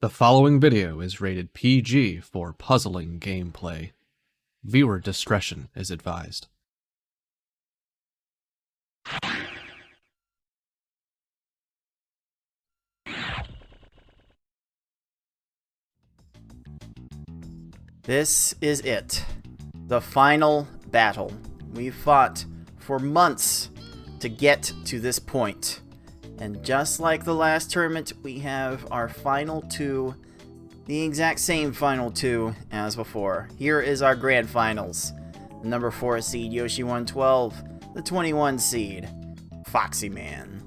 The following video is rated PG for puzzling gameplay. Viewer discretion is advised. This is it. The final battle. We've fought for months to get to this point. And just like the last tournament, we have our final two, the exact same final two as before. Here is our grand finals. The number 4 seed, Yoschi112. The 21 seed, Foxyman.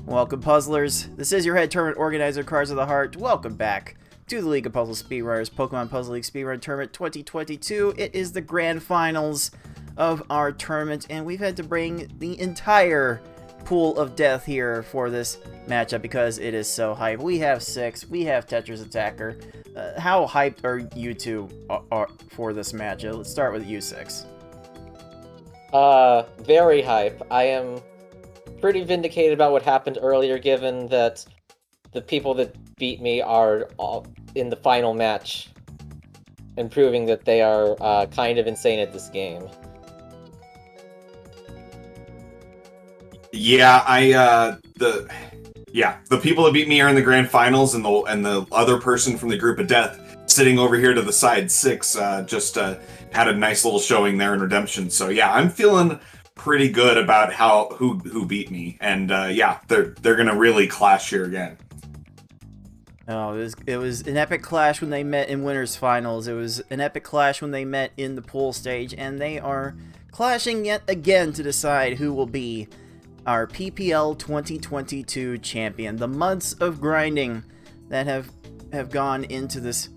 Welcome, puzzlers. This is your head tournament organizer, Cards of the Heart. Welcome back to the League of Puzzle Speedrunners, Pokemon Puzzle League Speedrun Tournament 2022. It is the grand finals of our tournament, and we've had to bring the entire pool of death here for this matchup because it is so hype. We have 6. We have Tetris Attacker. How hyped are you two are for this matchup? Let's start with you, 6. Very hype. I am pretty vindicated about what happened earlier, given that the people that beat me are all in the final match, and proving that they are kind of insane at this game. Yeah, the people that beat me are in the grand finals, and the other person from the group of death sitting over here to the side, 6, just had a nice little showing there in redemption. So yeah, I'm feeling pretty good about who beat me, and yeah, they're gonna really clash here again. Oh, it was an epic clash when they met in winners finals. It was an epic clash when they met in the pool stage, and they are clashing yet again to decide who will be our PPL2022 Champion. The months of grinding that have gone into this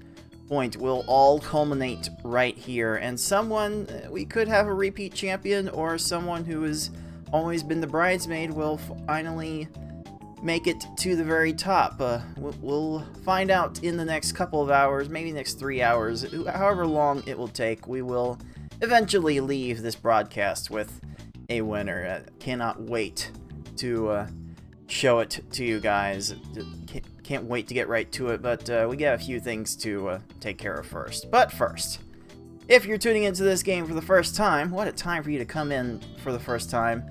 point will all culminate right here, and someone, we could have a repeat champion, or someone who has always been the bridesmaid will finally make it to the very top. We'll find out in the next couple of hours, maybe next 3 hours, however long it will take. We will eventually leave this broadcast with a winner. Cannot wait to show it to you guys. Can't wait to get right to it, but we got a few things to take care of first. But first, if you're tuning into this game for the first time, what a time for you to come in for the first time,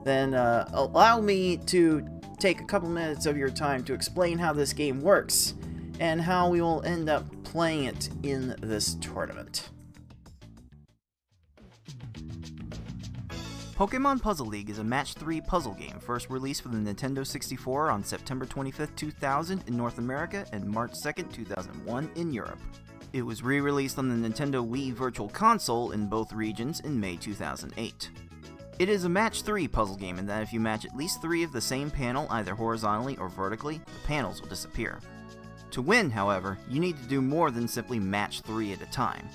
then allow me to take a couple minutes of your time to explain how this game works and how we will end up playing it in this tournament. Pokemon Puzzle League is a Match 3 puzzle game first released for the Nintendo 64 on September 25th, 2000 in North America and March 2nd, 2001 in Europe. It was re-released on the Nintendo Wii Virtual Console in both regions in May 2008. It is a Match 3 puzzle game in that if you match at least 3 of the same panel either horizontally or vertically, the panels will disappear. To win, however, you need to do more than simply match 3 at a time.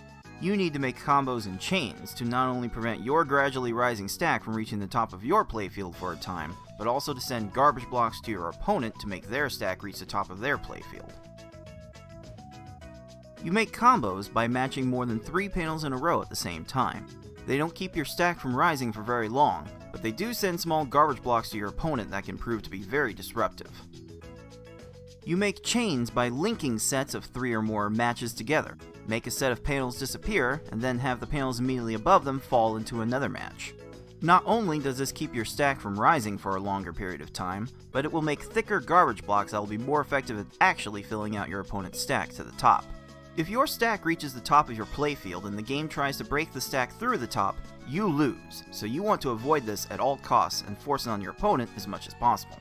You need to make combos and chains to not only prevent your gradually rising stack from reaching the top of your playfield for a time, but also to send garbage blocks to your opponent to make their stack reach the top of their playfield. You make combos by matching more than 3 panels in a row at the same time. They don't keep your stack from rising for very long, but they do send small garbage blocks to your opponent that can prove to be very disruptive. You make chains by linking sets of 3 or more matches together. Make a set of panels disappear, and then have the panels immediately above them fall into another match. Not only does this keep your stack from rising for a longer period of time, but it will make thicker garbage blocks that will be more effective at actually filling out your opponent's stack to the top. If your stack reaches the top of your playfield and the game tries to break the stack through the top, you lose, so you want to avoid this at all costs and force it on your opponent as much as possible.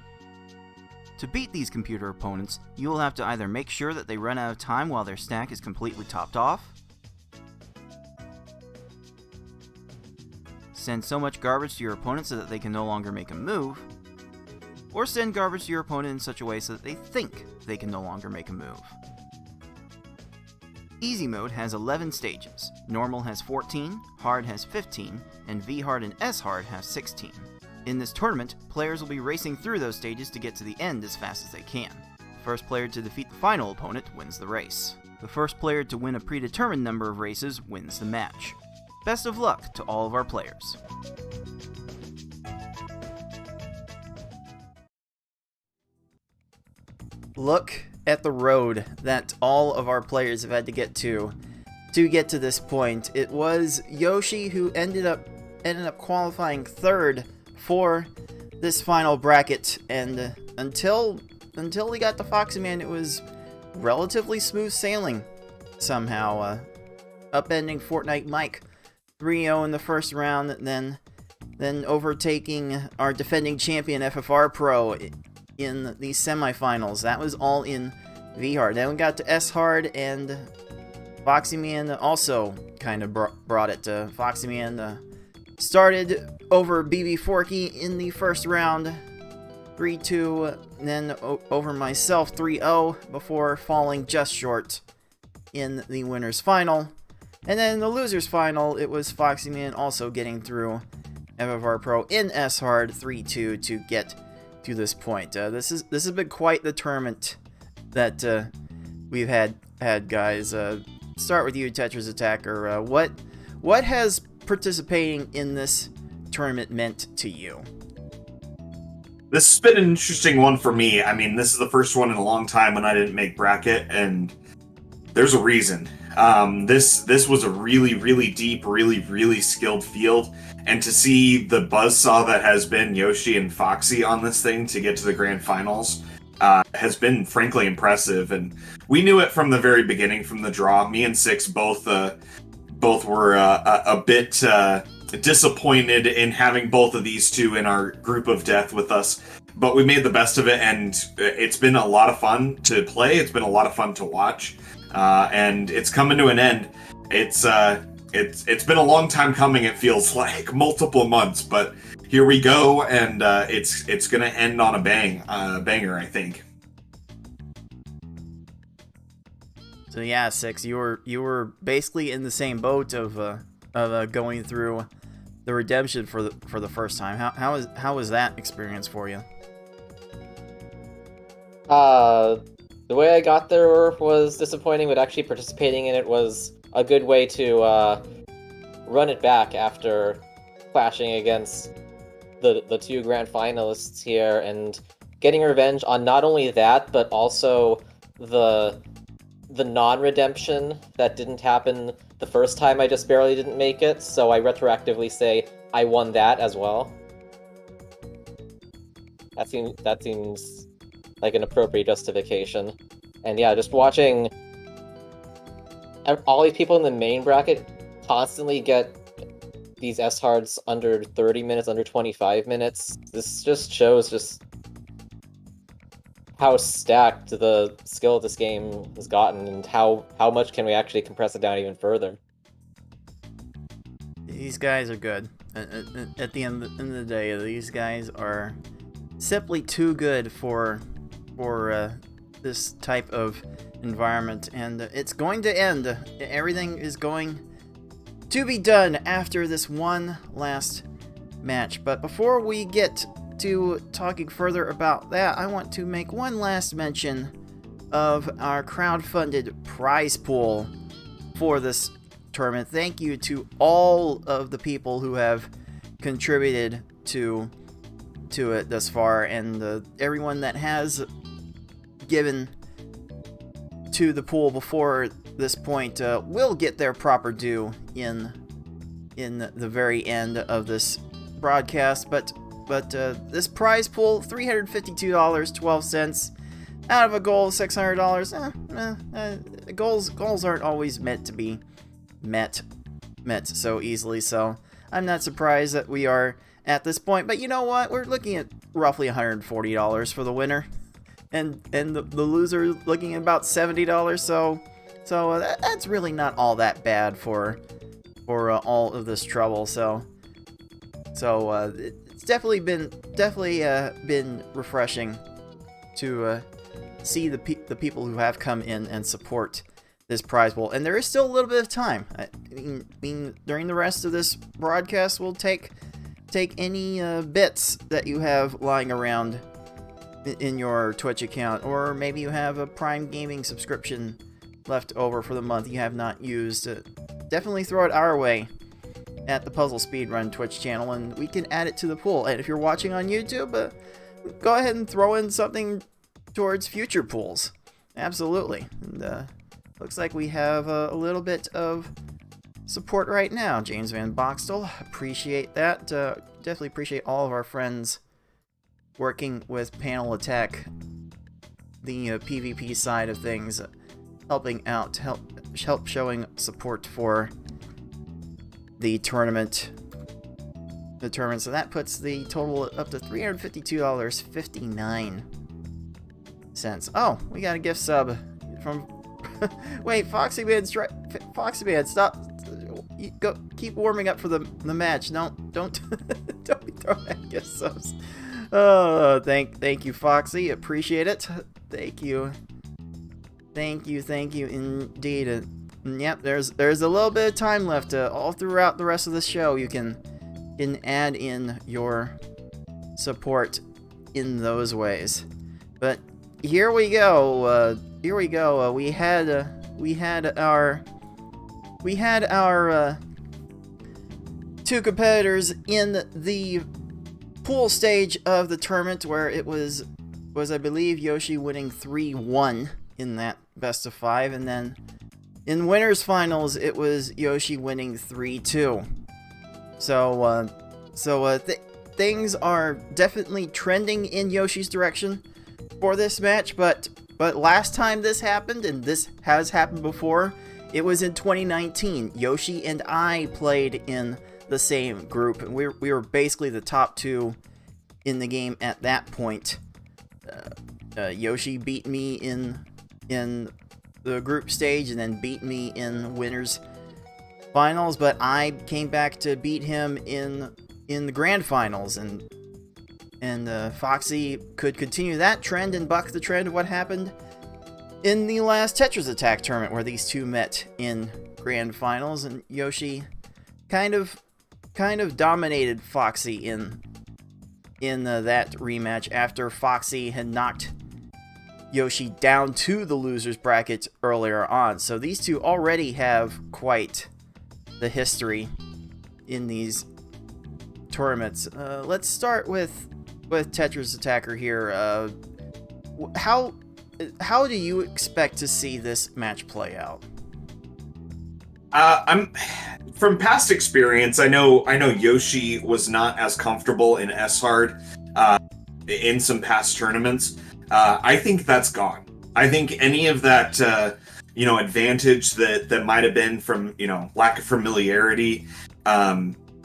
To beat these computer opponents, you will have to either make sure that they run out of time while their stack is completely topped off, send so much garbage to your opponent so that they can no longer make a move, or send garbage to your opponent in such a way so that they think they can no longer make a move. Easy mode has 11 stages, normal has 14, hard has 15, and V-hard and S-hard have 16. In this tournament, players will be racing through those stages to get to the end as fast as they can. The first player to defeat the final opponent wins the race. The first player to win a predetermined number of races wins the match. Best of luck to all of our players. look at the road that all of our players have had to get to this point. It was Yoshi who ended up qualifying third for this final bracket, and until we got to foxyman, it was relatively smooth sailing somehow. Upending Fortnite Mike 3-0 in the first round, then overtaking our defending champion FFR Pro in the semifinals. That was all in V hard. Then we got to S hard, and foxyman also kind of brought it to foxyman. Started over BB Forky in the first round, 3-2, then over myself 3-0 before falling just short in the winner's final. And then in the loser's final, it was foxyman also getting through FFR Pro in S hard 3-2 to get to this point. This has been quite the tournament that we've had guys. Start with you, Tetris Attacker. What has participating in this tournament meant to you? This has been an interesting one for me. I mean, this is the first one in a long time when I didn't make bracket, and there's a reason. This was a really, really deep, really, really skilled field, and to see the buzzsaw that has been Yoshi and Foxy on this thing to get to the grand finals has been frankly impressive. And we knew it from the very beginning, from the draw. Me and Six both were a bit disappointed in having both of these two in our group of death with us, but we made the best of it, and it's been a lot of fun to play. It's been a lot of fun to watch, and it's coming to an end. It's been a long time coming. It feels like multiple months, but here we go, and it's gonna end on a banger, I think. So yeah, Six, you were basically in the same boat of going through the redemption for the first time. How was that experience for you? The way I got there was disappointing, but actually participating in it was a good way to run it back after clashing against the two grand finalists here and getting revenge on not only that, but also the non-redemption that didn't happen the first time I just barely didn't make it, so I retroactively say I won that as well. That seems like an appropriate justification. And yeah, just watching all these people in the main bracket constantly get these S-hards under 30 minutes, under 25 minutes, this just shows just how stacked the skill of this game has gotten, and how much can we actually compress it down even further. These guys are good. At the end of the day, these guys are simply too good for this type of environment, and it's going to end. Everything is going to be done after this one last match. But before we get to talking further about that, I want to make one last mention of our crowdfunded prize pool for this tournament. Thank you to all of the people who have contributed to it thus far, and everyone that has given to the pool before this point will get their proper due in the very end of this broadcast. But this prize pool, $352.12 out of a goal of $600. Goals aren't always meant to be met so easily, so I'm not surprised that we are at this point. But you know what? We're looking at roughly $140 for the winner, and the loser is looking at about $70. So that's really not all that bad for all of this trouble. So it's definitely been refreshing to see the people who have come in and support this prize pool. And there is still a little bit of time. I mean, during the rest of this broadcast, we'll take any bits that you have lying around in your Twitch account, or maybe you have a Prime Gaming subscription left over for the month you have not used. Definitely throw it our way at the Puzzle Speedrun Twitch channel, and we can add it to the pool. And if you're watching on YouTube, go ahead and throw in something towards future pools. Absolutely. And looks like we have a little bit of support right now. James Van Boxtel, appreciate that. Definitely appreciate all of our friends working with Panel Attack, the PvP side of things, helping out, help showing support for the tournament. So that puts the total up to $352.59. Oh, we got a gift sub from. Wait, Foxyman, stop! Go, keep warming up for the match. Don't don't be throwing out gift subs. Oh, thank you, Foxy. Appreciate it. Thank you indeed. Yep, there's a little bit of time left. All throughout the rest of the show, you can add in your support in those ways. But here we go. We had our two competitors in the pool stage of the tournament, where it was I believe Yoshi winning 3-1 in that best of 5, and then in winners finals it was Yoshi winning 3-2. So things are definitely trending in Yoshi's direction for this match, but last time this happened, and this has happened before, it was in 2019. Yoshi and I played in the same group, and we were basically the top two in the game at that point. Yoshi beat me in the group stage, and then beat me in winners finals, but I came back to beat him in the grand finals, and Foxy could continue that trend and buck the trend of what happened in the last Tetris Attack tournament, where these two met in grand finals, and Yoshi kind of dominated Foxy in that rematch after Foxy had knocked Yoshi down to the losers bracket earlier on. So these two already have quite the history in these tournaments. Let's start with Tetris Attacker here. How do you expect to see this match play out? I'm from past experience. I know Yoshi was not as comfortable in S-Hard in some past tournaments. I think that's gone. I think any of that advantage that might have been from lack of familiarity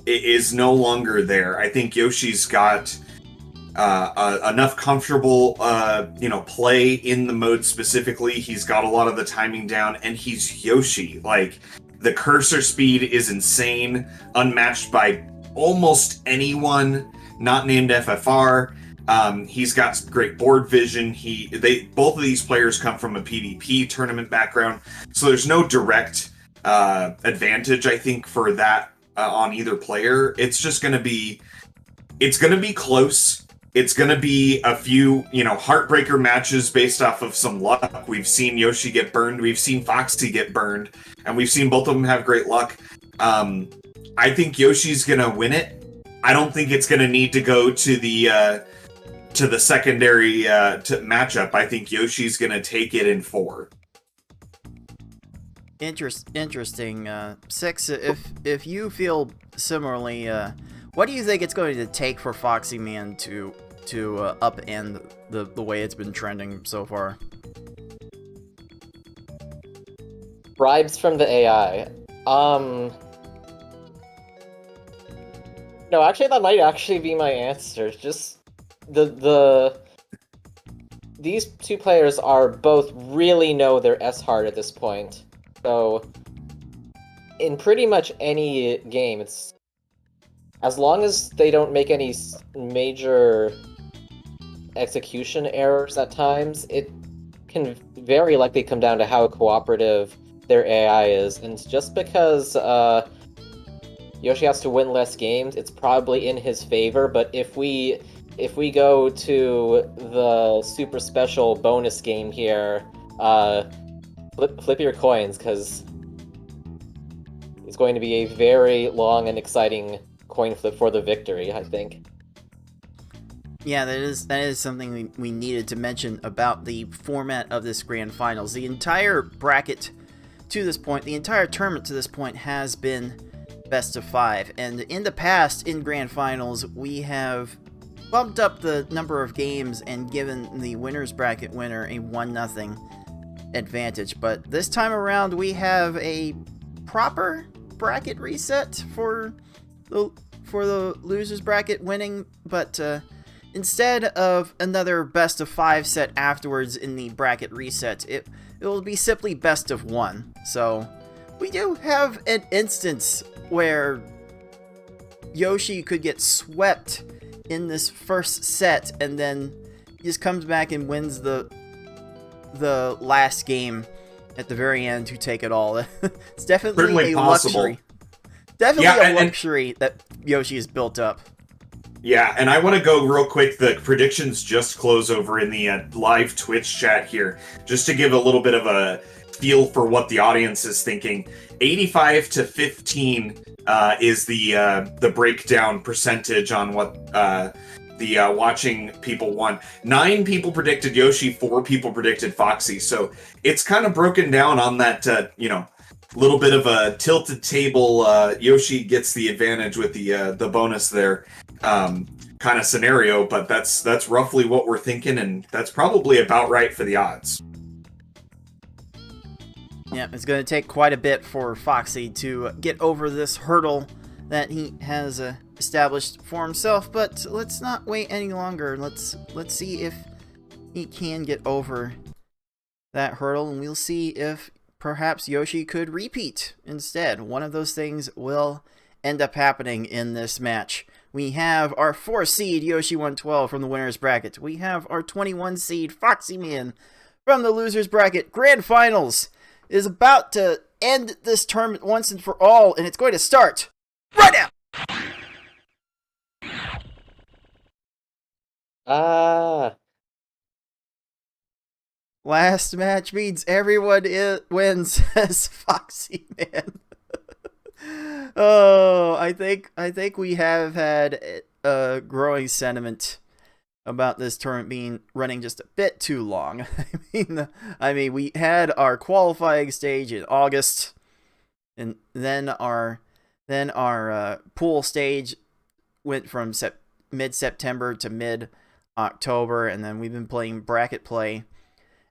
is no longer there. I think Yoshi's got enough comfortable play in the mode specifically. He's got a lot of the timing down, and he's Yoshi. Like, the cursor speed is insane, unmatched by almost anyone not named FFR. He's got great board vision. Both of these players come from a PvP tournament background, so there's no direct advantage, I think, for that on either player. It's just gonna be close. It's gonna be a few, heartbreaker matches based off of some luck. We've seen Yoshi get burned, we've seen Foxy get burned, and we've seen both of them have great luck. I think Yoshi's gonna win it. I don't think it's gonna need to go to the secondary matchup. I think Yoshi's gonna take it in 4. Interesting. Six, if you feel similarly, what do you think it's going to take for Foxyman to upend the way it's been trending so far? Bribes from the AI. No, actually, that might actually be my answer. Just these two players are both really know their S-Hard at this point. So, in pretty much any game, it's as long as they don't make any major execution errors at times, it can very likely come down to how cooperative their AI is. And just because Yoshi has to win less games, it's probably in his favor. But if we go to the super special bonus game here, flip your coins, because it's going to be a very long and exciting coin flip for the victory, I think. Yeah, that is something we needed to mention about the format of this grand finals. The entire bracket to this point, the entire tournament to this point has been best of 5. And in the past, in grand finals, we have bumped up the number of games and given the winner's bracket winner a 1-0 advantage. But this time around, we have a proper bracket reset for the loser's bracket winning, but instead of another best of 5 set afterwards in the bracket reset, it will be simply best of 1. So we do have an instance where Yoshi could get swept in this first set, and then he just comes back and wins the last game at the very end to take it all. It's definitely Certainly a possible. luxury. Definitely a luxury that Yoshi has built up. Yeah, and I want to go real quick. The predictions just close over in the live Twitch chat here, just to give a little bit of a feel for what the audience is thinking. 85 to 15 is the breakdown percentage on what the watching people want. 9 people predicted Yoshi, 4 people predicted Foxy. So it's kind of broken down on that, little bit of a tilted table. Yoshi gets the advantage with the bonus there, kind of scenario. But that's roughly what we're thinking, and that's probably about right for the odds. Yeah, it's going to take quite a bit for Foxy to get over this hurdle that he has established for himself, but let's not wait any longer. Let's see if he can get over that hurdle, and we'll see if perhaps Yoshi could repeat instead. One of those things will end up happening in this match. We have our 4 seed Yoschi112 from the winner's bracket. We have our 21 seed foxyman from the loser's bracket. Grand Finals is about to end this tournament once and for all, and it's going to start right now. Last match means everyone wins as Foxyman. Oh, I think we have had a growing sentiment about this tournament running just a bit too long. I mean, we had our qualifying stage in August, and then our pool stage went from mid-September to mid-October, and then we've been playing bracket play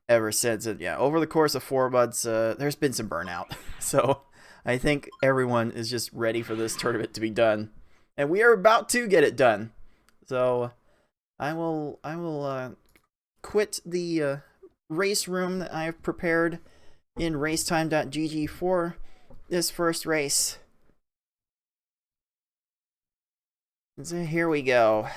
ever since. And yeah, over the course of 4 months, there's been some burnout. So I think everyone is just ready for this tournament to be done, and we are about to get it done. So I will quit the race room that I have prepared in racetime.gg for this first race. So here we go.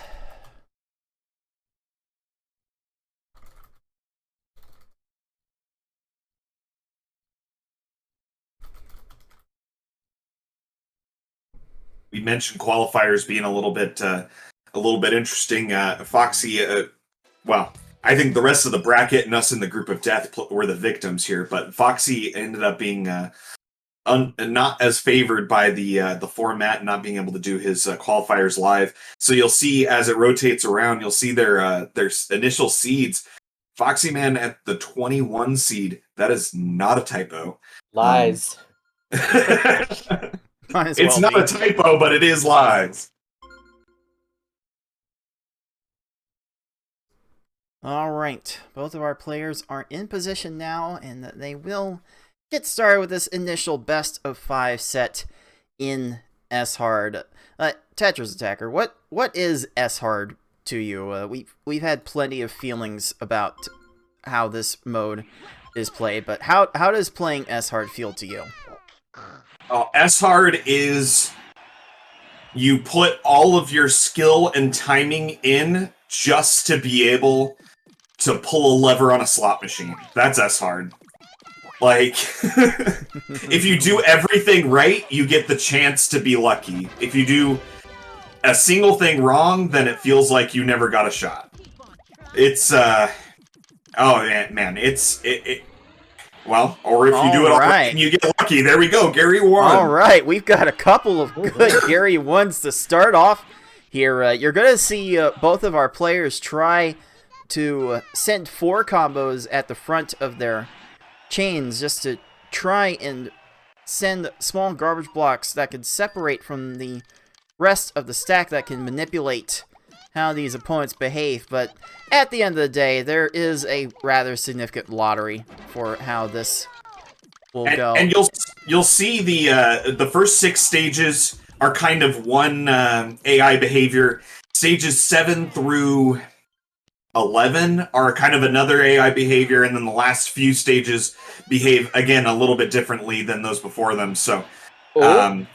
We mentioned qualifiers being a little bit interesting. Foxy, well, I think the rest of the bracket and us in the group of death were the victims here, but Foxy ended up being not as favored by the format, not being able to do his qualifiers live. So you'll see as it rotates around, you'll see their initial seeds. Foxyman at the 21 seed. That is not a typo. Lies. It's not a typo, but it is lies. All right, both of our players are in position now, and they will get started with this initial best of 5 set in S-Hard. Tetris Attacker, what is S-Hard to you? We've had plenty of feelings about how this mode is played, but how does playing S-Hard feel to you? S-Hard is you put all of your skill and timing in just to be able to pull a lever on a slot machine. That's S-Hard. Like, if you do everything right, you get the chance to be lucky. If you do a single thing wrong, then it feels like you never got a shot. It's, oh man, well, or if you do it all right and you get lucky, there we go, Gary won. All right, we've got a couple of good Gary ones to start off Here, you're going to see both of our players try to send 4 combos at the front of their chains just to try and send small garbage blocks that could separate from the rest of the stack that can manipulate how these opponents behave. But at the end of the day, there is a rather significant lottery for how this will go. And you'll see the first 6 stages are kind of one AI behavior. Stages 7 through 11 are kind of another AI behavior, and then the last few stages behave again a little bit differently than those before them. So, and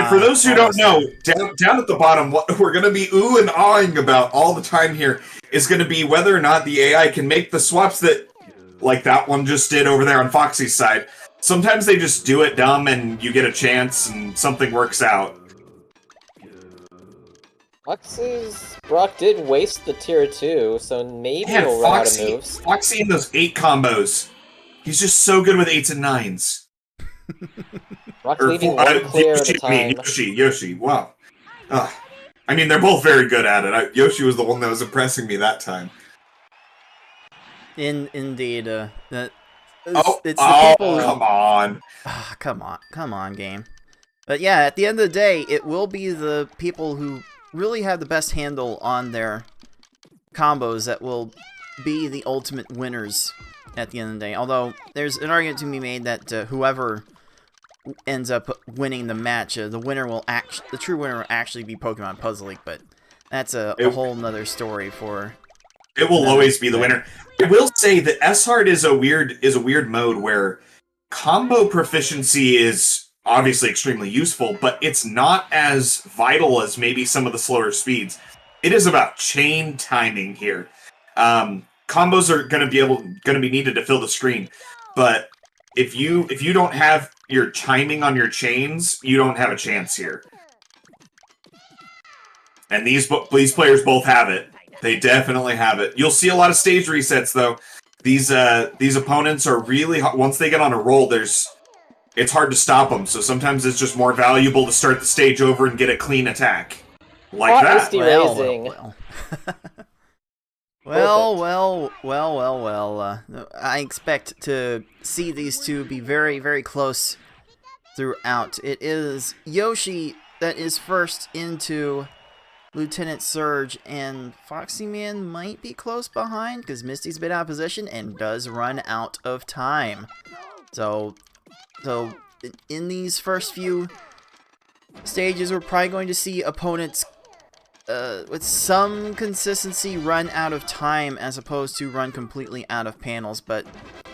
for those who don't know, down at the bottom, what we're going to be ooh and ahhing about all the time here is going to be whether or not the AI can make the swaps that, like that one just did over there on Foxy's side. Sometimes they just do it dumb and you get a chance and something works out. Foxy's Brock did waste the tier 2, so maybe he'll run out of moves. Foxy in those 8 combos. He's just so good with 8s and 9s. Brock's leaving one clear at a time. Yoshi, wow. I mean, they're both very good at it. Yoshi was the one that was impressing me that time. Indeed. Come on. Come on, game. But yeah, at the end of the day, it will be the people who really have the best handle on their combos that will be the ultimate winners at the end of the day. Although, there's an argument to be made that whoever ends up winning the match, the true winner will actually be Pokemon Puzzle League, but that's a whole nother story for... It will always be the winner. I will say that S-Hard is a weird mode where combo proficiency is obviously extremely useful, but it's not as vital as maybe some of the slower speeds. It is about chain timing here. Combos are going to be needed to fill the screen, but if you don't have your timing on your chains, you don't have a chance here. And these players both have it. They definitely have it. You'll see a lot of stage resets, though. These opponents are really once they get on a roll, it's hard to stop them. So sometimes it's just more valuable to start the stage over and get a clean attack, like that. Well. I expect to see these two be very, very close throughout. It is Yoshi that is first into Lieutenant Surge, and Foxyman might be close behind because Misty's been out of position and does run out of time. So in these first few stages, we're probably going to see opponents with some consistency run out of time as opposed to run completely out of panels, but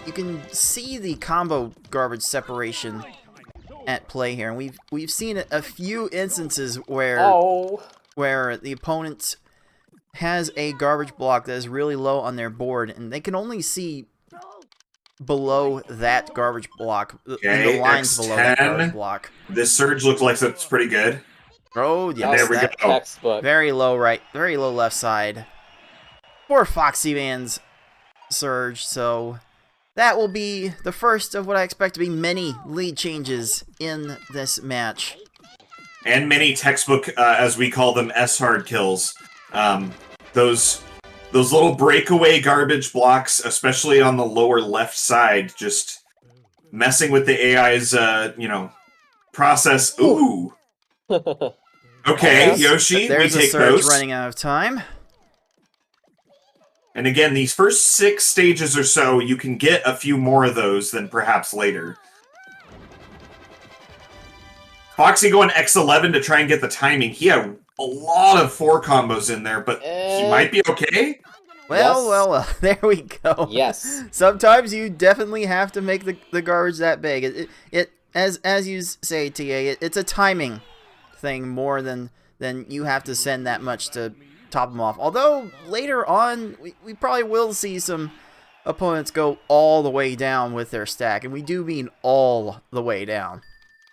you can see the combo garbage separation at play here, and we've seen a few instances where the opponent has a garbage block that is really low on their board, and they can only see below that garbage block, in the lines below that garbage block. This surge looks like it's pretty good. Oh, yes, there we go. Textbook. Very low left side for Foxyman's surge, so that will be the first of what I expect to be many lead changes in this match. And many textbook, as we call them, S-hard kills. Those little breakaway garbage blocks, especially on the lower left side, just messing with the AI's, process. Ooh. Okay, Yoshi, there's we take a surge those. Running out of time. And again, these first 6 stages or so, you can get a few more of those than perhaps later. Foxy going X11 to try and get the timing. He had a lot of 4 combos in there, but he might be okay. Well, there we go. Yes. Sometimes you definitely have to make the garbage that big. As you say, TA, it's a timing thing more than you have to send that much to top them off. Although later on, we probably will see some opponents go all the way down with their stack, and we do mean all the way down.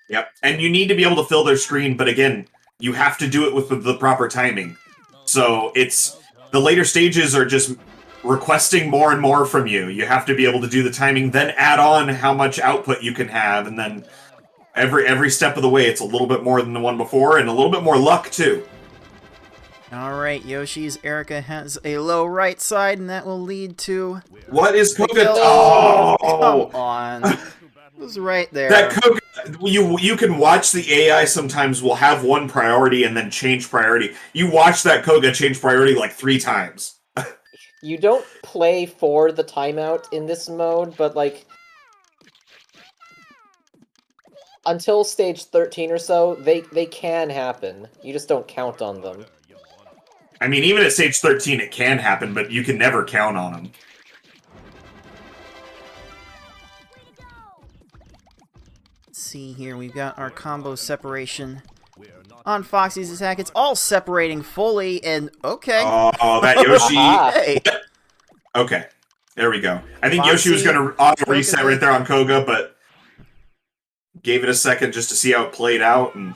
Yep, and you need to be able to fill their screen, but again, you have to do it with the proper timing. So the later stages are just requesting more and more from you. You have to be able to do the timing, then add on how much output you can have, and then Every step of the way, it's a little bit more than the one before, and a little bit more luck too. Alright, Yoshi's Erica has a low right side, and that will lead to... What is Koga? Oh, Oh, come on. It was right there. that Koga. You can watch the AI sometimes will have one priority and then change priority. You watch that Koga change priority like 3 times. You don't play for the timeout in this mode, but like until stage 13 or so, they can happen. You just don't count on them. I mean, even at stage 13, it can happen, but you can never count on them. Let's see here, we've got our combo separation on Foxy's attack. It's all separating fully, and okay. Oh, that Yoshi. Hey. Okay, there we go. I think Foxy, Yoshi was going to auto reset Koga. right there on Koga, but gave it a second just to see how it played out, and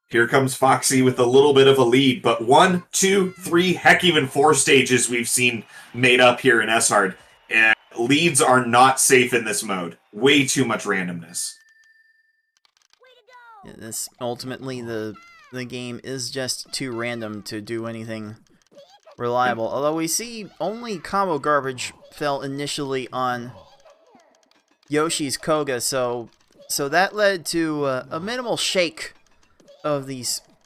here comes Foxy with a little bit of a lead. But 1, 2, 3, heck, even 4 stages we've seen made up here in S-Hard. And leads are not safe in this mode. Way too much randomness. Yeah, this ultimately the game is just too random to do anything reliable. Although we see only combo garbage fell initially on Yoshi's Koga, so that led to a minimal shake of the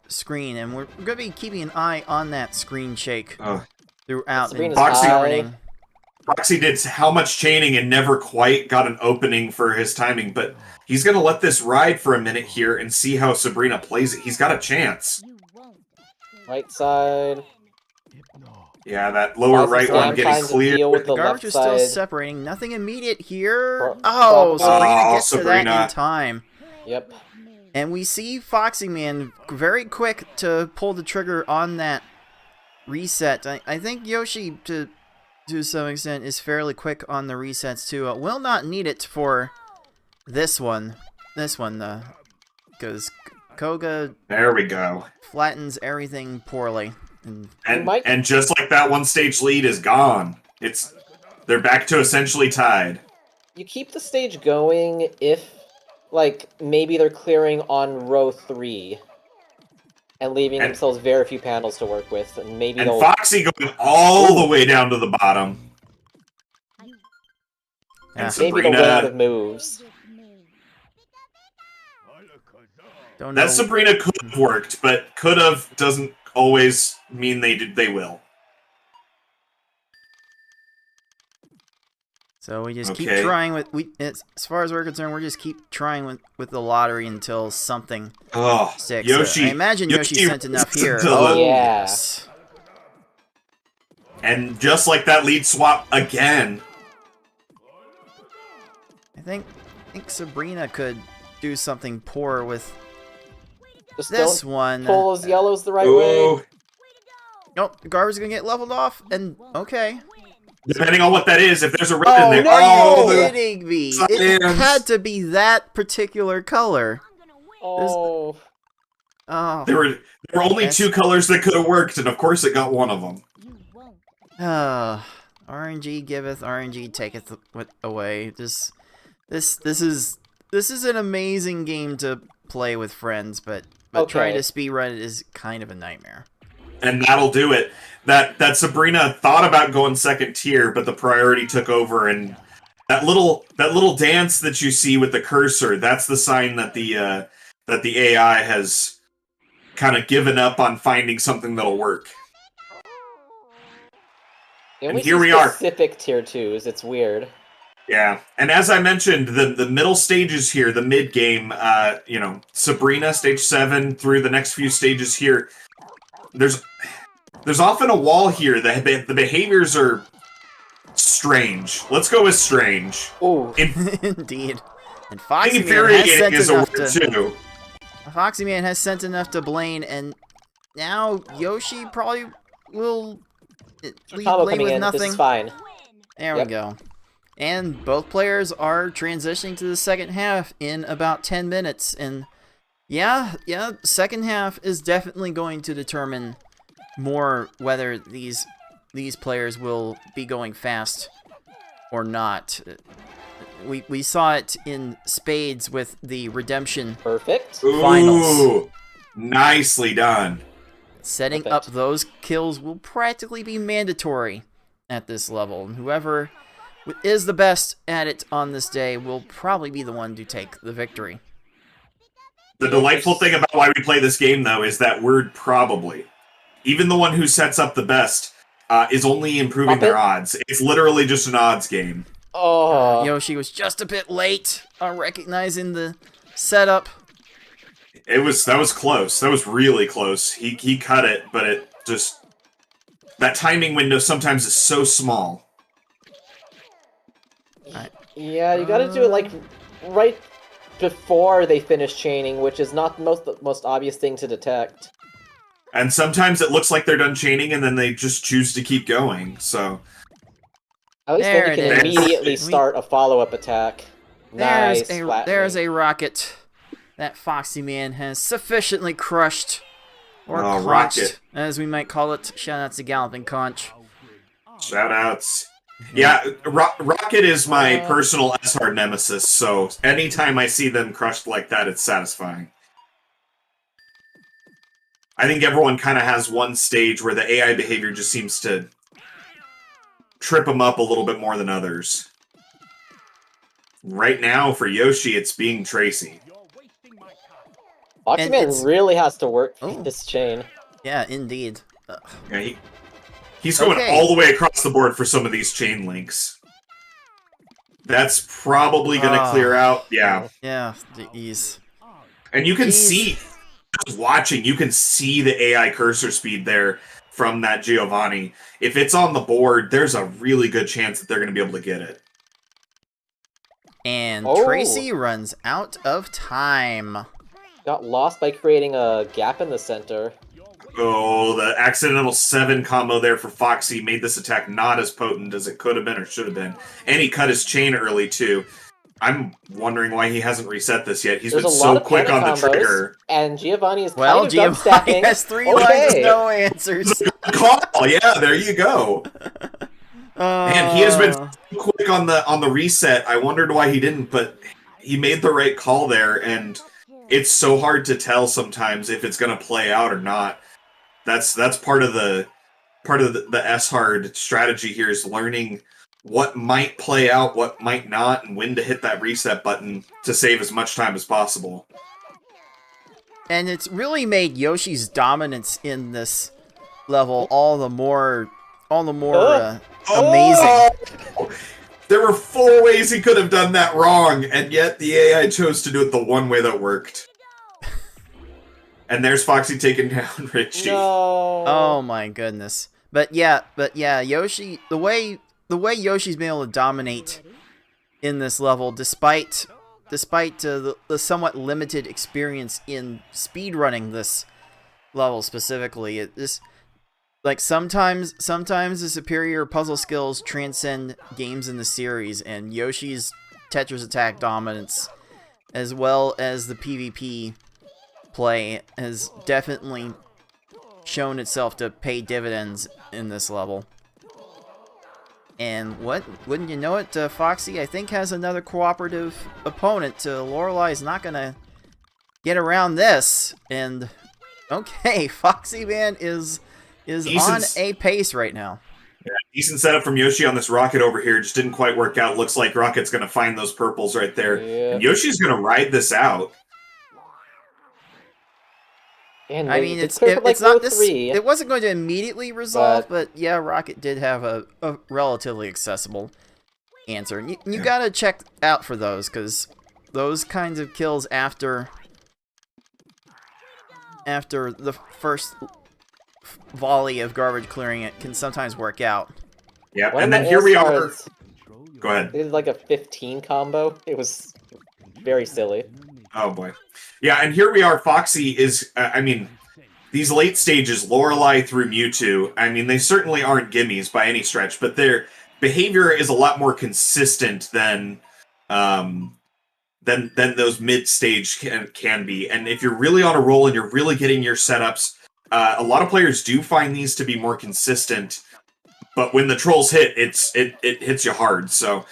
screen, and we're going to be keeping an eye on that screen shake throughout. Sabrina's Foxy did how much chaining and never quite got an opening for his timing, but he's going to let this ride for a minute here and see how Sabrina plays it. He's got a chance. Right side. Yeah, that lower right one getting clear. The garbage is still separating. Nothing immediate here. Oh, Sabrina gets to that in time. Yep. And we see Foxyman very quick to pull the trigger on that reset. I think Yoshi, to some extent, is fairly quick on the resets too. Will not need it for this one. Because Koga... There we go. Flattens everything poorly. And just like that, one stage lead is gone. They're back to essentially tied. You keep the stage going if, like, maybe they're clearing on row 3 and leaving themselves very few panels to work with, and maybe they'll... Foxy going all the way down to the bottom. Yeah. And maybe they'll run out of moves. That Sabrina could have worked, but could have doesn't always mean they will. So we just keep trying with as far as we're concerned, we're just keep trying with the lottery until something sticks. Yoshi, I imagine Yoshi sent enough here. Oh yeah. Yes. And just like that lead swap again. I think Sabrina could do something poor with just this one. Pull those yellows the right way. Nope, the garbage is gonna get leveled off, and okay. Depending on what that is, if there's a red in there. No, you're kidding me! It had to be that particular color. Oh. There were only 2 colors that could have worked, and of course it got one of them. RNG giveth, RNG taketh away. This is an amazing game to play with friends, but trying to speedrun it is kind of a nightmare. And that'll do it. That Sabrina thought about going second tier, but the priority took over, and that little dance that you see with the cursor, that's the sign that the AI has kind of given up on finding something that'll work. And here we are. Specific tier 2s. It's weird. Yeah, and as I mentioned, the middle stages here, the mid game, Sabrina stage 7 through the next few stages here. There's often a wall here. The behaviors are strange. Let's go with strange. Oh, indeed. And Foxyman has sent enough to... Foxyman has sent enough to Blaine, and now Yoshi probably will leave Blaine with nothing. This is fine. There we go. And both players are transitioning to the second half in about 10 minutes, and yeah, second half is definitely going to determine more whether these players will be going fast or not. we saw it in spades with the Redemption Perfect. finals. Ooh, nicely done. Setting Perfect. up those kills will practically be mandatory at this level, and whoever is the best at it on this day will probably be the one to take the victory. The delightful thing about why we play this game, though, is that word probably. Even the one who sets up the best is only improving their odds. It's literally just an odds game. Oh, Yoshi was just a bit late on recognizing the setup. That was close. That was really close. He cut it, but it just... That timing window sometimes is so small. yeah, you gotta do it like right before they finish chaining, which is not the most obvious thing to detect. And sometimes it looks like they're done chaining, and then they just choose to keep going, so... At least There then you it can is. immediately start a follow-up attack. Nice. There's a rocket that Foxyman has sufficiently crushed, or Oh, conched, rocket. as we might call it. Shoutouts to Galloping Conch. Shoutouts. Yeah, Rocket is my personal S-hard nemesis, so anytime I see them crushed like that, it's satisfying. I think everyone kind of has one stage where the AI behavior just seems to trip them up a little bit more than others. Right now, for Yoshi, it's being Tracy. Foxyman really has to work Oh. this chain. Yeah, indeed. Yeah, he's going Okay. all the way across the board for some of these chain links. That's probably going to clear out. Yeah. Yeah, ease. And you can Jeez. see, just watching, you can see the AI cursor speed there from that Giovanni. If it's on the board, there's a really good chance that they're going to be able to get it. And Oh. Tracy runs out of time. Got lost by creating a gap in the center. Oh, the accidental 7 combo there for Foxy made this attack not as potent as it could have been or should have been. And he cut his chain early, too. I'm wondering why he hasn't reset this yet. He's There's been a so lot of quick panic on the combos, trigger. and Giovanni is Well, kind of Giovanni stacking. has 3 lines with no answers. Call! Yeah, there you go. Man, he has been so quick on the reset. I wondered why he didn't, but he made the right call there, and it's so hard to tell sometimes if it's going to play out or not. That's part of the S-hard strategy here, is learning what might play out, what might not, and when to hit that reset button to save as much time as possible. And it's really made Yoshi's dominance in this level all the more amazing. Oh! There were 4 ways he could have done that wrong, and yet the AI chose to do it the one way that worked. And there's Foxy taking down Richie. No. Oh my goodness. But yeah, Yoshi, the way Yoshi's been able to dominate in this level, despite the somewhat limited experience in speedrunning this level specifically, sometimes the superior puzzle skills transcend games in the series, and Yoshi's Tetris attack dominance, as well as the PvP play, has definitely shown itself to pay dividends in this level. And wouldn't you know it, Foxy, I think, has another cooperative opponent. Lorelai's not gonna get around this. And okay, Foxyman is on a pace right now. Yeah, decent setup from Yoshi on this Rocket over here. Just didn't quite work out. Looks like Rocket's gonna find those purples right there. Yeah. And Yoshi's gonna ride this out. And I mean, it's like not row this. 3, It wasn't going to immediately resolve, but yeah, Rocket did have a relatively accessible answer. And you gotta check out for those, because those kinds of kills after the first volley of garbage clearing it can sometimes work out. Yeah, One and of then my here we are. S-cards Go ahead. did like a 15 combo. It was very silly. Oh boy. Yeah, and here we are. Foxy is, I mean, these late stages, Lorelei through Mewtwo, I mean, they certainly aren't gimmies by any stretch, but their behavior is a lot more consistent than those mid-stage can be. And if you're really on a roll and you're really getting your setups, a lot of players do find these to be more consistent, but when the trolls hit, it hits you hard. So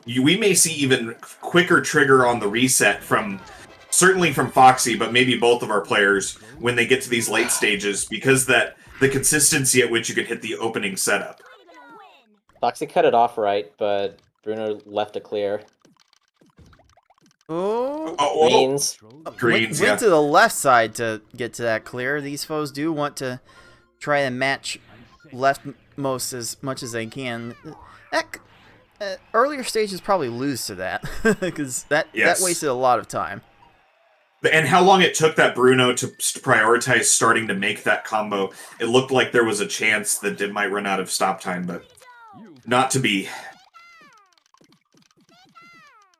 we may see even quicker trigger on the reset certainly from Foxy, but maybe both of our players when they get to these late stages, because the consistency at which you can hit the opening setup. Foxy cut it off right, but Bruno left it clear. Oh, Greens. Greens, went to the left side to get to that clear. These foes do want to try and match leftmost as much as they can. Earlier stages probably lose to that, because that wasted a lot of time. And how long it took that Bruno to prioritize starting to make that combo. It looked like there was a chance that it might run out of stop time, but not to be.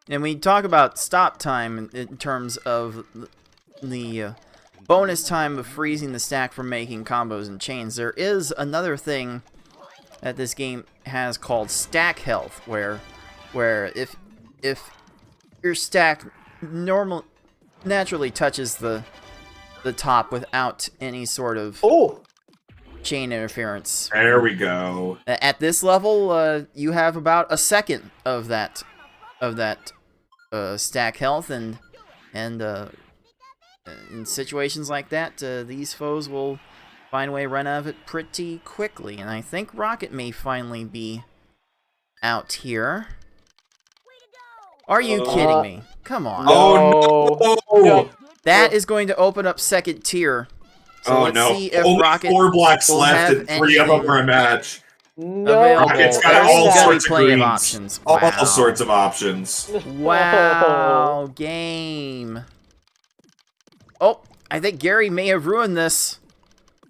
And we talk about stop time in terms of the bonus time of freezing the stack from making combos and chains. There is another thing that this game has called stack health, where if your stack naturally touches the top without any sort of chain interference. There we go. At this level, you have about a second of that stack health, and in situations like that, these foes will find a way to run out of it pretty quickly. And I think Rocket may finally be out here. Are you kidding me? Come on. Oh no! That is going to open up second tier. So let's see if Only Rocket 4 blocks will left have and 3 of them are a match. No. Rocket's got There's all gotta be sorts of plenty of greens. options. Wow. All sorts of options. Wow, game. Oh, I think Gary may have ruined this.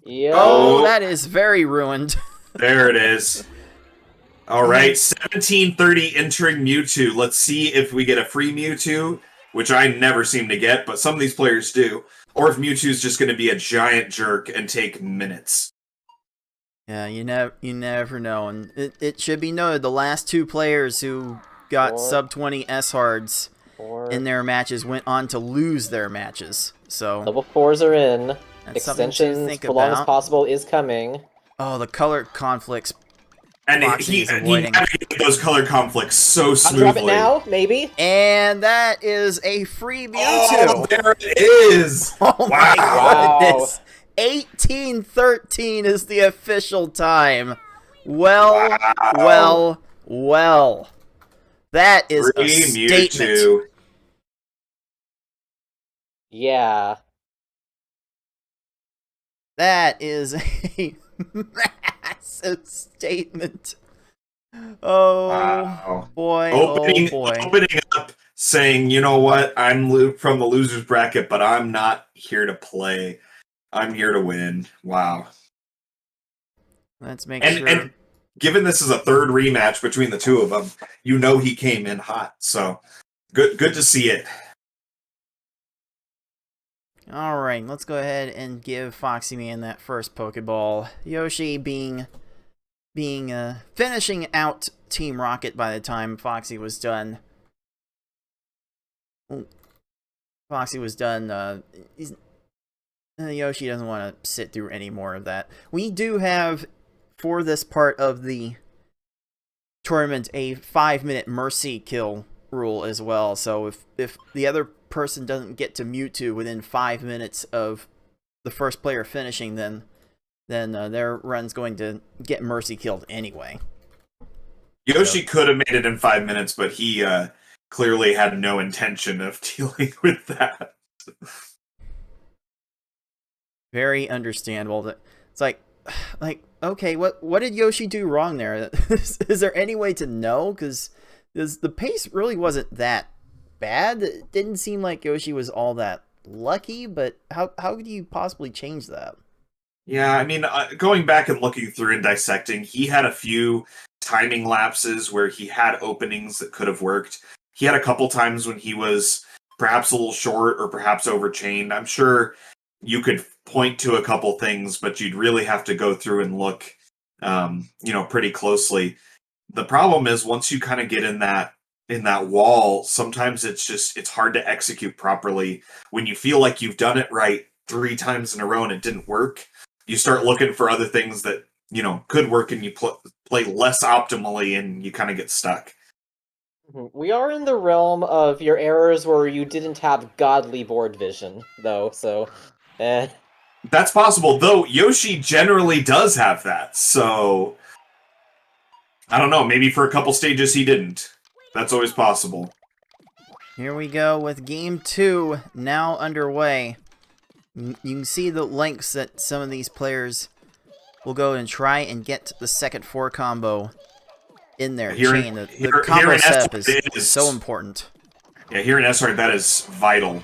Yeah. Oh, that is very ruined. There it is. All right, 1730 entering Mewtwo. Let's see if we get a free Mewtwo, which I never seem to get, but some of these players do. Or if Mewtwo's just going to be a giant jerk and take minutes. Yeah, you never know. And it should be noted, the last 2 players who got sub-20 S-Hards in their matches went on to lose their matches. So level 4s are in. that's something to Extensions think for long as about. possible is coming. Oh, the color conflicts. And Foxy he is avoiding. navigated those color conflicts so I'll smoothly. drop it now, maybe. And that is a free Mewtwo. Oh, there it is! Oh my Wow. goodness. 1813 is the official time. Well. That is Free a statement. Mewtwo. Yeah. That is a massive statement. Oh, Wow. boy. Opening up, saying, you know what, I'm from the loser's bracket, but I'm not here to play. I'm here to win. Wow. Let's make sure. And given this is a third rematch between the two of them, you know he came in hot. So good to see it. All right, let's go ahead and give Foxyman that first Pokeball. Yoshi finishing out Team Rocket by the time Foxy was done. Ooh. Foxy was done. Yoshi doesn't want to sit through any more of that. We do have, for this part of the tournament, a 5-minute mercy kill rule as well. So if the other person doesn't get to Mewtwo within 5 minutes of the first player finishing, then their run's going to get mercy killed anyway. Yoshi could have made it in 5 minutes, but he clearly had no intention of dealing with that. Very understandable. It's like, okay, what did Yoshi do wrong there? Is there any way to know? Because the pace really wasn't that bad. It didn't seem like Yoshi was all that lucky, but how could you possibly change that? Yeah, I mean, going back and looking through and dissecting, he had a few timing lapses where he had openings that could have worked. He had a couple times when he was perhaps a little short or perhaps overchained. I'm sure you could point to a couple things, but you'd really have to go through and look, pretty closely. The problem is once you kind of get in that wall, sometimes it's hard to execute properly. When you feel like you've done it right 3 times in a row and it didn't work, you start looking for other things that, could work, and you play less optimally and you kind of get stuck. We are in the realm of your errors where you didn't have godly board vision, though, so... That's possible, though Yoshi generally does have that, so... I don't know, maybe for a couple stages he didn't. That's always possible. Here we go with Game 2 now underway. You can see the lengths that some of these players will go and try and get the second 4 combo in their chain. The combo setup is so important. Yeah, here in S-Hard, that is vital.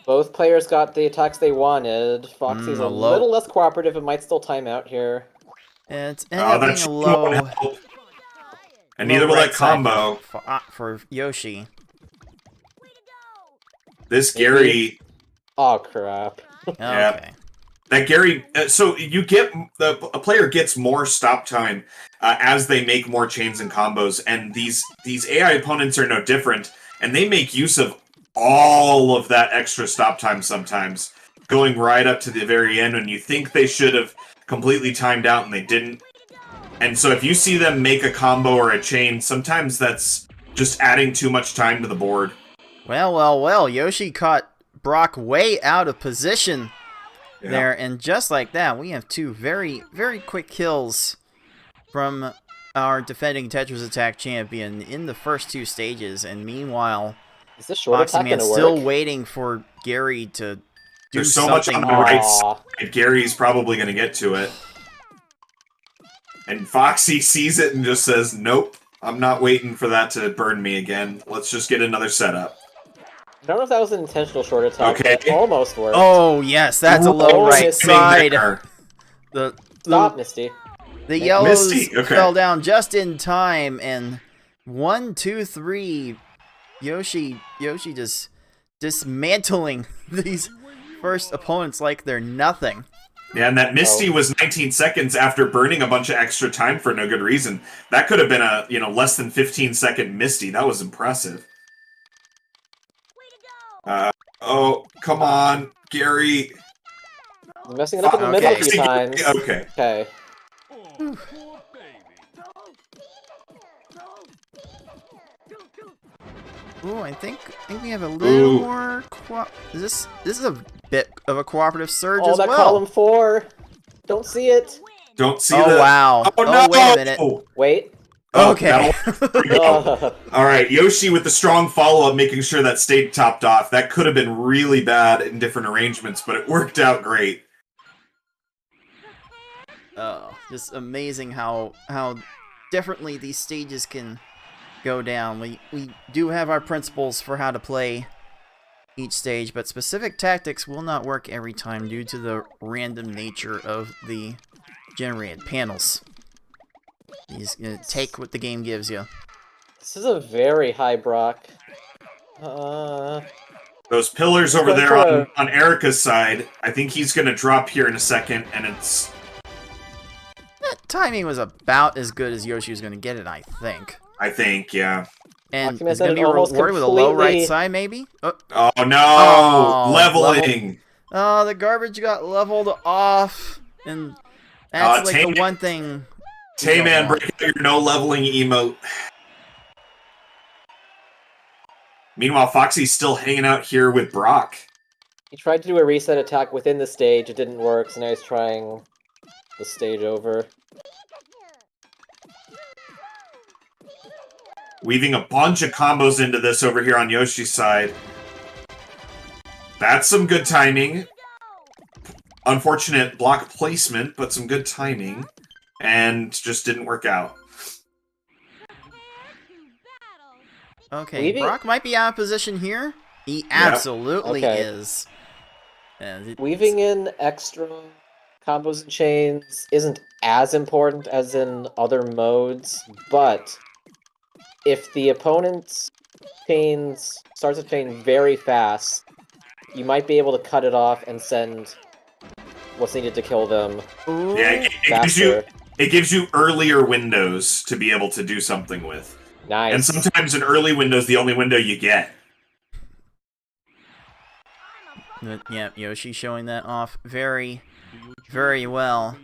Both players got the attacks they wanted. Foxy's a little less cooperative, it might still time out here. It's ended up being a low... And neither will that combo. For Yoshi. This Gary... Oh, crap. Yeah. Okay. That Gary... so you get... A player gets more stop time as they make more chains and combos, and these AI opponents are no different, and they make use of all of that extra stop time sometimes, going right up to the very end when you think they should have completely timed out and they didn't. And so if you see them make a combo or a chain, sometimes that's just adding too much time to the board. Well, Yoshi caught Brock way out of position there, and just like that, we have 2 very, very quick kills from our defending Tetris Attack champion in the first 2 stages, and meanwhile, is this short attack gonna work? Still waiting for Gary to do There's so something much on the right side, Gary's probably going to get to it. And Foxy sees it and just says, nope, I'm not waiting for that to burn me again. Let's just get another setup. I don't know if that was an intentional short attack, but it almost worked. Oh, yes, that's a low right side. Stop, Misty. The yellows fell down just in time, and 1, 2, 3, Yoshi just dismantling these first opponents like they're nothing. Yeah, and that Misty was 19 seconds after burning a bunch of extra time for no good reason. That could have been a, less than 15-second Misty. That was impressive. Oh, come on, Gary. I'm messing it up in the middle a few times. Okay. Ooh, I think we have a little more. This is a bit of a cooperative surge as well. Oh, that column 4. Don't see it. Don't see that. Oh, wow. Oh, no! Wait a minute. Wait. Okay. Alright, Yoshi with the strong follow-up, making sure that stayed topped off. That could have been really bad in different arrangements, but it worked out great. Oh, just amazing how differently these stages can go down. We do have our principles for how to play each stage, but specific tactics will not work every time due to the random nature of the generated panels. He's gonna take what the game gives you. This is a very high Brock. Those pillars over there on Erica's side, I think he's gonna drop here in a second, and it's... That timing was about as good as Yoshi was gonna get it, I think. Yeah. And it's gonna be rewarded with a low right side, maybe? Oh no! Leveling! Oh, the garbage got leveled off, and that's like the one thing... Tay-Man, break out your no leveling emote. Meanwhile, Foxy's still hanging out here with Brock. He tried to do a reset attack within the stage, it didn't work, so now he's trying the stage over. Weaving a bunch of combos into this over here on Yoshi's side. That's some good timing. Unfortunate block placement, but some good timing. And just didn't work out. Okay, Brock might be out of position here. He absolutely is. Weaving in extra combos and chains isn't as important as in other modes, but if the opponent's chains starts a chain very fast, you might be able to cut it off and send what's needed to kill them. Yeah, it gives you earlier windows to be able to do something with. Nice. And sometimes an early window is the only window you get. Yeah, Yoshi showing that off very, very well.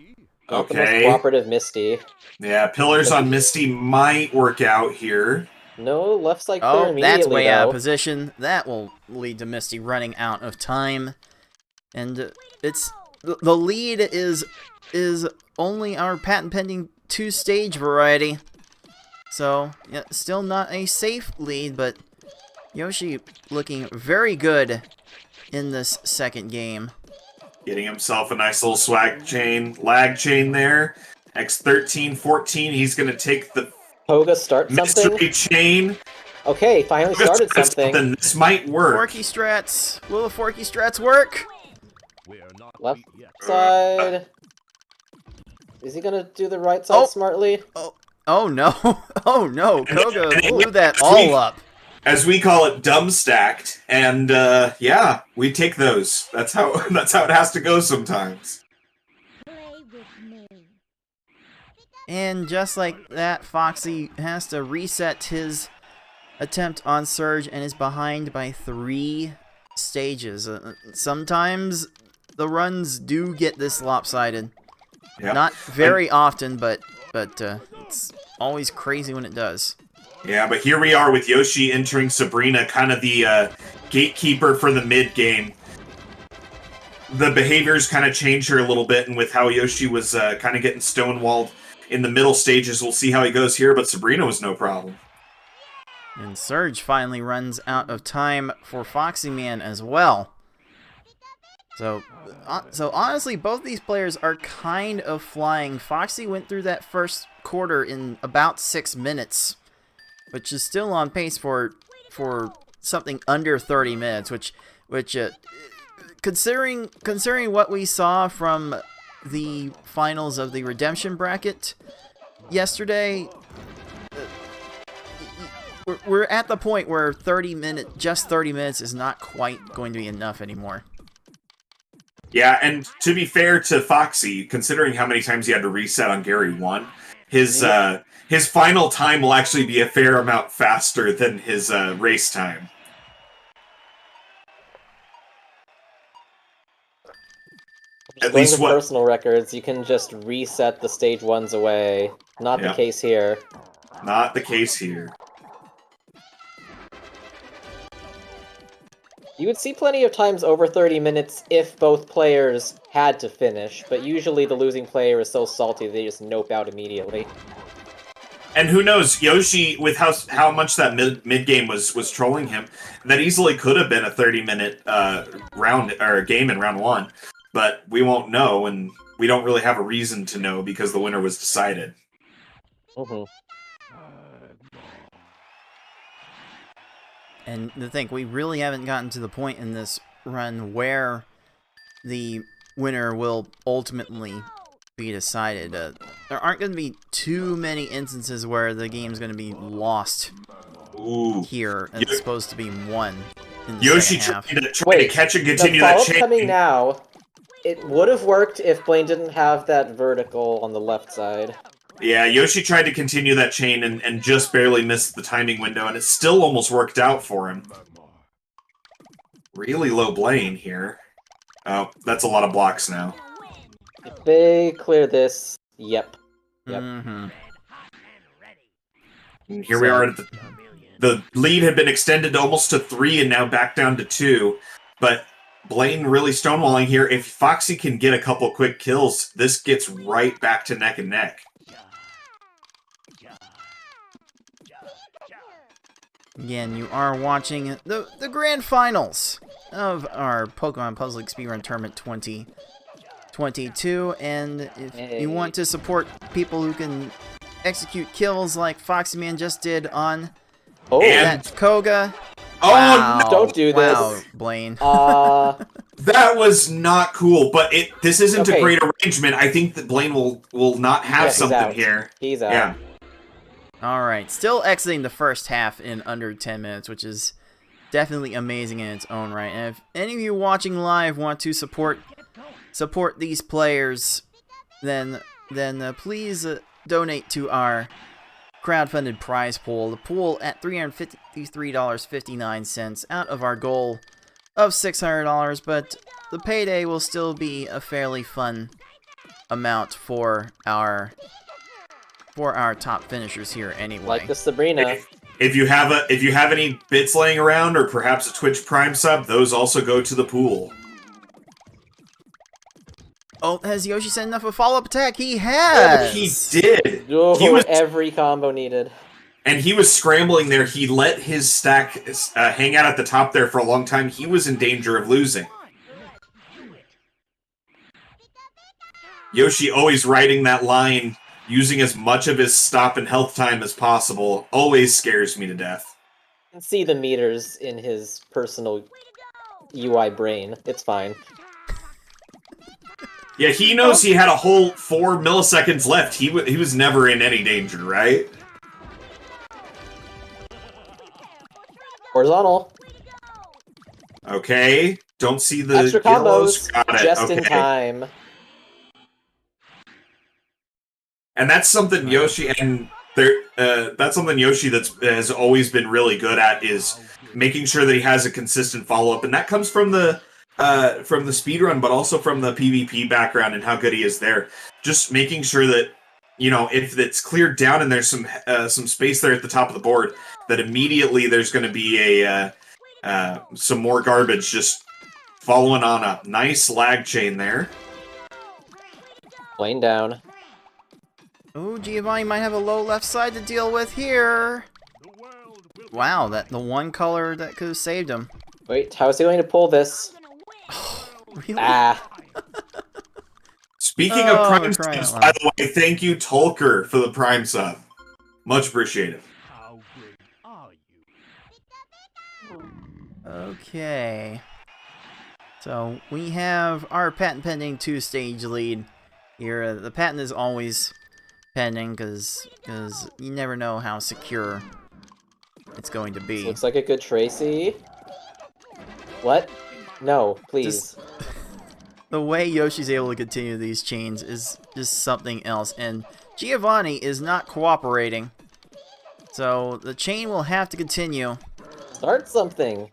Not the most Okay. cooperative Misty. Yeah, pillars on Misty might work out here. No, left side clear Oh, immediately, that's way out of though. position. That will lead to Misty running out of time. And it's the lead is only our patent pending 2-stage variety. So, yeah, still not a safe lead, but Yoshi looking very good in this second game. Getting himself a nice little lag chain there. X13, 14, he's going to take the Koga start something? mystery chain. Okay, finally started something. This might work. Forky strats. Will the Forky strats work? Left side. Is he gonna do the right side smartly? Oh no. Oh no. Koga blew that as all up. As we call it, dumb stacked. And yeah, we take those. That's how it has to go sometimes. And just like that, Foxy has to reset his attempt on Surge and is behind by 3 stages. Sometimes the runs do get this lopsided. Yeah. Not very often, but it's always crazy when it does. Yeah, but here we are with Yoshi entering Sabrina, kind of the gatekeeper for the mid game. The behaviors kind of changed here a little bit, and with how Yoshi was kind of getting stonewalled in the middle stages, we'll see how he goes here, but Sabrina was no problem. And Surge finally runs out of time for Foxyman as well. So honestly, both these players are kind of flying. Foxy went through that first quarter in about 6 minutes, which is still on pace for something under 30 minutes, which considering what we saw from the finals of the redemption bracket yesterday, we're at the point where just 30 minutes is not quite going to be enough anymore. Yeah, and to be fair to Foxy, considering how many times he had to reset on Gary 1, his final time will actually be a fair amount faster than his race time. At least personal records, you can just reset the stage 1s away. Not the case here. Not the case here. You would see plenty of times over 30 minutes if both players had to finish, but usually the losing player is so salty they just nope out immediately. And who knows, Yoshi, with how much that mid game was trolling him, that easily could have been a 30-minute round or game in round 1, but we won't know, and we don't really have a reason to know because the winner was decided. Mm-hmm. And to think, we really haven't gotten to the point in this run where the winner will ultimately be decided. There aren't going to be too many instances where the game's going to be lost here, and it's supposed to be won in the Yoshi second half. tried to catch and continue that chain. Coming now, it would have worked if Blaine didn't have that vertical on the left side. Yeah, Yoshi tried to continue that chain and just barely missed the timing window, and it still almost worked out for him. Really low Blaine here. Oh, that's a lot of blocks now. If they clear this, yep. Mm-hmm. And here we are at the lead had been extended almost to 3 and now back down to 2. But Blaine really stonewalling here. If Foxy can get a couple quick kills, this gets right back to neck and neck. Again, you are watching the grand finals of our Pokemon Puzzle Speedrun Tournament 2022, and if you want to support people who can execute kills like Foxyman just did on that Koga. Oh, wow. no! Don't do this. Wow, Blaine. That was not cool, but this isn't a great arrangement. I think that Blaine will not have something here. He's out. Yeah. Alright, still exiting the first half in under 10 minutes, which is definitely amazing in its own right. And if any of you watching live want to support these players, then please donate to our crowdfunded prize pool. The pool at $353.59 out of our goal of $600, but the payday will still be a fairly fun amount for our top finishers here anyway. Like the Sabrina. If you have any bits laying around, or perhaps a Twitch Prime sub, those also go to the pool. Oh, has Yoshi sent enough of a follow-up attack? He has! He did! Oh, He was, every combo needed. and he was scrambling there. He let his stack hang out at the top there for a long time. He was in danger of losing. Yoshi always riding that line, using as much of his stop and health time as possible, always scares me to death. You can see the meters in his personal UI brain. It's fine. Yeah, he knows he had a whole 4 milliseconds left. He was never in any danger, right? Horizontal. Okay. Don't see the Extra yellows. combos. Got it. Just in Okay. time. And that's something Yoshi that's something Yoshi has always been really good at, is making sure that he has a consistent follow-up, and that comes from the speedrun, but also from the PvP background and how good he is there. Just making sure that, you know, if it's cleared down and there's some space there at the top of the board, that immediately there's going to be some more garbage just following on up. Nice lag chain there. Lane down. Oh, Giovanni might have a low left side to deal with here. Wow, the one color that could have saved him. Wait, how is he going to pull this? Really? Ah. Speaking of Prime crying subs, out by loud. the way, thank you, Tolker, for the Prime sub. Much appreciated. Okay. So, we have our patent pending 2-stage lead here. The patent is always pending, because you never know how secure it's going to be. Looks like a good Tracy. What? No, please. The way Yoshi's able to continue these chains is just something else, and Giovanni is not cooperating. So the chain will have to continue. Start something.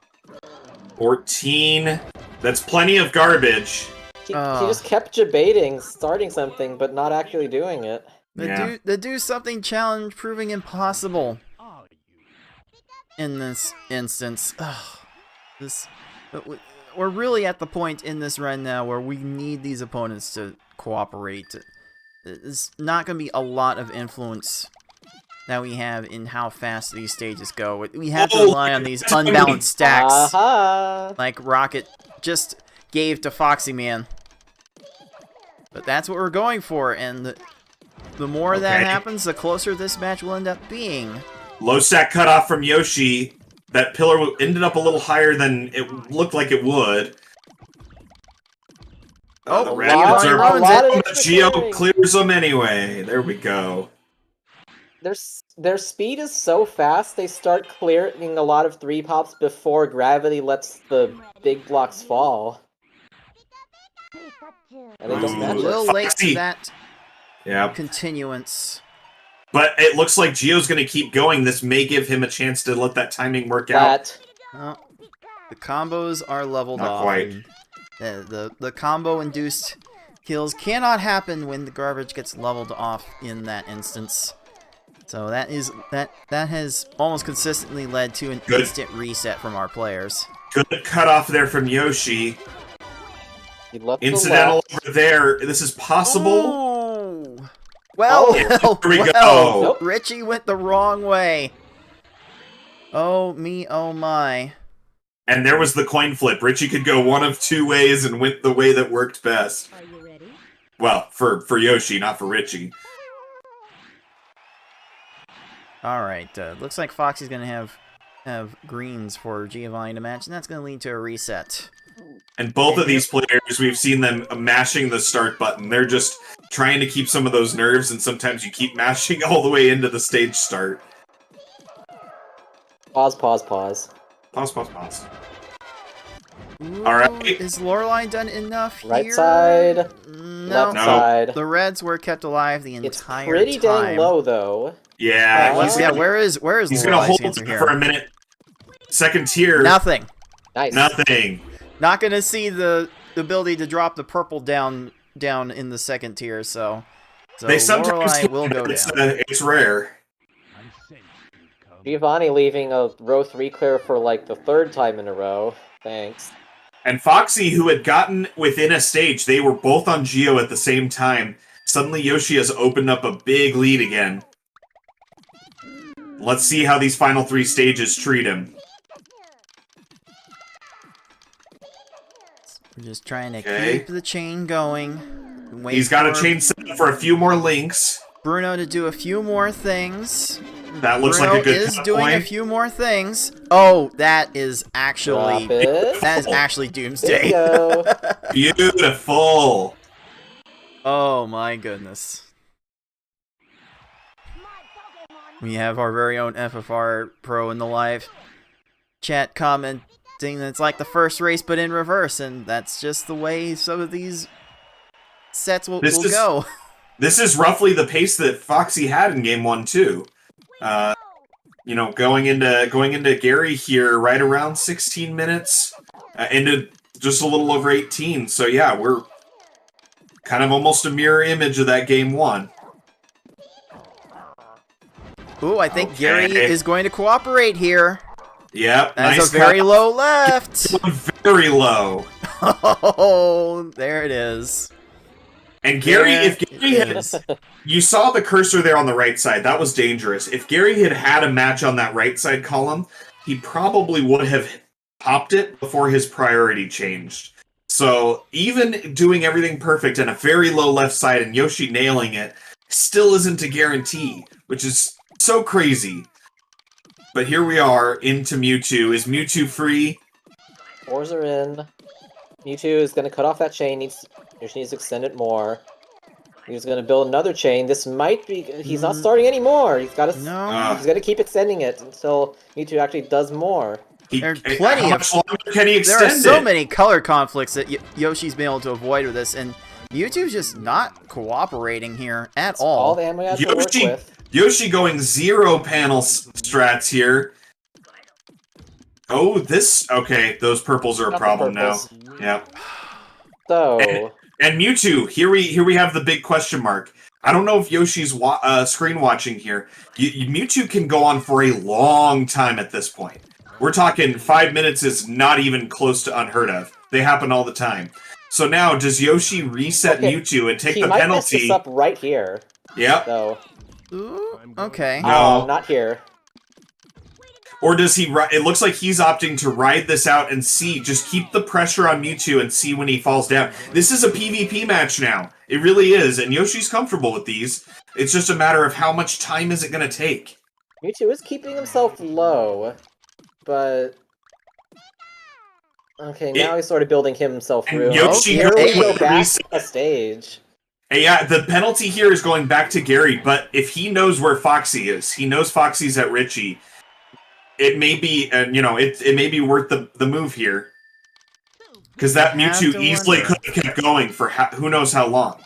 14. That's plenty of garbage. He just kept debating starting something, but not actually doing it. The do something challenge proving impossible in this instance. We're really at the point in this run now where we need these opponents to cooperate. There's not going to be a lot of influence that we have in how fast these stages go. We have to rely on these unbalanced stacks, like Rocket just gave to Foxyman. But that's what we're going for, and the more that happens, the closer this match will end up being. Low stack cutoff from Yoshi. That pillar ended up a little higher than it looked like it would. The red ones are Geo clears them anyway. There we go. Their speed is so fast, they start clearing a lot of 3-pops before gravity lets the big blocks fall. And they just match A it. little late to that continuance. But it looks like Geo's going to keep going. This may give him a chance to let that timing work out. The combos are leveled off. Not quite. The combo-induced kills cannot happen when the garbage gets leveled off in that instance. So that has almost consistently led to an instant reset from our players. Good cutoff there from Yoshi. He left Incidental over there. This is possible. Oh. Well, here we go. Nope. Richie went the wrong way. Oh me, oh my. And there was the coin flip. Richie could go one of two ways and went the way that worked best. Are you ready? Well, for Yoshi, not for Richie. Alright, looks like Foxy's going to have greens for Giovanni to match, and that's going to lead to a reset. And both of these players, we've seen them mashing the start button. They're just trying to keep some of those nerves, and sometimes you keep mashing all the way into the stage start. Pause. Pause. Ooh, Alright. Is Lorelei done enough here? Right side. No. Left side. The reds were kept alive the It's entire pretty time. dang low, though. Yeah, Where is he's going to Lorelai's hold answer it here? for a minute. Second tier. Nothing. Nice. Nothing. Not going to see the ability to drop the purple down down in the second tier, so They sometimes Lorelei will go it's, down. it's rare. Giovanni leaving a row 3 clear for like the 3rd time in a row. Thanks. And Foxy, who had gotten within a stage, they were both on Geo at the same time. Suddenly Yoshi has opened up a big lead again. Let's see how these final 3 stages treat him. We're just trying to keep the chain going. Wait He's got a for chain set up for a few more links. Bruno to do a few more things. That looks Bruno like a good is cut doing a point. few more things. Oh, that is actually Drop it. that is actually Doomsday. Bingo. Beautiful. Oh my goodness. We have our very own FFR Pro in the live chat commenting that it's like the first race but in reverse, and that's just the way some of these sets will go. This is roughly the pace that Foxy had in game 1 too. You know, going into Gary here right around 16 minutes, into just a little over 18. So yeah, we're kind of almost a mirror image of that game 1. Ooh, I think Gary is going to cooperate here. Yep, That's nice a very cut. low left. Very low. Oh, there it is. And Gary, There if Gary it had, is. you saw the cursor there on the right side, that was dangerous. If Gary had had a match on that right side column, he probably would have popped it before his priority changed. So even doing everything perfect and a very low left side and Yoshi nailing it still isn't a guarantee, which is so crazy. But here we are into Mewtwo. Is Mewtwo free? 4s are in. Mewtwo is going to cut off that chain. Yoshi needs to extend it more. He's going to build another chain. This might be... He's not starting anymore. He's got to... No. He's going to keep extending it until Mewtwo actually does more. There's plenty How of... much longer can he extend There are so it? many color conflicts that Yoshi's been able to avoid with this, and Mewtwo's just not cooperating here at All all. the ammo he has to work with. Yoshi going 0 panel strats here. Oh, this... Okay, those purples are a Not the problem now. purples. Yeah. So... And Mewtwo, here we have the big question mark. I don't know if Yoshi's screen watching here. Mewtwo can go on for a long time at this point. We're talking 5 minutes is not even close to unheard of. They happen all the time. So now, does Yoshi reset Mewtwo and take he the might mess penalty? this up right here, Yep. though. Ooh, okay. No. Not here. Or does he... It looks like he's opting to ride this out and see. Just keep the pressure on Mewtwo and see when he falls down. This is a PvP match now. It really is. And Yoshi's comfortable with these. It's just a matter of how much time is it going to take. Mewtwo is keeping himself low, but... Okay, now he's sort of building himself And through. Yoshi Here we going go back reset. to the stage. Hey, yeah, the penalty here is going back to Gary, but if he knows where Foxy is, he knows Foxy's at Richie, it may be, it may be worth the move here. Because that You have Mewtwo to easily wonder. could have kept going for who knows how long.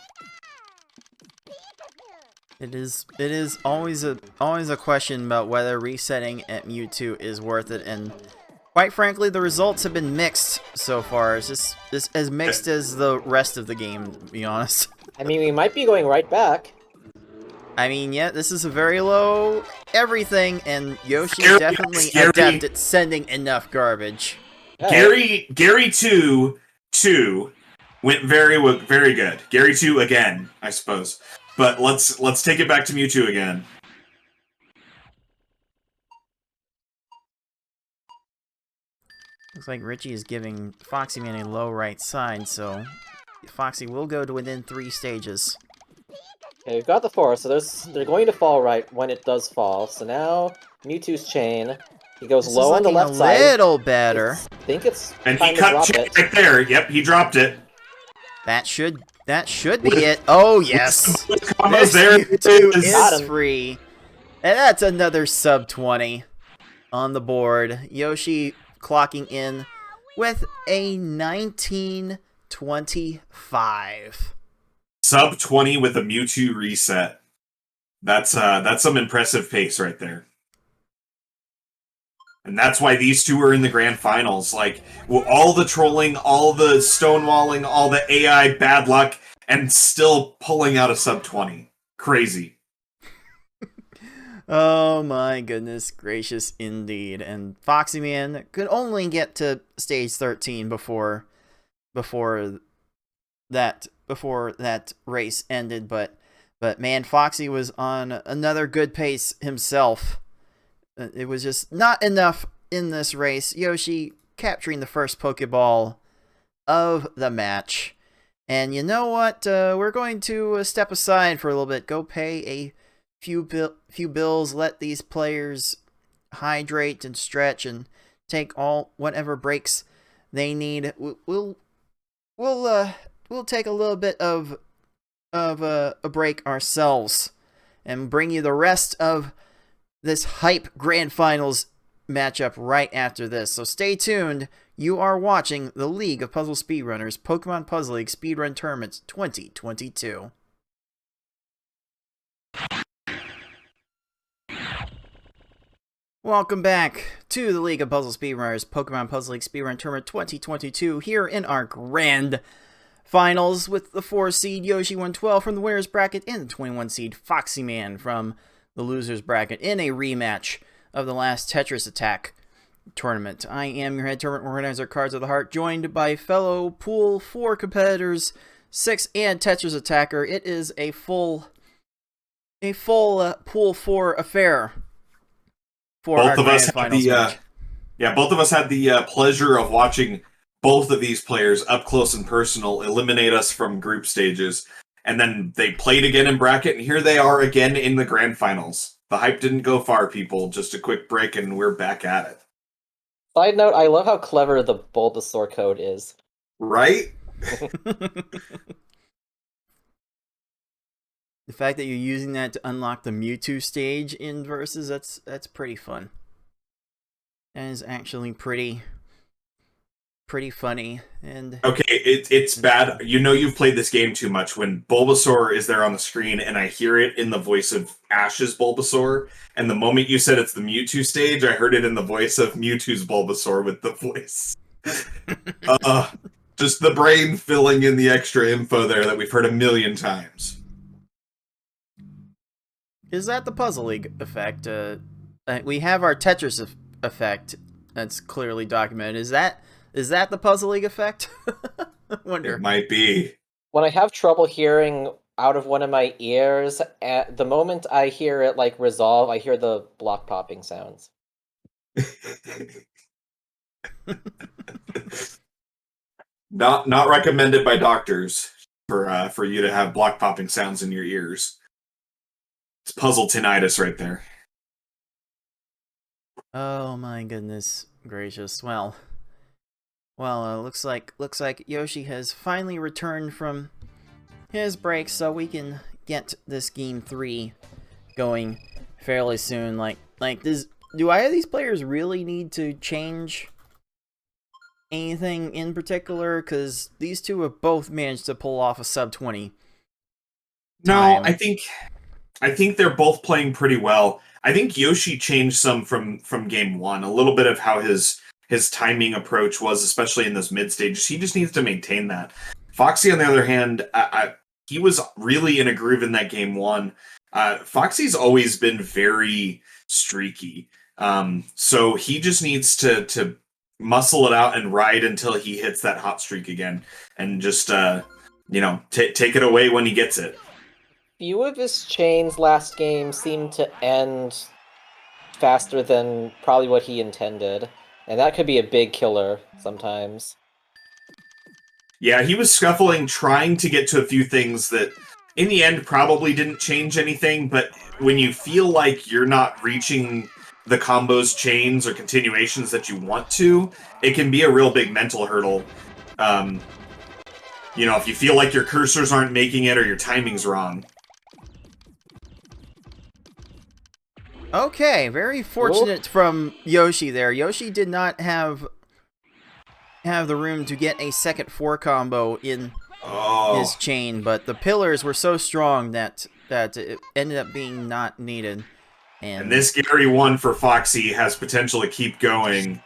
It is always a question about whether resetting at Mewtwo is worth it, and quite frankly, the results have been mixed so far. It's just as mixed as the rest of the game, to be honest. I mean, we might be going right back. I mean, yeah, this is a very low everything, and Yoshi Scary, is definitely scary. adept at sending enough garbage. Hey, Gary 2 went very good. Gary 2 again, I suppose. But let's take it back to Mewtwo again. Looks like Richie is giving Foxyman a low right side, so Foxy will go to within 3 stages. Okay, we've got the 4, so they're going to fall right when it does fall. So now, Mewtwo's chain. He goes This low is on the looking left a side. little better. I think it's And time he to cut drop chain it. right there. Yep, he dropped it. That should be it. Oh yes, Combos this there. Mewtwo Got is him. free, and that's another sub 20 on the board. Yoshi clocking in with a 1925. Sub 20 with a Mewtwo reset. That's some impressive pace right there. And that's why these two are in the grand finals. Like, all the trolling, all the stonewalling, all the AI bad luck and still pulling out a sub 20. Crazy. Oh my goodness gracious indeed. And foxyman could only get to stage 13 before that race ended, but man, Foxy was on another good pace himself. It was just not enough in this race. Yoshi capturing the first Pokeball of the match. And you know what? We're going to step aside for a little bit. Go pay a few bills. Let these players hydrate and stretch and take all whatever breaks they need. We'll take a little bit of a break ourselves and bring you the rest of this hype Grand Finals matchup right after this. So stay tuned. You are watching the League of Puzzle Speedrunners Pokemon Puzzle League Speedrun Tournaments 2022. Welcome back to the League of Puzzle Speedrunners Pokemon Puzzle League Speedrun Tournament 2022 here in our Grand Finals with the 4 seed Yoschi112 from the winner's bracket and the 21 seed foxyman from the loser's bracket in a rematch of the last Tetris Attack tournament. I am your head tournament organizer, Cards of the Heart, joined by fellow Pool 4 competitors, 6 and Tetris Attacker. It is a full Pool 4 affair for Both our of us Grand had Finals match. both of us had the pleasure of watching both of these players up close and personal eliminate us from group stages, and then they played again in bracket, and here they are again in the Grand Finals. The hype didn't go far, people. Just a quick break, and we're back at it. Side note, I love how clever the Bulbasaur code is. Right? The fact that you're using that to unlock the Mewtwo stage in Versus, that's pretty fun. That is actually pretty funny. And Okay, it's bad. You know you've played this game too much when Bulbasaur is there on the screen and I hear it in the voice of Ash's Bulbasaur, and the moment you said it's the Mewtwo stage, I heard it in the voice of Mewtwo's Bulbasaur with the voice. Just the brain filling in the extra info there that we've heard a million times. is that the Puzzle League effect? We have our Tetris effect that's clearly documented. Is that the Puzzle League effect? I wonder. It might be. When I have trouble hearing out of one of my ears, at the moment I hear it like resolve, I hear the block popping sounds. Not recommended by doctors for you to have block popping sounds in your ears. It's puzzle tinnitus right there. Oh my goodness gracious. Well, looks like Yoshi has finally returned from his break, so we can get this game 3 going fairly soon. Do either of these players really need to change anything in particular? Because these two have both managed to pull off a sub 20. No, I think they're both playing pretty well. I think Yoshi changed some from game 1. A little bit of how his timing approach was, especially in those mid stages. He just needs to maintain that. Foxy, on the other hand, he was really in a groove in that game 1. Foxy's always been very streaky. So he just needs to muscle it out and ride until he hits that hot streak again. And just, take it away when he gets it. Few of his chains last game seemed to end faster than probably what he intended. And that could be a big killer sometimes. Yeah, he was scuffling, trying to get to a few things that, in the end, probably didn't change anything, but when you feel like you're not reaching the combos, chains, or continuations that you want to, it can be a real big mental hurdle. If you feel like your cursors aren't making it or your timing's wrong. Okay, very fortunate from Yoshi there. Yoshi did not have the room to get a second 4 combo in his chain, but the pillars were so strong that it ended up being not needed. And this Gary 1 for Foxy has potential to keep going.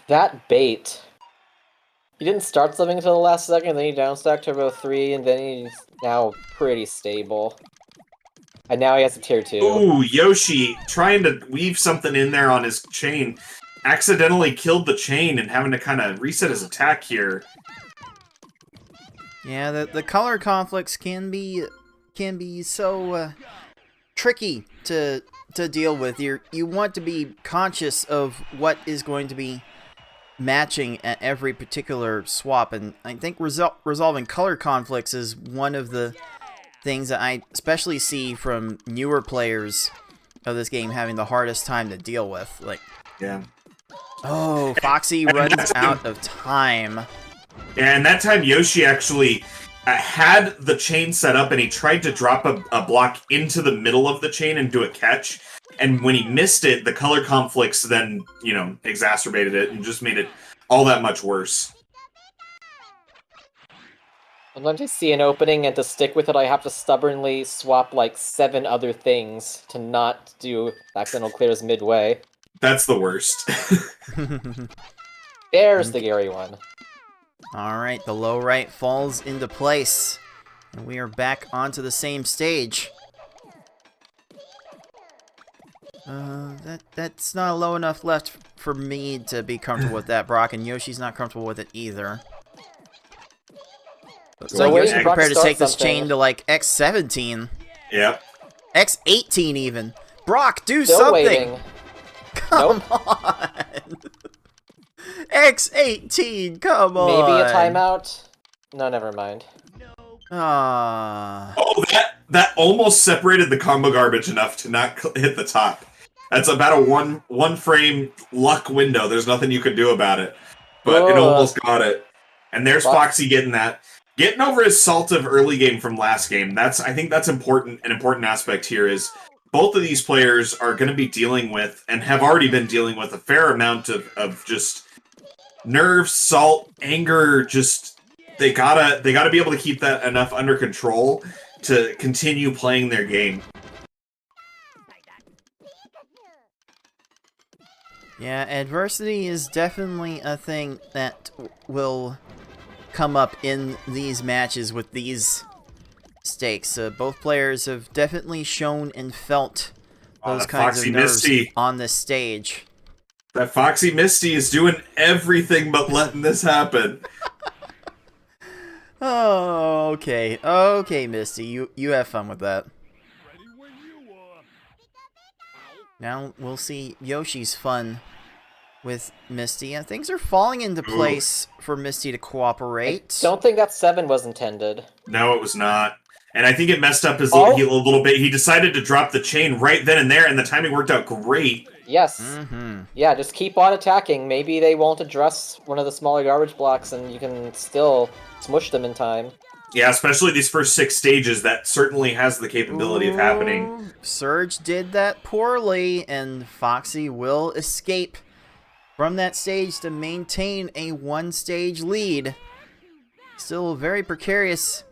That bait He didn't start something until the last second, then he downstacked Turbo 3, and then he's now pretty stable. And now he has a tier 2. Ooh, Yoshi trying to weave something in there on his chain. Accidentally killed the chain and having to kind of reset his attack here. Yeah, the color conflicts can be so tricky to deal with. You want to be conscious of what is going to be matching at every particular swap, and I think resolving color conflicts is one of the things that I especially see from newer players of this game having the hardest time to deal with. Like, Yeah. oh, Foxy runs out of time. And that time Yoshi actually had the chain set up and he tried to drop a block into the middle of the chain and do a catch. And when he missed it, the color conflicts then, you know, exacerbated it and just made it all that much worse. Sometimes I see an opening, and to stick with it, I have to stubbornly swap like 7 other things to not do accidental clears midway. That's the worst. There's the Gary one. Alright, the low right falls into place, and we are back onto the same stage. That's not low enough left for me to be comfortable with that, Brock, and Yoshi's not comfortable with it either. So Well, Yoshi's Brock prepared to start take this something. chain to like X17, Yep. X18 even. Brock, do Still something! waiting. Come on! X18, come on! Maybe a timeout? No, never mind. Ah. Oh, that almost separated the combo garbage enough to not hit the top. That's about a one frame luck window. There's nothing you could do about it. But it almost got it. And there's Foxy getting that. Getting over his salt of early game from last game. I think that's important. An important aspect here is both of these players are going to be dealing with, and have already been dealing with, a fair amount of just nerves, salt, anger. Just they gotta be able to keep that enough under control to continue playing their game. Yeah, adversity is definitely a thing that will come up in these matches with these stakes. Both players have definitely shown and felt those kinds Foxy of nerves Misty. on this stage. That Foxy Misty is doing everything but letting this happen. Oh, okay. Okay, Misty, you have fun with that. Now we'll see Yoshi's fun with Misty, and things are falling into place for Misty to cooperate. I don't think that 7 was intended. No, it was not. And I think it messed up his a little bit. He decided to drop the chain right then and there, and the timing worked out great. Yes. Mm-hmm. Yeah, just keep on attacking. Maybe they won't address one of the smaller garbage blocks, and you can still smush them in time. Yeah, especially these first 6 stages, that certainly has the capability of happening. Surge did that poorly, and Foxy will escape from that stage to maintain a 1-stage lead. Still a very precarious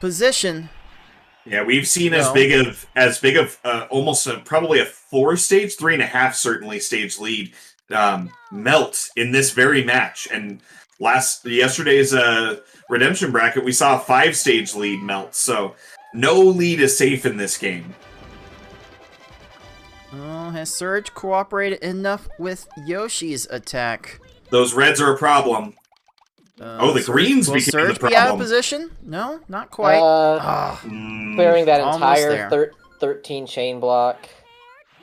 position. Yeah, we've seen as big of almost probably a 4-stage, 3.5 certainly stage lead melt in this very match. And yesterday's redemption bracket, we saw a 5-stage lead melt. So no lead is safe in this game. Oh, has Surge cooperated enough with Yoshi's attack? Those reds are a problem. The greens became the Surge problem. be out of position? No, not quite. Clearing that Almost entire there. 13 chain block.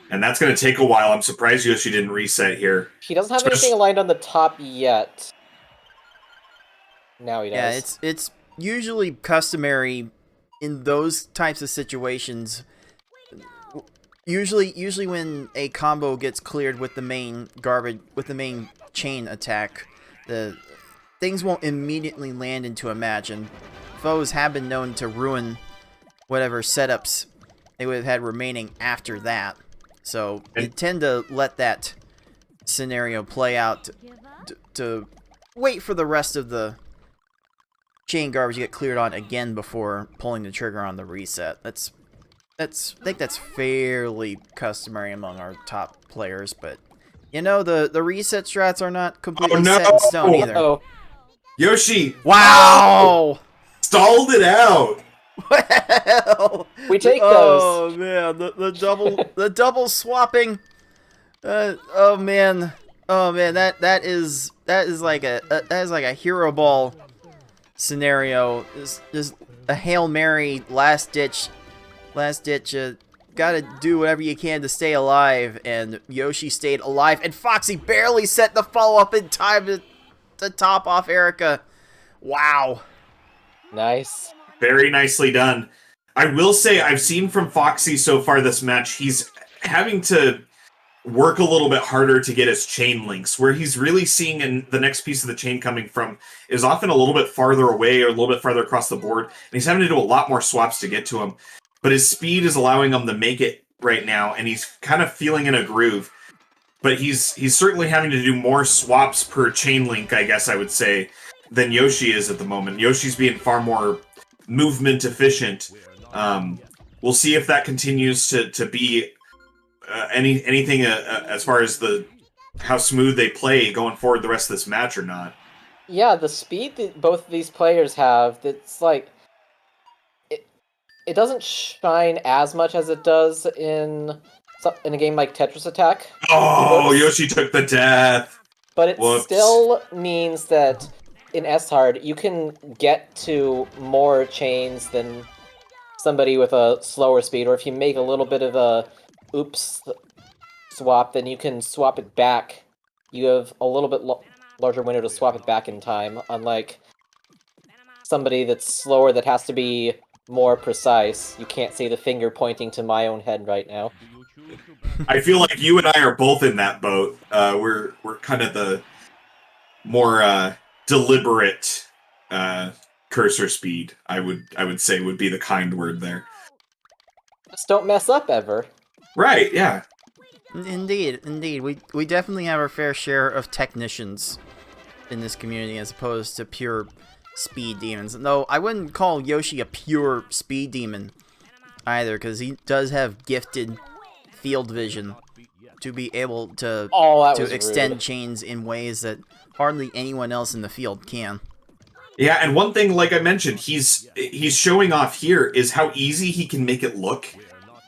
And that's going to take a while. I'm surprised Yoshi didn't reset here. He doesn't have anything aligned on the top yet. Now he does. Yeah, it's usually customary in those types of situations. Usually when a combo gets cleared with the main chain attack, the things won't immediately land into a match, and foes have been known to ruin whatever setups they would have had remaining after that. So they tend to let that scenario play out to wait for the rest of the chain garbage to get cleared on again before pulling the trigger on the reset. I think that's fairly customary among our top players, but You know, the reset strats are not completely Oh, no! set in stone either. Oh, Yoshi! Wow! Stalled it out! Well, we take oh those. man, the double swapping. Oh man, that is like a hero ball scenario. Just a Hail Mary, last ditch. Gotta do whatever you can to stay alive, and Yoshi stayed alive, and Foxy barely set the follow up in time to top off Erica. Wow. Nice. Very nicely done. I will say, I've seen from Foxy so far this match, he's having to work a little bit harder to get his chain links. Where he's really seeing in the next piece of the chain coming from is often a little bit farther away or a little bit farther across the board, and he's having to do a lot more swaps to get to him. But his speed is allowing him to make it right now, and he's kind of feeling in a groove. But he's certainly having to do more swaps per chain link, I guess I would say, than Yoshi is at the moment. Yoshi's being far more movement efficient. We'll see if that continues to be anything as far as how smooth they play going forward the rest of this match or not. Yeah, the speed that both of these players have, it's like it doesn't shine as much as it does in a game like Tetris Attack. Oh, Yoshi took the death. But it Whoops. still means that in S-Hard, you can get to more chains than somebody with a slower speed, or if you make a little bit of a oops swap, then you can swap it back. You have a little bit larger window to swap it back in time, unlike somebody that's slower that has to be more precise. You can't see the finger pointing to my own head right now. I feel like you and I are both in that boat. We're kind of the more deliberate cursor speed. I would say would be the kind word there. Just don't mess up ever. Right? Yeah. Indeed. We definitely have our fair share of technicians in this community as opposed to pure speed demons. Though I wouldn't call Yoshi a pure speed demon either, because he does have gifted field vision to be able to extend rude. chains in ways that hardly anyone else in the field can. Yeah, and one thing, like I mentioned, he's showing off here is how easy he can make it look,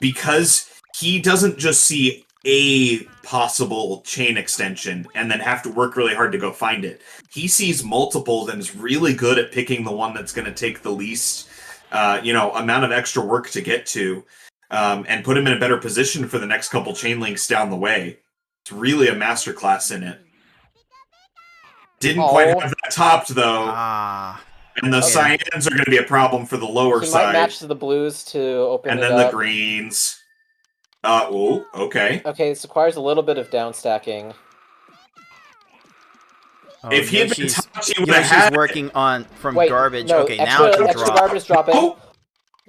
because he doesn't just see a possible chain extension and then have to work really hard to go find it. He sees multiples and is really good at picking the one that's going to take the least, amount of extra work to get to, and put him in a better position for the next couple chain links down the way. It's really a masterclass in it. Didn't quite have that topped, though. And the cyans are going to be a problem for the lower He side. might match to the blues to open and it up. then the greens. Okay. Okay, this requires a little bit of down stacking. If he had been Yoshi's touched, he would have had working on from Wait, garbage. no, Okay, now it can extra drop. garbage dropping. Oh!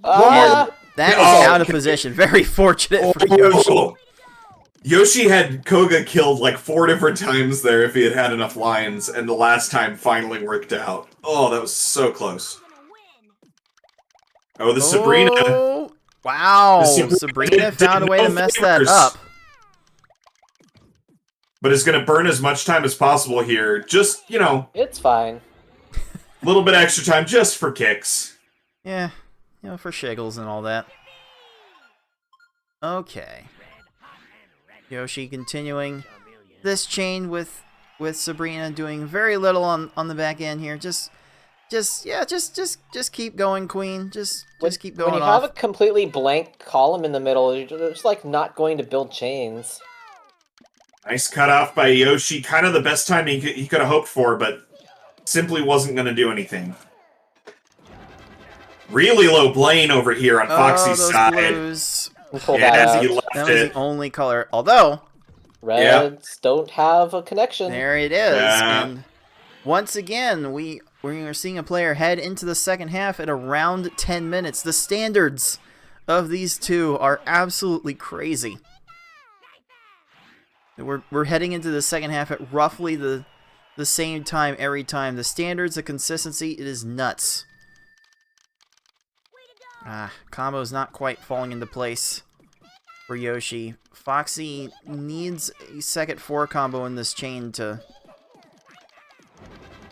Ah! That is out of position. Very fortunate for Yoshi. Oh. Yoshi had Koga killed like 4 different times there if he had had enough lines, and the last time finally worked out. Oh, that was so close. Oh, the Sabrina. Wow, The Sabrina found a way to mess that favors. up. But is going to burn as much time as possible here. Just, It's fine. a little bit extra time just for kicks. Yeah, for shiggles and all that. Okay. Yoshi continuing this chain with Sabrina doing very little on the back end here. Just keep going, Queen. Just keep going When you off. have a completely blank column in the middle, you're just like not going to build chains. Nice cutoff by Yoshi. Kind of the best time he could have hoped for, but simply wasn't going to do anything. Really low Blaine over here on Foxy's those side. blues. We'll pull Yeah, that as out. he left That was it. the only color. Although, Reds don't have a connection. there it is. Yeah. And once again, we are seeing a player head into the second half at around 10 minutes. The standards of these two are absolutely crazy. We're heading into the second half at roughly the same time every time. The standards, the consistency, it is nuts. Combo's not quite falling into place. for Yoshi. Foxy needs a second 4 combo in this chain to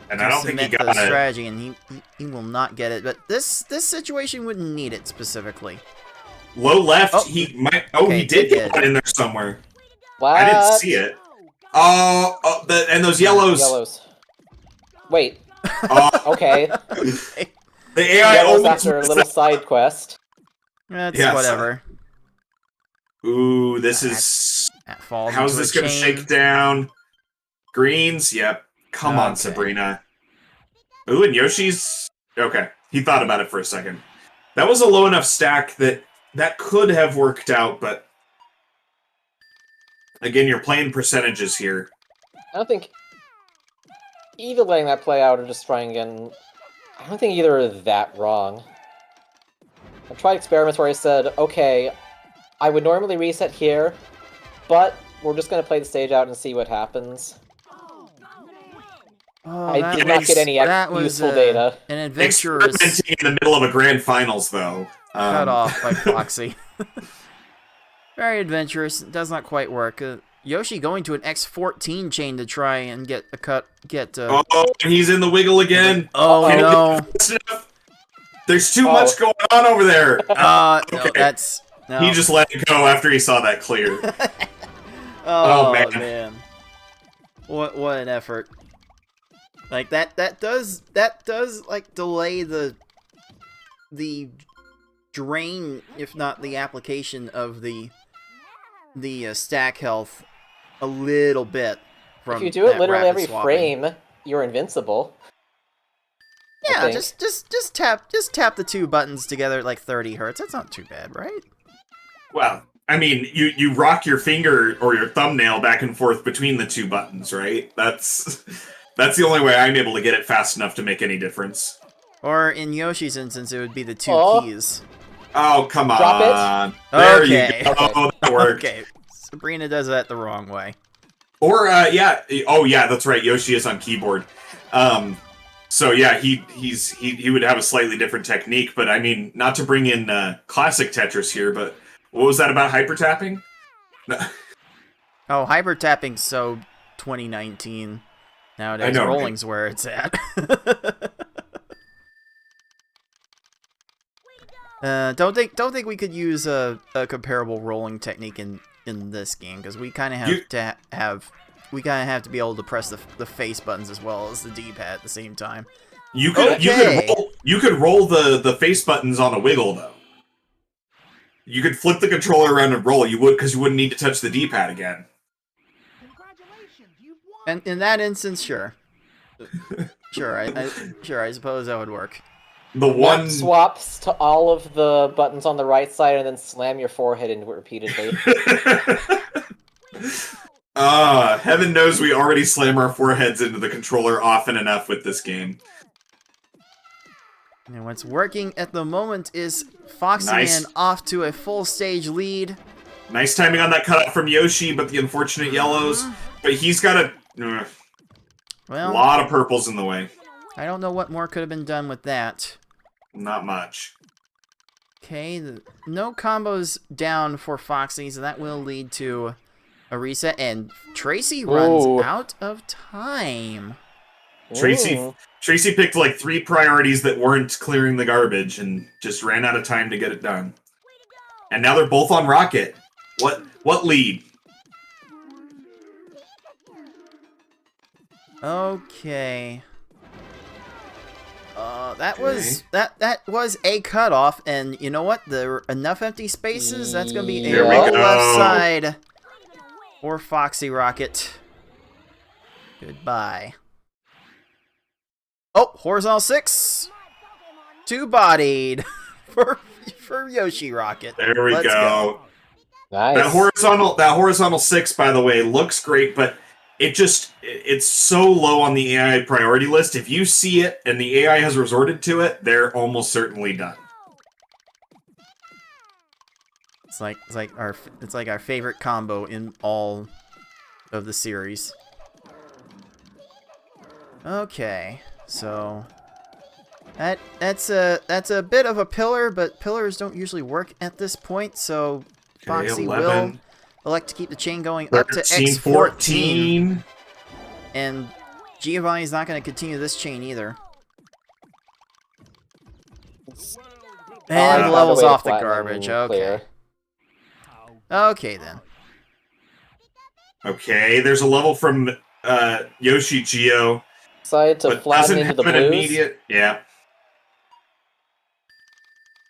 And I don't think he submit got the it. strategy, and he will not get it. But this situation wouldn't need it specifically. Low left, Oh. he might. Oh, Okay, he did it get did. one in there somewhere. What? I didn't see it. Oh, and those yellows. Yellows. Wait. Oh, Okay. the AI Yellows almost after a missed little that. side quest. That's Yes. whatever. Ooh, this is. That falls How's into this a gonna chain. shake down? Greens, yep. Come on, Okay. Sabrina. Ooh, and Yoshi's. Okay, he thought about it for a second. That was a low enough stack that could have worked out, but again, you're playing percentages here. I don't think either letting that play out or just trying again. I don't think either are that wrong. I've tried experiments where I said, okay, I would normally reset here, but we're just going to play the stage out and see what happens. Oh, I did not get any that was, useful data. An adventurous Experimenting in the middle of a grand finals, though. cut off by Foxy. Very adventurous. Does not quite work. Yoshi going to an X14 chain to try and get a cut. Oh, and he's in the wiggle again. Oh, Can't no. get fast enough. There's too much going on over there. No, Okay. that's no. He just let it go after he saw that clear. Oh, man. man. What an effort. Like that does like delay the drain, if not the application of the stack health a little bit from If you do it that literally rapid every swapping. frame, you're invincible. I Yeah, think. just tap the 2 buttons together at like 30 hertz. That's not too bad, right? Well, I mean, you rock your finger or your thumbnail back and forth between the 2 buttons, right? That's the only way I'm able to get it fast enough to make any difference. Or in Yoshi's instance, it would be the 2 Aw. keys. Oh, come Drop it. on. There Okay. you go. Oh, that worked. Okay, Sabrina does that the wrong way. Or, yeah. Oh, yeah, that's right. Yoshi is on keyboard. So, yeah, he would have a slightly different technique, but I mean, not to bring in classic Tetris here, but what was that about hyper tapping? Oh, hyper tapping's so 2019. Nowadays, know, right? rolling's where it's at. Don't think we could use a comparable rolling technique in this game, because we kind of have to be able to press the face buttons as well as the D-pad at the same time. You could Okay. you could roll the face buttons on a wiggle though. You could flip the controller around and roll. You would, because you wouldn't need to touch the D-pad again. And in that instance, sure, I suppose that would work. The one Swaps to all of the buttons on the right side and then slam your forehead into it repeatedly. Heaven knows we already slam our foreheads into the controller often enough with this game. And what's working at the moment is Foxyman Nice. off to a full stage lead. Nice timing on that cutout from Yoshi, but the unfortunate yellows. But he's got a Well, lot of purples in the way. I don't know what more could have been done with that. Not much. Okay, no combos down for Foxy, so that will lead to a reset, and Tracy runs Ooh. out of time. Tracy picked like 3 priorities that weren't clearing the garbage and just ran out of time to get it done. And now they're both on Rocket. What lead? Okay. That was a cutoff, and you know what? There were enough empty spaces. That's gonna be a Here we roll go. left side for Foxy Rocket. Goodbye. Oh, horizontal 6, 2-bodied for Yoshi Rocket. There we Let's go. Nice. That horizontal 6, by the way, looks great, but it's so low on the AI priority list. If you see it and the AI has resorted to it, they're almost certainly done. It's like our favorite combo in all of the series. Okay, so that's a bit of a pillar, but pillars don't usually work at this point. So Foxy 11, will elect to keep the chain going up to 13, X14. 14. And Giovanni's not going to continue this chain either. And levels off the garbage. Okay. Okay, then. Okay, there's a level from Yoschi112. Decided to But flatten doesn't into the have an blues. immediate... Yeah.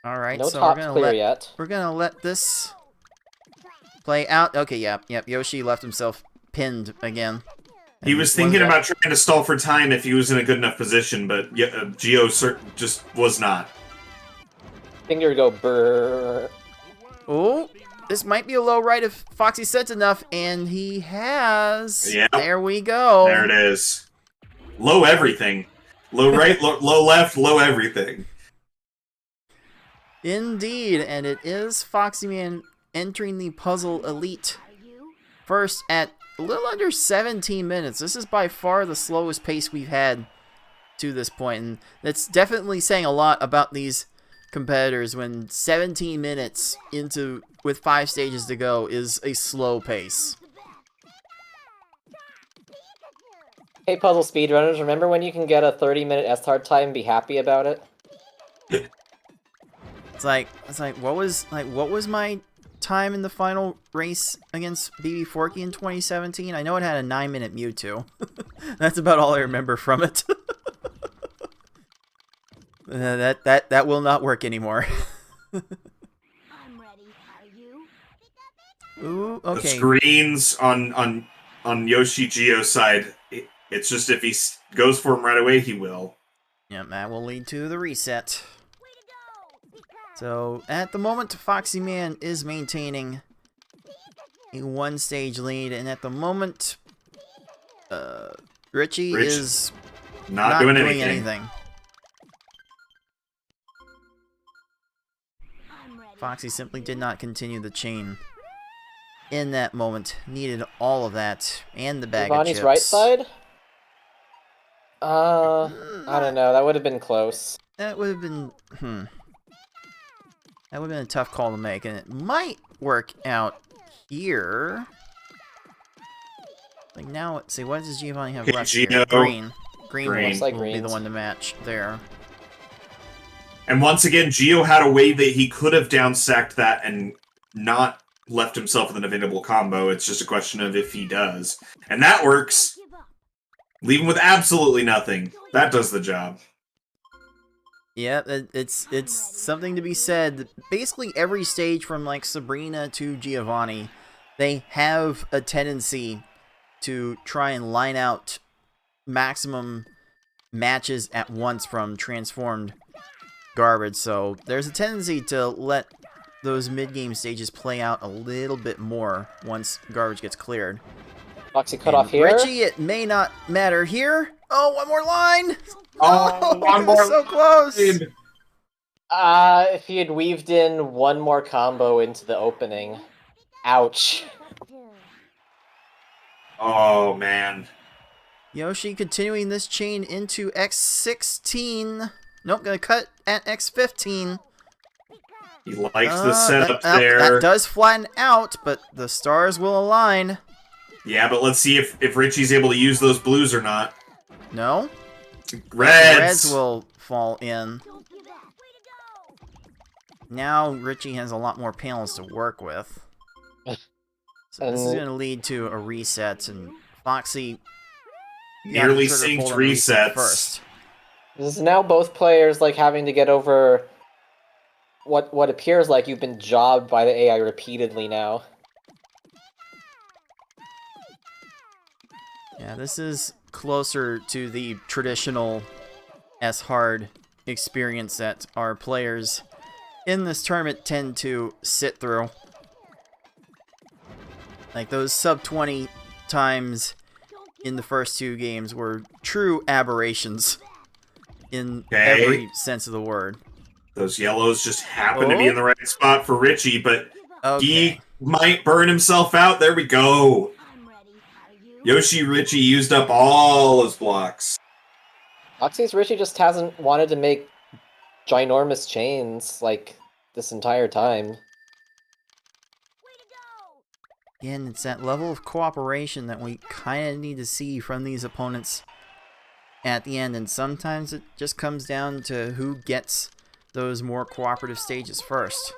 All right, No so top's clear yet. we're gonna let this play out. Okay, yep. Yoshi left himself pinned again. He was thinking about trying to stall for time if he was in a good enough position, but Geo just was not. Finger go brrr. Oh, this might be a low right if Foxy sets enough, and he has. Yeah. There we go. There it is. Low everything. Low right, low left, low everything. Indeed, and it is Foxyman entering the Puzzle Elite first at a little under 17 minutes. This is by far the slowest pace we've had to this point, and that's definitely saying a lot about these competitors when 17 minutes into with 5 stages to go is a slow pace. Hey, Puzzle Speedrunners, remember when you can get a 30-minute S-Hard time and be happy about it? It's like what was my time in the final race against BB Forky in 2017? I know it had a 9-minute Mewtwo. That's about all I remember from it. That will not work anymore. I'm ready. Are you? Ooh, okay. The screens on Yoschi112's side, it's just if he goes for him right away, he will. Yep, that will lead to the reset. So, at the moment, Foxyman is maintaining a 1-stage lead, and at the moment, Richie is not doing anything. Foxy simply did not continue the chain in that moment. Needed all of that, and the bag of chips. right side? I don't know. That would have been close. That would have been... That would have been a tough call to make, and it might work out here. Like now, let's see, what does Giovanni have left here? Green. Green Looks like will be the greens. one to match there. And once again, Geo had a way that he could have down-sacked that and not left himself with an available combo. It's just a question of if he does. And that works. Leave him with absolutely nothing. That does the job. Yeah, it's something to be said. Basically, every stage from like Sabrina to Giovanni, they have a tendency to try and line out maximum matches at once from transformed garbage. So there's a tendency to let those mid-game stages play out a little bit more once garbage gets cleared. Foxy cut off here. Richie, it may not matter here. Oh, one more line! Oh, one more so close! If he had weaved in one more combo into the opening. Ouch. Oh, man. Yoshi continuing this chain into X16. Nope, gonna cut at X15. He likes the setup there. That does flatten out, but the stars will align. Yeah, but let's see if Richie's able to use those blues or not. No? Reds! Reds will fall in. Now Richie has a lot more panels to work with. So this is going to lead to a reset, and Foxy nearly synced resets. First. This is now both players like having to get over what appears like you've been jobbed by the AI repeatedly now. Yeah, this is closer to the traditional S-Hard experience that our players in this tournament tend to sit through. Like those sub-20 times in the first 2 games were true aberrations in every sense of the word. Those yellows just happen to be in the right spot for Richie, but he might burn himself out. There we go. Richie used up all his blocks. Foxy's Richie just hasn't wanted to make ginormous chains like this entire time. Again, it's that level of cooperation that we kind of need to see from these opponents at the end, and sometimes it just comes down to who gets those more cooperative stages first.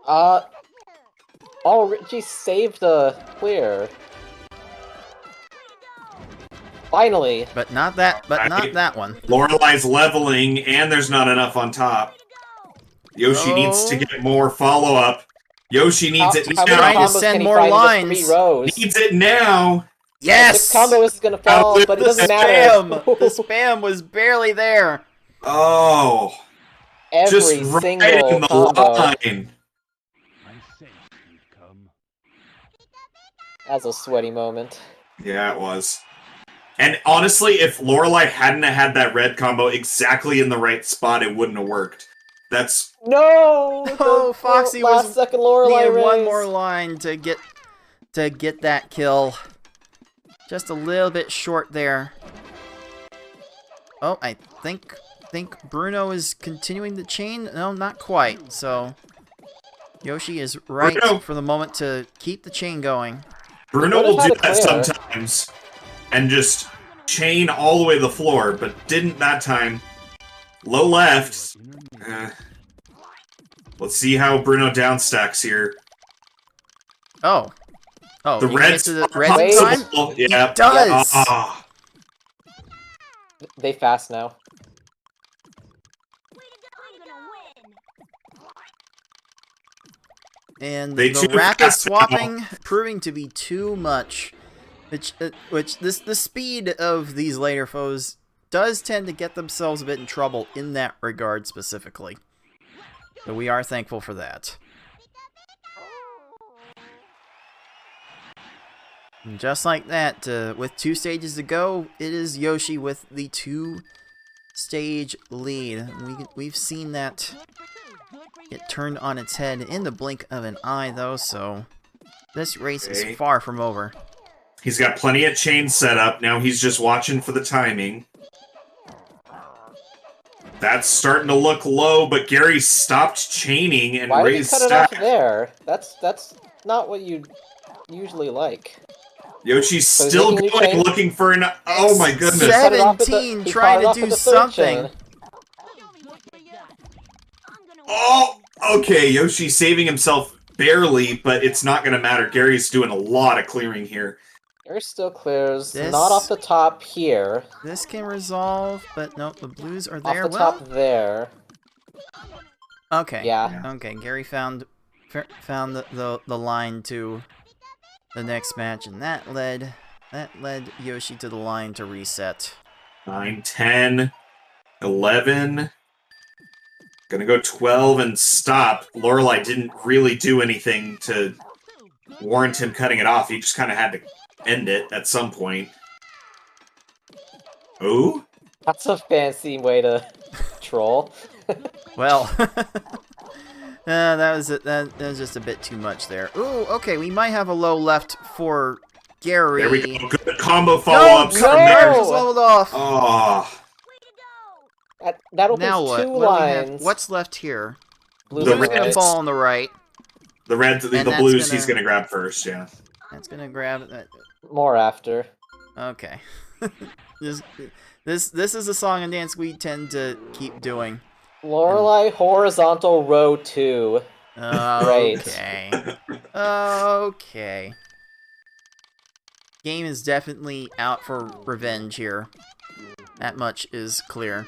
Oh, Richie saved the clear. Finally. But not that one. Lorelai's leveling, and there's not enough on top. Yoshi needs to get more follow-up. Yoshi needs it How many now. Trying to combos send can he more find in just lines. 3 rows? Needs it now. Yes! This combo is gonna fall, but it doesn't matter. Spam! The spam was barely there. Oh. Every Just right single in the combo. line. That's a sweaty moment. Yeah, it was. And honestly, if Lorelai hadn't had that red combo exactly in the right spot, it wouldn't have worked. That's... No! Oh, Foxy was last second Lorelai needed raise. one more line to get that kill. Just a little bit short there. Oh, I think Bruno is continuing the chain. No, not quite. So Yoshi is right Bruno. for the moment to keep the chain going. Bruno What will if do had a that clear? sometimes. And just chain all the way to the floor, but didn't that time. Low left. Let's see how Bruno downstacks here. Oh. Oh, The you can get red's to the red in time? possible. Yeah. He does! Ah. They fast now. And They the too rapid fast now. swapping proving to be too much. The speed of these later foes does tend to get themselves a bit in trouble in that regard specifically. So we are thankful for that. And just like that, with 2 stages to go, it is Yoshi with the 2-stage lead. We've seen that get turned on its head in the blink of an eye, though, so this race is far from over. He's got plenty of chains set up. Now he's just watching for the timing. That's starting to look low, but Gary stopped chaining and Why did he raised cut it stack. off there? That's not what you usually like. Yoshi's So he's still making a new going, chain? looking for an... Oh my goodness. He cut it off at the- 17 he trying cut it to off do at the third something. chain. Oh, okay. Yoshi saving himself barely, but it's not going to matter. Gary's doing a lot of clearing here. There still clears. This- Not off the top here. This can resolve, but nope, the blues are Off there. the Well, top there. okay. Yeah. Okay, Gary found the line to the next match, and that led Yoshi to the line to reset. 9, 10, 11. Gonna go 12 and stop. Lorelai didn't really do anything to warrant him cutting it off. He just kind of had to end it at some point. Ooh? That's a fancy way to troll. Well, that was just a bit too much there. Ooh, okay, we might have a low left for Gary. There we go. Good combo No, follow-ups no! from Gary there. just leveled off. Oh. That opens Now what? 2 What do we have? lines. What's left here? Blue's The Blue's gonna reds. fall on the right. The reds, the And that's blues, he's gonna- gonna grab first, yeah. That's gonna grab that. More after. Okay. This is a song and dance we tend to keep doing. Lorelai horizontal row 2. Okay. Okay. Game is definitely out for revenge here. That much is clear.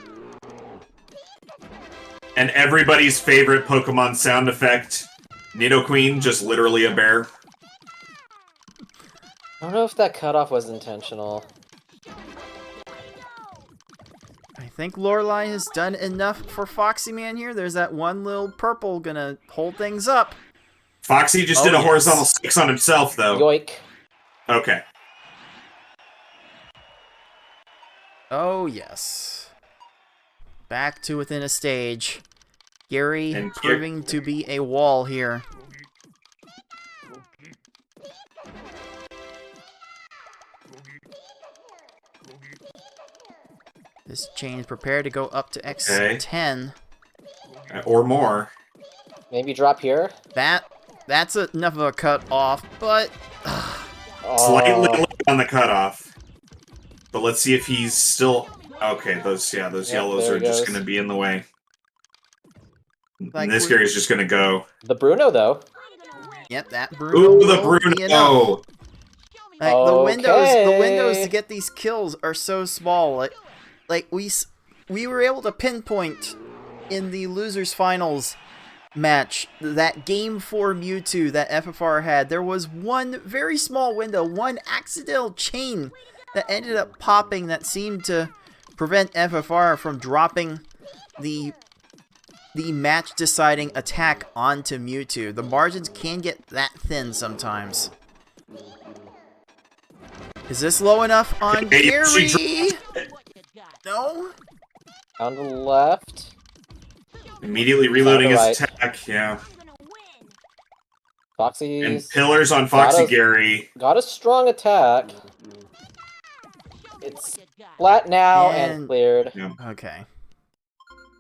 And everybody's favorite Pokemon sound effect, Nidoqueen, just literally a bear. I don't know if that cutoff was intentional. I think Lorelai has done enough for Foxyman here. There's that one little purple gonna hold things up. Foxy just did a horizontal 6 on himself, though. Yoink. Okay. Oh, yes. Back to within a stage. Gary And proving to be a wall here. This chain is prepared to go up to X10. Or more. Maybe drop here? That that's enough of a cut off, but Slightly late on the cutoff. But let's see if he's still... Okay, those yellows there are he just goes. going to be in the way. Like, And this Gary's just going to go. The Bruno, though. yep, that Bruno. Ooh, the will be enough. Bruno! Like, Okay. the windows to get these kills are so small. Like we were able to pinpoint in the losers finals match that game 4 Mewtwo that FFR had. There was one very small window, one accidental chain that ended up popping that seemed to prevent FFR from dropping the match deciding attack onto Mewtwo. The margins can get that thin sometimes. Is this low enough on Gary? No? On the left. Immediately reloading his Right. attack, yeah. Foxy's And pillars on Foxy Gary. got a strong attack. It's flat now and And- cleared. Okay.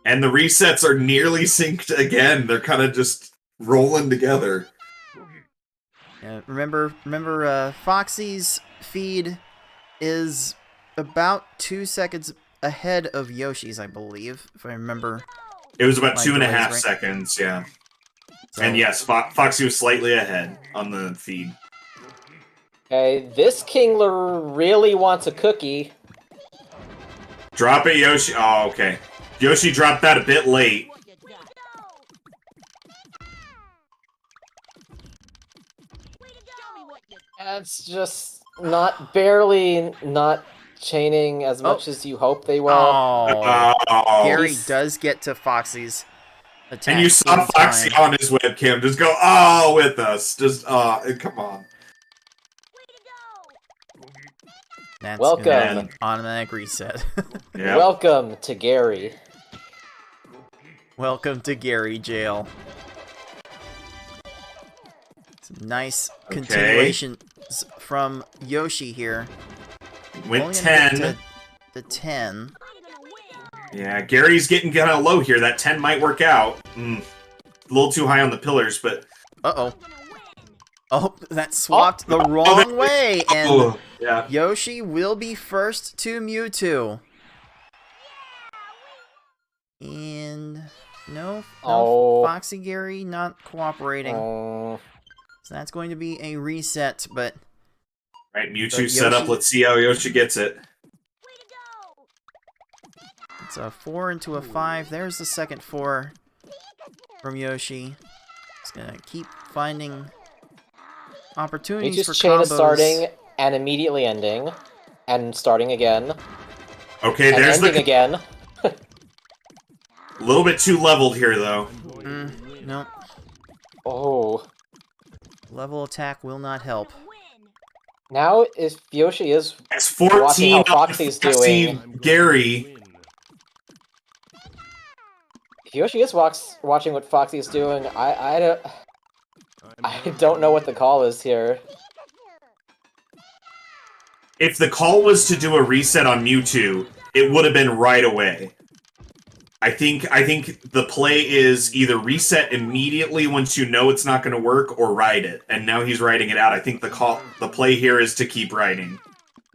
And the resets are nearly synced again. They're kind of just rolling together. Remember, Foxy's feed is about 2 seconds ahead of Yoshi's, I believe, if I remember. It was about My 2.5 delays, right? seconds, yeah. So, And yes, Foxy was slightly ahead on the feed. Okay, this Kingler really wants a cookie. Drop it, Yoshi. Oh, okay. Yoshi dropped that a bit late. It's just barely not chaining as much as you hope they will. Oh, Oh. Gary does get to Foxy's attack. And you saw in Foxy time. on his webcam just go, oh, with us. Just, come on. That's Welcome. gonna be an automatic reset. Yeah. Welcome to Gary. Welcome to Gary Jail. Some nice continuation from Yoshi here. Went Only gonna get 10. to 10. Yeah, Gary's getting kind of low here. That 10 might work out. A little too high on the pillars, but... Uh-oh. Oh, that swapped the wrong way, and Oh, yeah. Yoshi will be first to Mewtwo. And no, Oh. Foxy Gary not cooperating. Oh. So that's going to be a reset, but Right, Mewtwo But set up. Yoshi- Let's see how Yoshi gets it. it's a 4 into a 5. There's the second 4 from Yoshi. He's gonna keep finding opportunities for Mewtwo's chain combos. is starting and immediately ending. And starting again. Okay, And there's ending the... again. A little bit too leveled here, though. No, Oh. level attack will not help. Now, if Yoshi is It's watching 14 how on Foxy's Foxy doing. Gary. If Yoshi is watching what Foxy is doing, I don't know what the call is here. If the call was to do a reset on Mewtwo, it would have been right away. I think the play is either reset immediately once you know it's not going to work, or ride it. And now he's riding it out. I think the play here is to keep riding.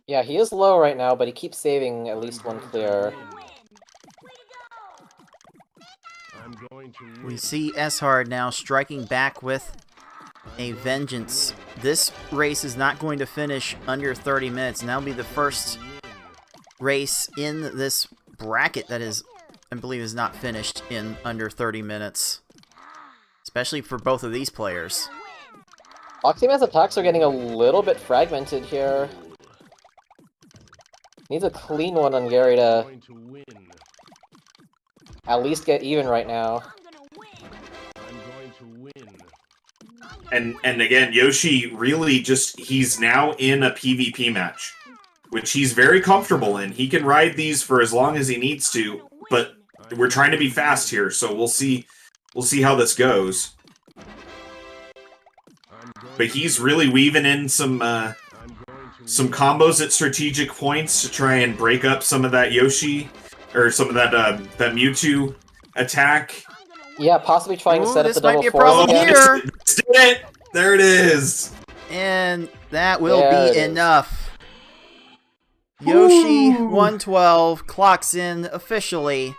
Yeah, he is low right now, but he keeps saving at least one clear. We see S-Hard now striking back with a vengeance. This race is not going to finish under 30 minutes, and that'll be the first race in this bracket that is, I believe, is not finished in under 30 minutes. Especially for both of these players. Foxyman's attacks are getting a little bit fragmented here. Needs a clean one on Gary to at least get even right now. And again, Yoshi really just, he's now in a PvP match, which he's very comfortable in. He can ride these for as long as he needs to, but we're trying to be fast here, so we'll see how this goes. But he's really weaving in some combos at strategic points to try and break up some of that Yoshi, or some of that Mewtwo attack. Yeah, possibly trying to Ooh, set up this the might double be a force problem again. here. This it! There it is! And that will There it be is. enough. Yoschi112 clocks in officially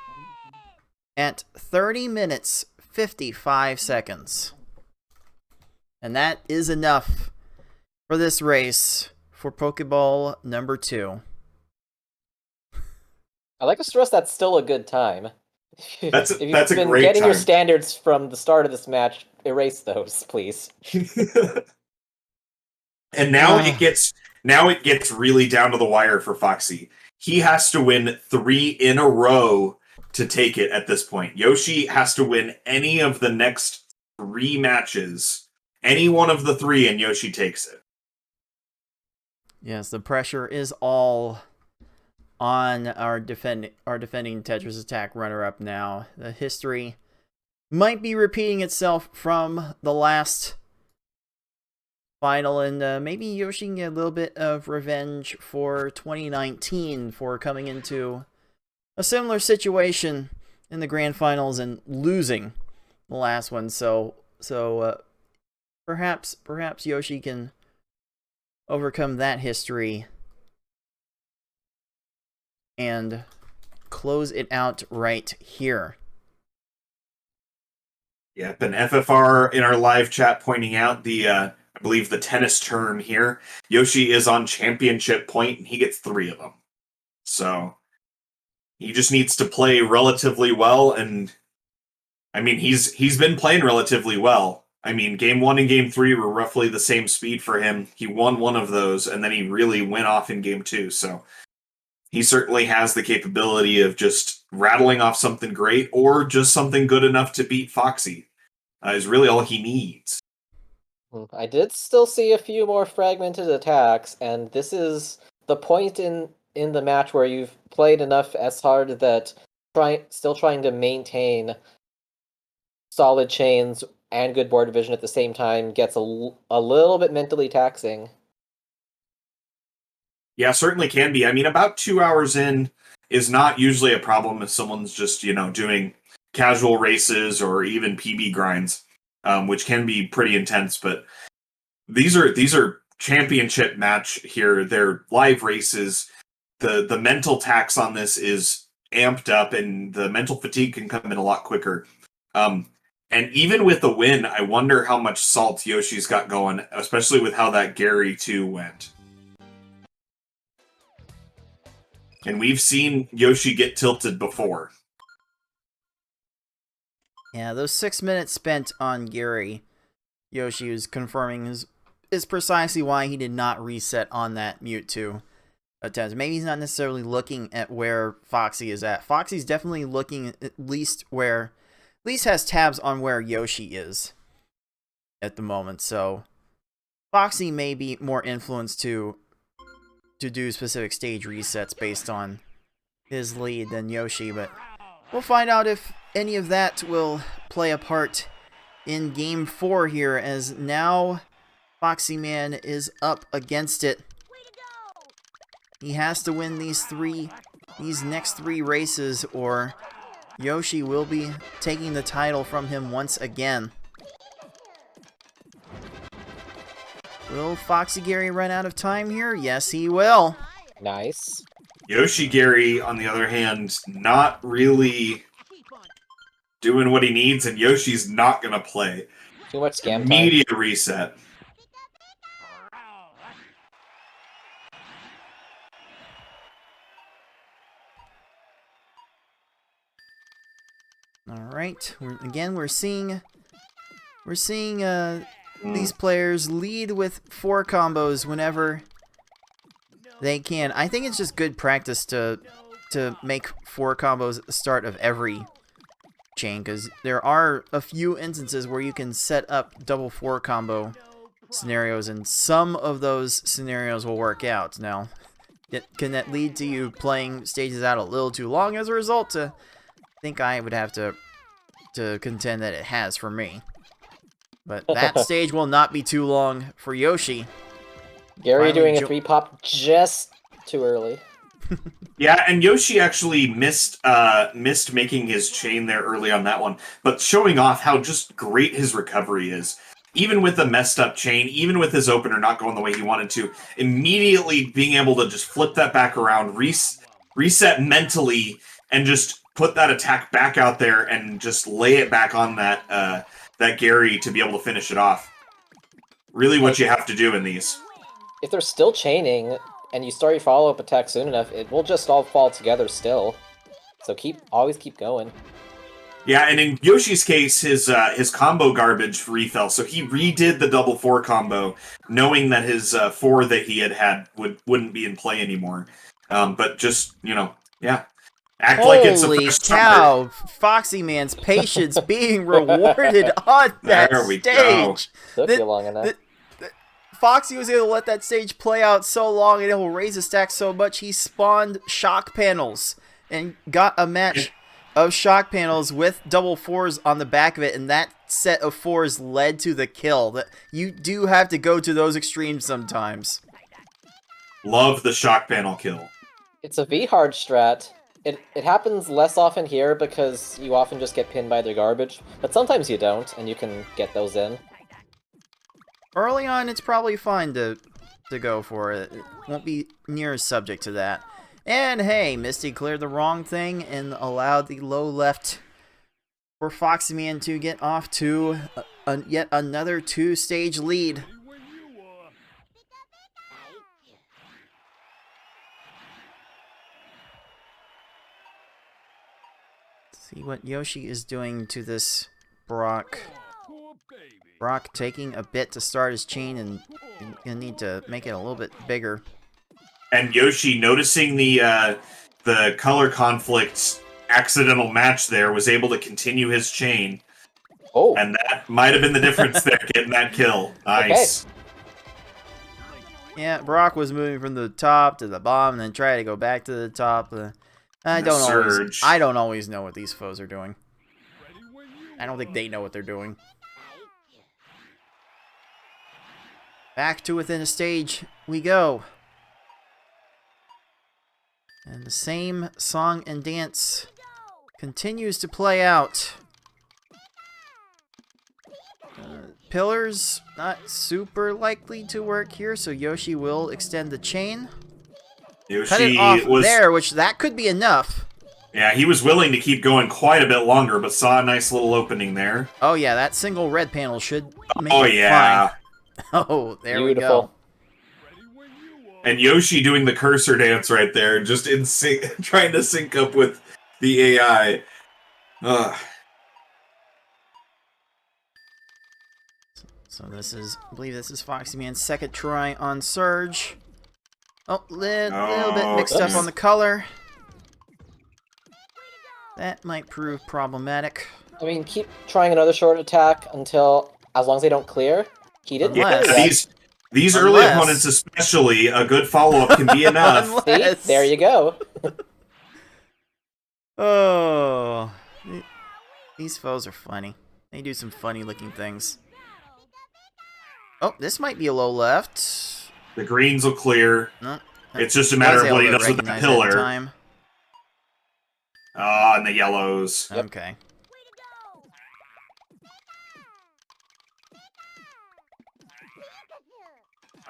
at 30 minutes 55 seconds. And that is enough for this race for Pokeball number 2. I like to stress that's still a good time. That's a If you've been great getting your time. standards from the start of this match, erase those, please. And now it gets really down to the wire for Foxy. He has to win 3 in a row to take it at this point. Yoshi has to win any of the next 3 matches. Any one of the 3 and Yoshi takes it. Yes, the pressure is all on our defending Tetris Attack runner-up now. The history might be repeating itself from the last final, and maybe Yoshi can get a little bit of revenge for 2019 for coming into a similar situation in the grand finals and losing the last one. So perhaps Yoshi can overcome that history and close it out right here. Yep, and FFR in our live chat pointing out the, I believe the tennis term here. Yoshi is on championship point and he gets 3 of them. So he just needs to play relatively well, and I mean he's been playing relatively well. I mean, game 1 and game 3 were roughly the same speed for him. He won one of those, and then he really went off in game 2. So he certainly has the capability of just rattling off something great or just something good enough to beat Foxy. Is really all he needs. I did still see a few more fragmented attacks, and this is the point in the match where you've played enough as hard that still trying to maintain solid chains and good board division at the same time gets a little bit mentally taxing. Yeah, certainly can be. I mean, about 2 hours in is not usually a problem if someone's just, doing casual races or even PB grinds, which can be pretty intense. But these are championship match here. They're live races. The mental tax on this is amped up, and the mental fatigue can come in a lot quicker. And even with the win, I wonder how much salt Yoshi's got going, especially with how that Gary 2 went. And we've seen Yoshi get tilted before. Yeah, those 6 minutes spent on Gary, Yoshi was confirming is precisely why he did not reset on that Mewtwo attempt. Maybe he's not necessarily looking at where Foxy is at. Foxy's definitely looking at least has tabs on where Yoshi is at the moment. So Foxy may be more influenced to do specific stage resets based on his lead than Yoshi, but we'll find out if any of that will play a part in Game 4 here, as now Foxyman is up against it. He has to win these next 3 races, or Yoshi will be taking the title from him once again. Will Foxy Gary run out of time here? Yes, he will. Nice. Yoshi Gary, on the other hand, not really doing what he needs, and Yoshi's not going to play. Too much scam time. Immediate reset. Alright, we're seeing these players lead with 4 combos whenever they can. I think it's just good practice to make 4 combos at the start of every chain, because there are a few instances where you can set up double 4 combo scenarios, and some of those scenarios will work out. Now, can that lead to you playing stages out a little too long as a result? I think I would have to contend that it has for me. But that stage will not be too long for Yoshi. Gary Finally doing a 3-pop just too early. Yeah, and Yoshi actually missed making his chain there early on that one, but showing off how just great his recovery is. even with a messed up chain, even with his opener not going the way he wanted to, immediately being able to just flip that back around, reset mentally, and just put that attack back out there and just lay it back on that Gary to be able to finish it off. Really what you have to do in these. If they're still chaining, and you start your follow-up attack soon enough, it will just all fall together still. So always keep going. Yeah, and in Yoshi's case, his combo garbage refell, so he redid the double 4 combo, knowing that his 4 that he had wouldn't be in play anymore. But just, yeah. Act Holy like it's a fresh cow! Foxyman's patience being rewarded on that there we stage. Go. Took you long enough. Foxy was able to let that stage play out so long and it will raise his stack so much he spawned shock panels and got a match of shock panels with double 4s on the back of it, and that set of 4s led to the kill. You do have to go to those extremes sometimes. Love the shock panel kill. It's a V-hard strat. It happens less often here because you often just get pinned by their garbage, but sometimes you don't, and you can get those in. Early on, it's probably fine to go for it. It won't be near as subject to that. And hey, Misty cleared the wrong thing and allowed the low left for Foxyman to get off to yet another 2-stage lead. See what Yoshi is doing to this Brock. Brock taking a bit to start his chain, and you need to make it a little bit bigger. And Yoshi, noticing the color conflict accidental match there, was able to continue his chain. Oh. And that might have been the difference there, getting that kill. Nice. Okay. Yeah, Brock was moving from the top to the bottom, and then try to go back to the top. I don't always know what these foes are doing. I don't think they know what they're doing. Back to within a stage we go. And the same song and dance continues to play out. Pillars, not super likely to work here, so Yoshi will extend the chain. Cut it off there, which that could be enough. Yeah, he was willing to keep going quite a bit longer, but saw a nice little opening there. Oh yeah, that single red panel should make it fine. Oh, there Beautiful. we go. And Yoshi doing the cursor dance right there, just in sync, trying to sync up with the AI. Ugh. So I believe this is Foxyman's second try on Surge. Oh, little bit mixed up on the color. That might prove problematic. I mean, keep trying another short attack as long as they don't clear. He didn't. Yeah, these early opponents especially, a good follow-up can be enough. See? There you go. Oh, these foes are funny. They do some funny-looking things. Oh, this might be a low left. The greens will clear. No, it's just a matter of what he does with the pillar. Time. And the yellows. Yep. Okay.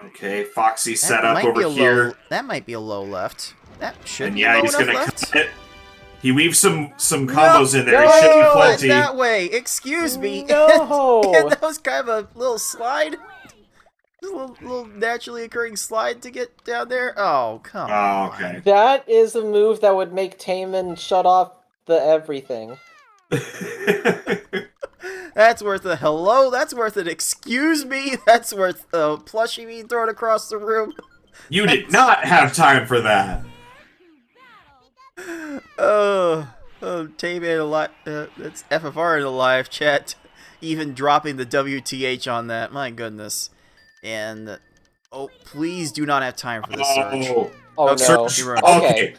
Okay, Foxy set up over here. That might be a low left. That should and be yeah, low he's enough gonna left. cut it. He weaves some combos in there. He should be plenty. That way. Excuse me. No. And that was kind of a little slide. Just a little naturally occurring slide to get down there. Oh, come on. Okay. That is a move that would make Taman shut off the everything. That's worth a hello. That's worth an excuse me. That's worth a plushie being thrown across the room. You did not have time for that. Taman alive. That's FFR in the live chat. Even dropping the WTH on that. My goodness. And oh, please do not have time for this Surge. Oh no. Surge. Okay.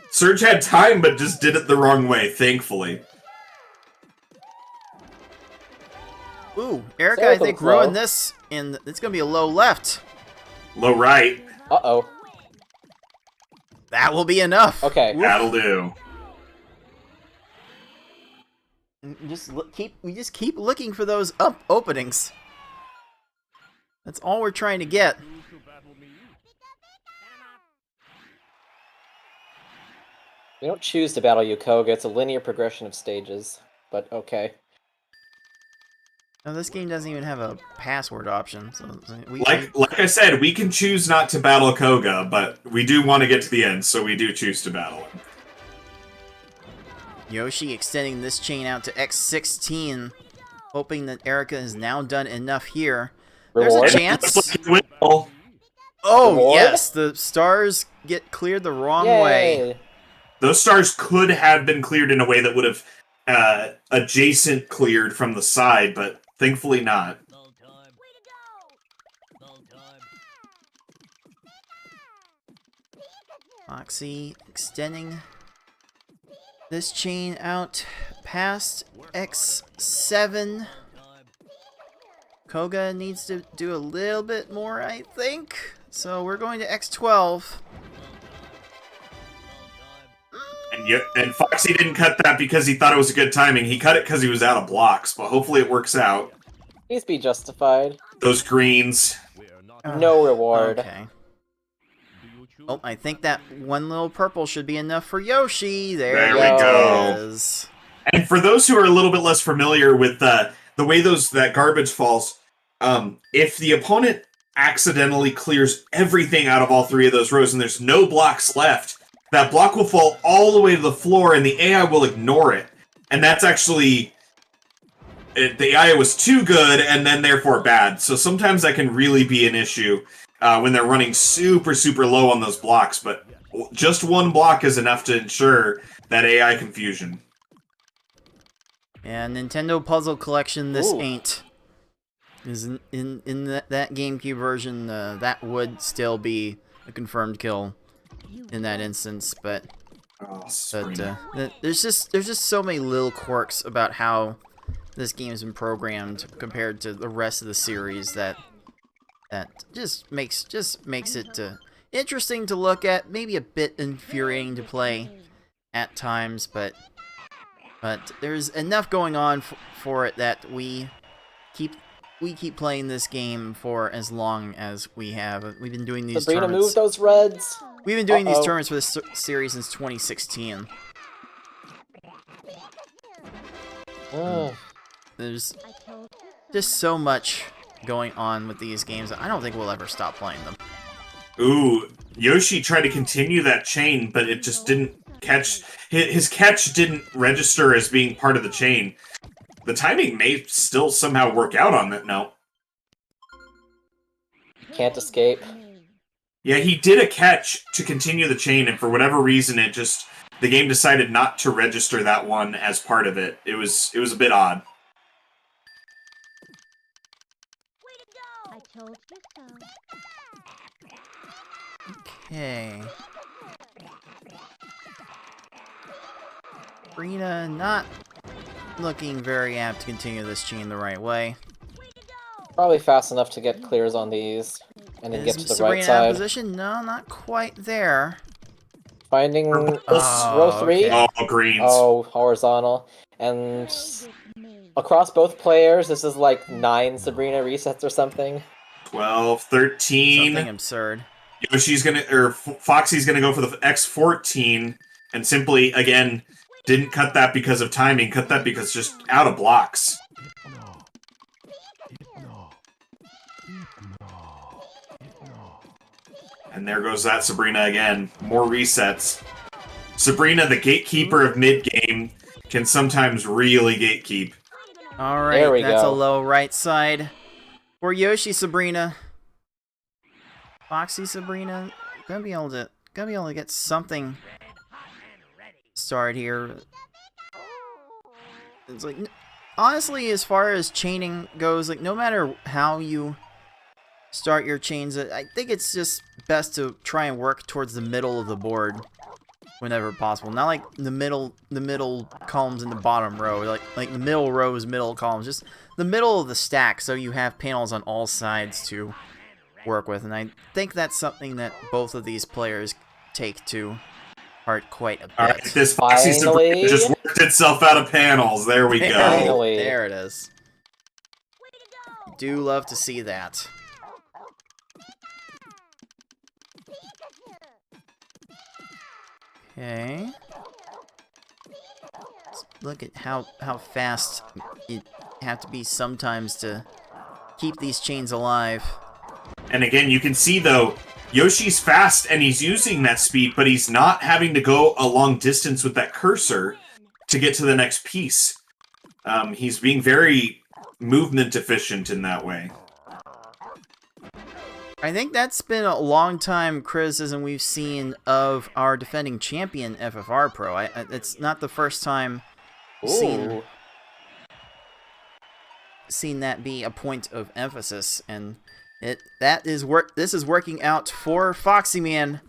Surge had time, but just did it the wrong way. Thankfully. Ooh, Erica, I think ruined this, and it's gonna be a low left. Low right. Uh-oh. That will be enough. Okay. That'll do. We just keep looking for those openings. That's all we're trying to get. We don't choose to battle you, Koga. It's a linear progression of stages. But okay. No, this game doesn't even have a password option. So Like I said, we can choose not to battle Koga, but we do want to get to the end, so we do choose to battle him. Yoshi extending this chain out to X16, hoping that Erica has now done enough here. Reward? There's a chance. Well, Oh, Reward? yes, the stars get cleared the wrong way. Yay! those stars could have been cleared in a way that would have adjacent cleared from the side, but thankfully not. Foxy extending this chain out past X7. Koga needs to do a little bit more, I think. So we're going to X12. And Foxy didn't cut that because he thought it was a good timing. He cut it because he was out of blocks, but hopefully it works out. Please be justified. Those greens. No reward. Okay. Oh, I think that one little purple should be enough for Yoshi. There we it go. is. And for those who are a little bit less familiar with the way that garbage falls, if the opponent accidentally clears everything out of all three of those rows and there's no blocks left, that block will fall all the way to the floor and the AI will ignore it. And that's actually... the AI was too good and then therefore bad. So sometimes that can really be an issue when they're running super, super low on those blocks. But just one block is enough to ensure that AI confusion. And Nintendo Puzzle Collection, this Ooh. ain't. Is in that GameCube version, that would still be a confirmed kill in that instance, but there's just so many little quirks about how this game has been programmed compared to the rest of the series that just makes it interesting to look at, maybe a bit infuriating to play at times, but there's enough going on for it that we keep playing this game for as long as we have. We've been doing these Sabrina, tournaments. move those reds. We've been doing these tournaments for this series since 2016. There's just so much going on with these games. I don't think we'll ever stop playing them. Ooh, Yoshi tried to continue that chain, but it just didn't catch. His catch didn't register as being part of the chain. The timing may still somehow work out on that note. Can't escape. Yeah, he did a catch to continue the chain, and for whatever reason, the game decided not to register that one as part of it. It was a bit odd. I told you so. Okay. Sabrina not looking very apt to continue this chain the right way. Probably fast enough to get clears on these, and then Is get to the Sabrina right out side. of position? No, not quite there. Finding Oh, row 3. okay. Oh, greens. Oh, horizontal. And across both players, this is like 9 Sabrina resets or something. 12, 13. Something absurd. Foxy's gonna go for the X14, and simply, again, didn't cut that because of timing, cut that because just out of blocks. And there goes that Sabrina again. More resets. Sabrina, the gatekeeper of mid-game, can sometimes really gatekeep. Alright, There we that's go. a low right side. For Yoshi Sabrina. Foxy Sabrina. Gonna be able to get something started here. It's like, honestly, as far as chaining goes, like, no matter how you start your chains, I think it's just best to try and work towards the middle of the board whenever possible. Not like the middle columns in the bottom row, like the middle rows, middle columns, just the middle of the stack, so you have panels on all sides to work with. And I think that's something that both of these players take to heart quite a bit. Alright, this Foxy Sabrina Finally. just worked itself out of panels. There we go. Finally. There it is. Do love to see that. Okay. Let's look at how fast you have to be sometimes to keep these chains alive. And again, you can see, though, Yoshi's fast and he's using that speed, but he's not having to go a long distance with that cursor to get to the next piece. He's being very movement efficient in that way. I think that's been a long time criticism we've seen of our defending champion, FFR Pro. It's not the first time Ooh. seen that be a point of emphasis, and this is working out for foxyman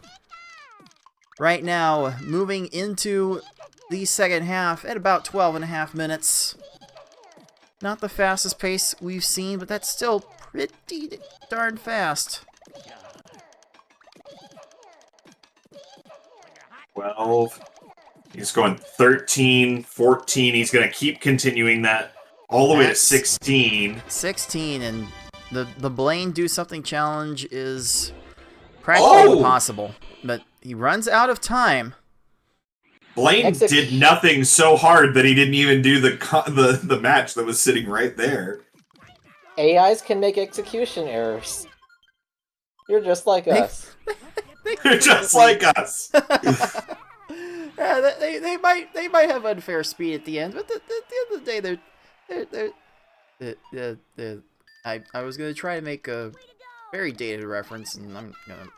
right now, moving into the second half at about 12.5 minutes. Not the fastest pace we've seen, but that's still pretty darn fast. 12. He's going 13, 14. He's going to keep continuing that all the way to 16. 16, and the Blaine Do Something challenge is practically impossible. But he runs out of time. Blaine did nothing so hard that he didn't even do the match that was sitting right there. AIs can make execution errors. You're just like us. You're just like us. Yeah, they might have unfair speed at the end, but at the end of the day, they're I was gonna try to make a very dated reference, and I'm gonna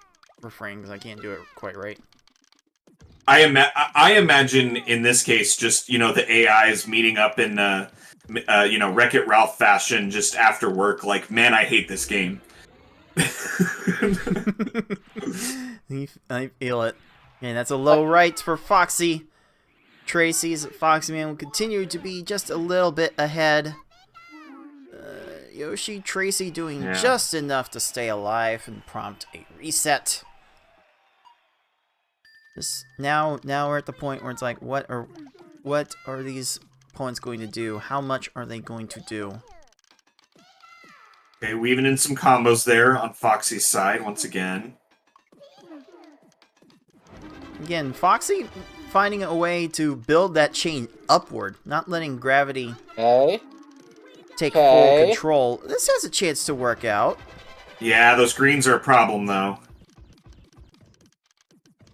refrain because I can't do it quite right. I imagine in this case, just the AIs meeting up in Wreck-It Ralph fashion just after work. Like, man, I hate this game. I feel it. And that's a low right for Foxy. Tracy's Foxyman will continue to be just a little bit ahead. Yoshi, Tracy doing just enough to stay alive and prompt a reset. Now we're at the point where it's like, what are these opponents going to do? How much are they going to do? Okay, weaving in some combos there on Foxy's side once again. Again, Foxy finding a way to build that chain upward, not letting gravity take full control. This has a chance to work out. Yeah, those greens are a problem, though.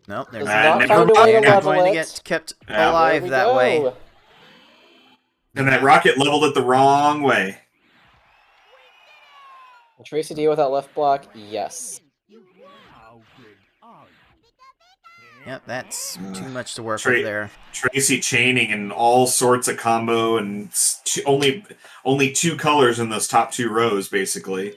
Nope, they're not going to get kept alive that way. And that rocket leveled it the wrong way. Will Tracy deal with that left block? Yes. Yep, that's too much to work with there. Tracy chaining and all sorts of combo, and only two colors in those top two rows, basically.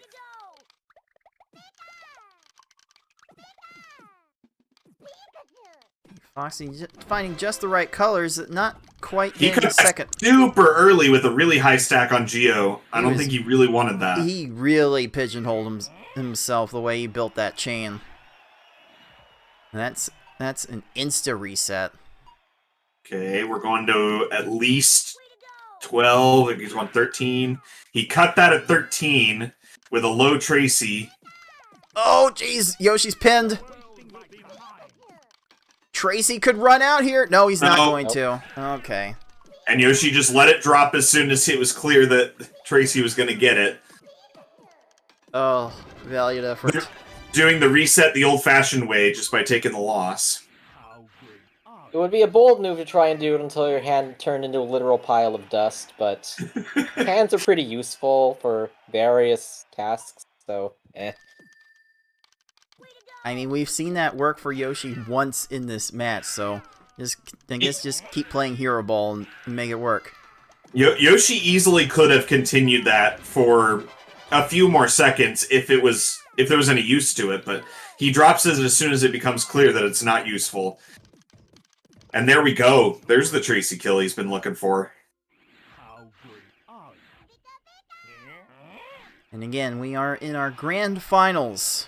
Foxy finding just the right colors, not quite He getting cut second. super early with a really high stack on Geo. I don't think he really wanted that. He really pigeonholed himself the way he built that chain. That's an insta reset. Okay, we're going to at least 12. I think he's going 13. He cut that at 13 with a low Tracy. Oh, jeez. Yoshi's pinned. Tracy could run out here. No, he's not going to. Okay. And Yoshi just let it drop as soon as it was clear that Tracy was going to get it. Oh, valiant effort. Doing the reset the old-fashioned way, just by taking the loss. It would be a bold move to try and do it until your hand turned into a literal pile of dust, but hands are pretty useful for various tasks, so I mean, we've seen that work for Yoshi once in this match, so I guess just keep playing Hero Ball and make it work. Yoshi easily could have continued that for a few more seconds if there was any use to it, but he drops it as soon as it becomes clear that it's not useful. And there we go. There's the Tracy kill he's been looking for. And again, we are in our grand finals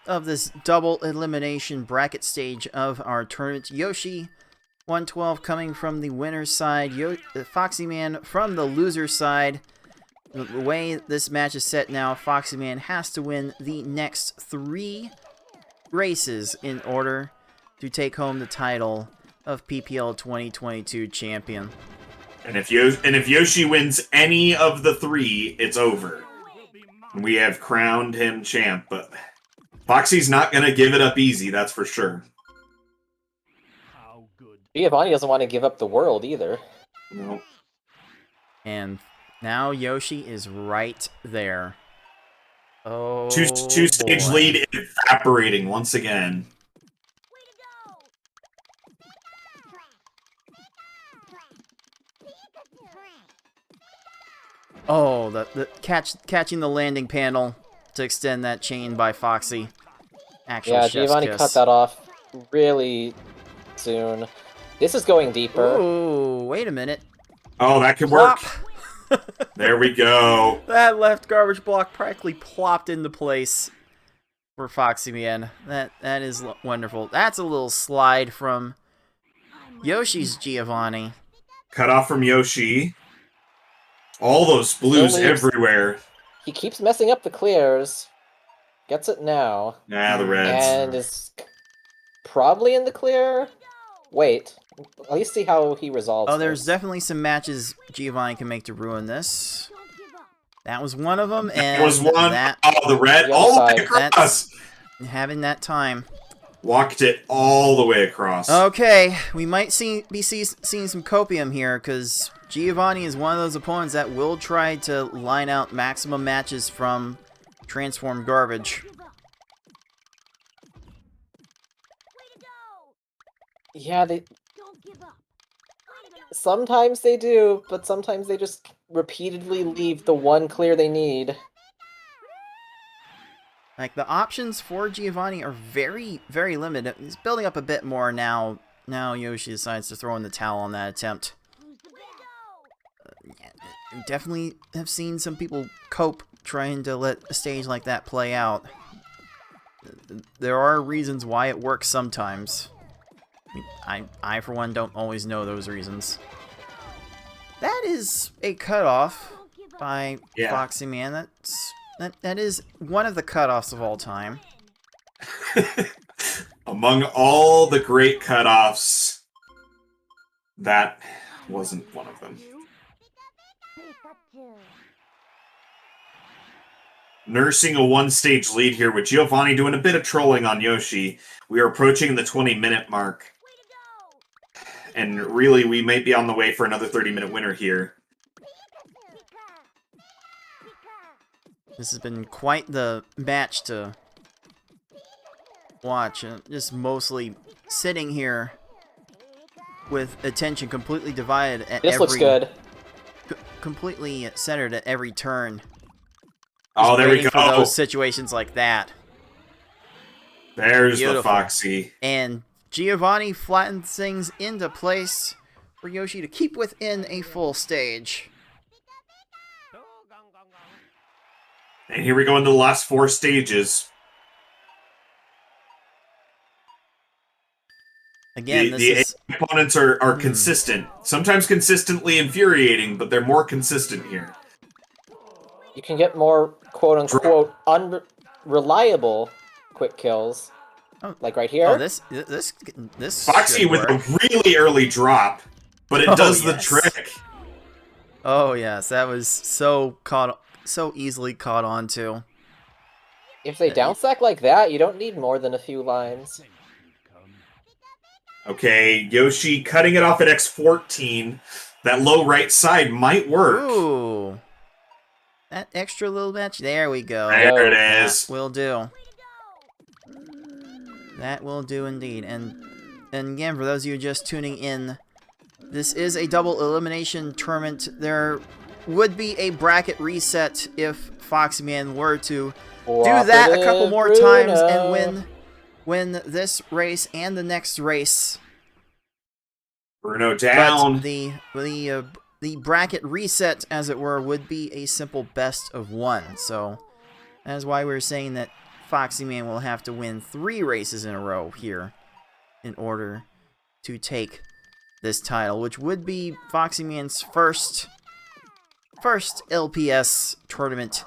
of this double elimination bracket stage of our tournament. Yoschi112 coming from the winner's side, Foxyman from the loser's side. The way this match is set now, Foxyman has to win the next 3 races in order to take home the title of PPL2022 Champion. And if Yoshi wins any of the 3, it's over. We have crowned him champ, but Foxy's not gonna give it up easy, that's for sure. Giovanni doesn't want to give up the world either. No. And now Yoshi is right there. Oh, Two stage boy. lead evaporating once again. Oh, the catching the landing panel to extend that chain by Foxy. Actual Yeah, chef's Giovanni kiss. cut that off really soon. This is going deeper. Ooh, wait a minute. Oh, that could work. Plop. There we go. That left garbage block practically plopped into place for Foxyman. That is wonderful. That's a little slide from Yoshi's Giovanni. Cut off from Yoshi. All those blues Still leaves- everywhere. He keeps messing up the clears. Gets it now. Nah, the reds. And is probably in the clear. Wait. At least see how he resolves Oh, there's this. definitely some matches Giovanni can make to ruin this. That was one of them, and was one. that Oh, the red. The All the other way side. across. having that time. Walked it all the way across. Okay, we might seeing some copium here, because Giovanni is one of those opponents that will try to line out maximum matches from transformed garbage. Yeah, sometimes they do, but sometimes they just repeatedly leave the one clear they need. Like, the options for Giovanni are very, very limited. He's building up a bit more now. Now Yoshi decides to throw in the towel on that attempt. We definitely have seen some people cope trying to let a stage like that play out. There are reasons why it works sometimes. I for one, don't always know those reasons. That is a cutoff by Foxyman. That is one of the cutoffs of all time. Among all the great cutoffs, that wasn't one of them. Nursing a one-stage lead here with Giovanni doing a bit of trolling on Yoshi. We are approaching the 20-minute mark. And really, we might be on the way for another 30-minute winner here. This has been quite the match to watch. Just mostly sitting here with attention completely divided at This looks good. Completely centered at every turn. Oh, there we waiting go. For those situations like that. There's Beautiful. the Foxy. And Giovanni flattens things into place for Yoshi to keep within a full stage. And here we go into the last 4 stages. Again, The opponents are consistent. Sometimes consistently infuriating, but they're more consistent here. You can get more quote-unquote unreliable quick kills. Oh. Like right here. Oh, this Foxy should with work. a really early drop, but it does the yes. trick. Oh yes, that was so easily caught on to. If they downstack like that, you don't need more than a few lines. Okay, Yoshi cutting it off at X14. That low right side might work. Ooh. That extra little match. There we go. There it is. That will do. That will do indeed. And again, for those of you just tuning in, this is a double elimination tournament. There would be a bracket reset if Foxyman were to do that a couple more times and win this race and the next race. Bruno down. But the bracket reset, as it were, would be a simple best of 1. So that is why we're saying that Foxyman will have to win 3 races in a row here in order to take this title, which would be Foxyman's first LPS tournament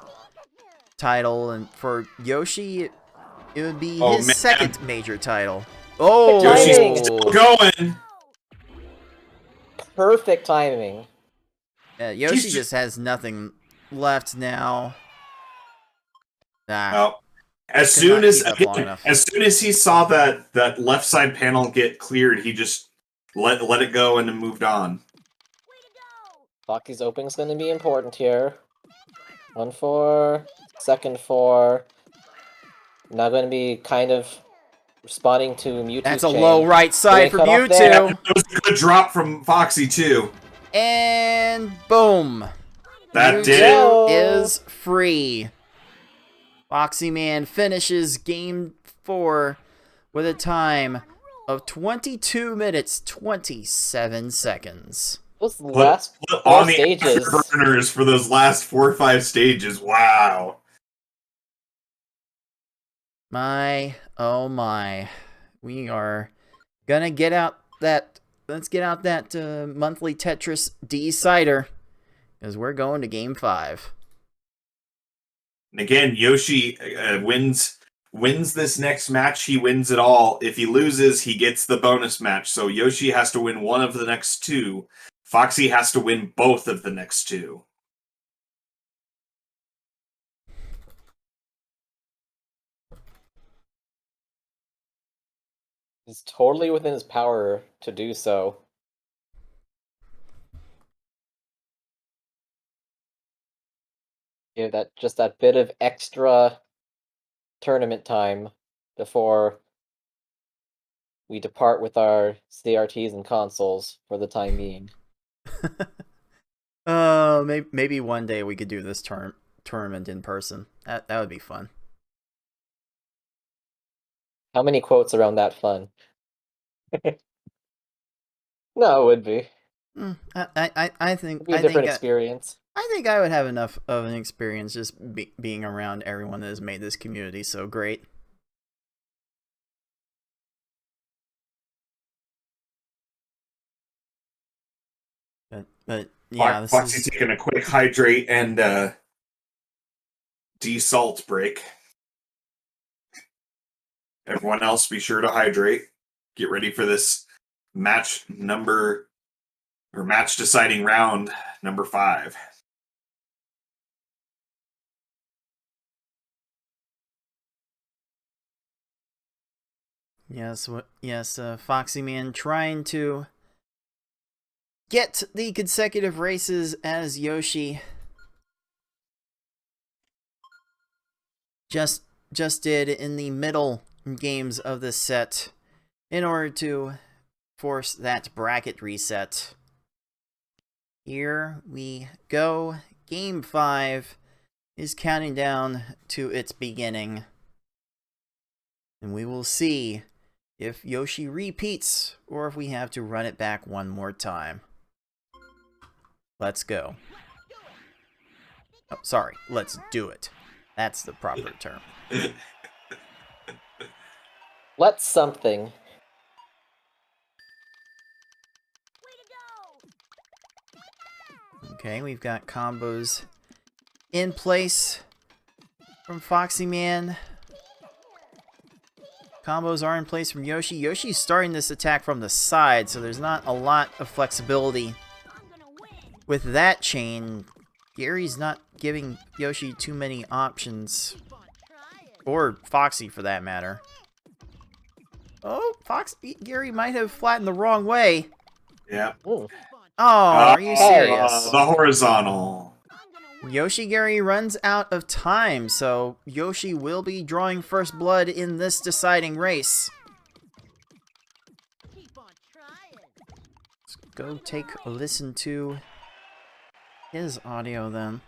title, and for Yoshi, it would be his second major title. Oh, Yoshi's still going. perfect timing. Yoshi He's just has nothing left now. Nah. Well, as Could not soon as keep up long enough. as soon as he saw that left side panel get cleared, he just let it go and then moved on. Foxy's opening's going to be important here. 1-4, second 4. Now going to be kind of responding to Mewtwo's That's a chain. low right side for Cut off there. Mewtwo. It was a good drop from Foxy too. And boom. That did it. go. Is free. Foxyman finishes game 4 with a time of 22 minutes 27 seconds. Those last Put 4 on the stages. afterburners for those last 4 or 5 stages. Wow. My, oh my. We are gonna get out that, let's get out that monthly Tetris decider, because we're going to game 5. And again, Yoshi wins this next match. He wins it all. If he loses, he gets the bonus match. So Yoshi has to win one of the next 2. Foxy has to win both of the next 2. It's totally within his power to do so. Give that just that bit of extra tournament time before we depart with our CRTs and consoles for the time being. Maybe one day we could do this tournament in person. That would be fun. How many quotes around that fun? No, it would be. I think It'd be a different experience. I think I would have enough of an experience just being around everyone that has made this community so great. But yeah, this Foxy is... taking a quick hydrate and desalt break. Everyone else, be sure to hydrate. Get ready for this match deciding round number 5. Yes, Foxyman trying to get the consecutive races as Yoshi just did in the middle games of this set in order to force that bracket reset. Here we go. Game 5 is counting down to its beginning. And we will see if Yoshi repeats or if we have to run it back one more time. Let's go. Oh, sorry. Let's do it. That's the proper term. Let's something. Okay, we've got combos in place from Foxyman. Combos are in place from Yoshi. Yoshi's starting this attack from the side, so there's not a lot of flexibility with that chain. Gary's not giving Yoshi too many options. Or Foxy, for that matter. Oh, Gary might have flattened the wrong way. Yeah. Ooh. Oh, are you serious? The horizontal. Yoshi Gary runs out of time, so Yoshi will be drawing first blood in this deciding race. Let's go take a listen to his audio then.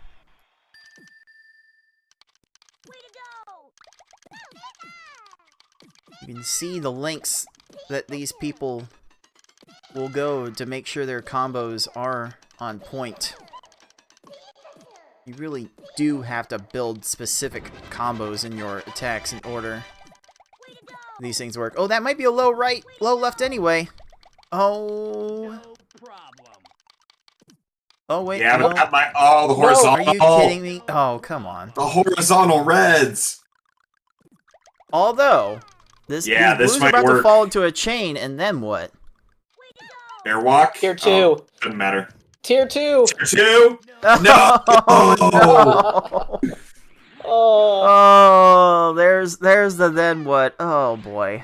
You can see the lengths that these people will go to make sure their combos are on point. You really do have to build specific combos in your attacks in order for these things work. Oh, that might be a low right, low left anyway. Oh. Oh, wait. Yeah, no. but that might. Oh, the horizontal. No, are you kidding me? Oh, come on. The horizontal reds. Although, this Yeah, these this blues are might about to work. fall into a chain, and then what? Airwalk? Tier 2. Oh, doesn't matter. Tier 2! Tier 2? No! Oh, no. Oh. Oh, there's the then what? Oh boy.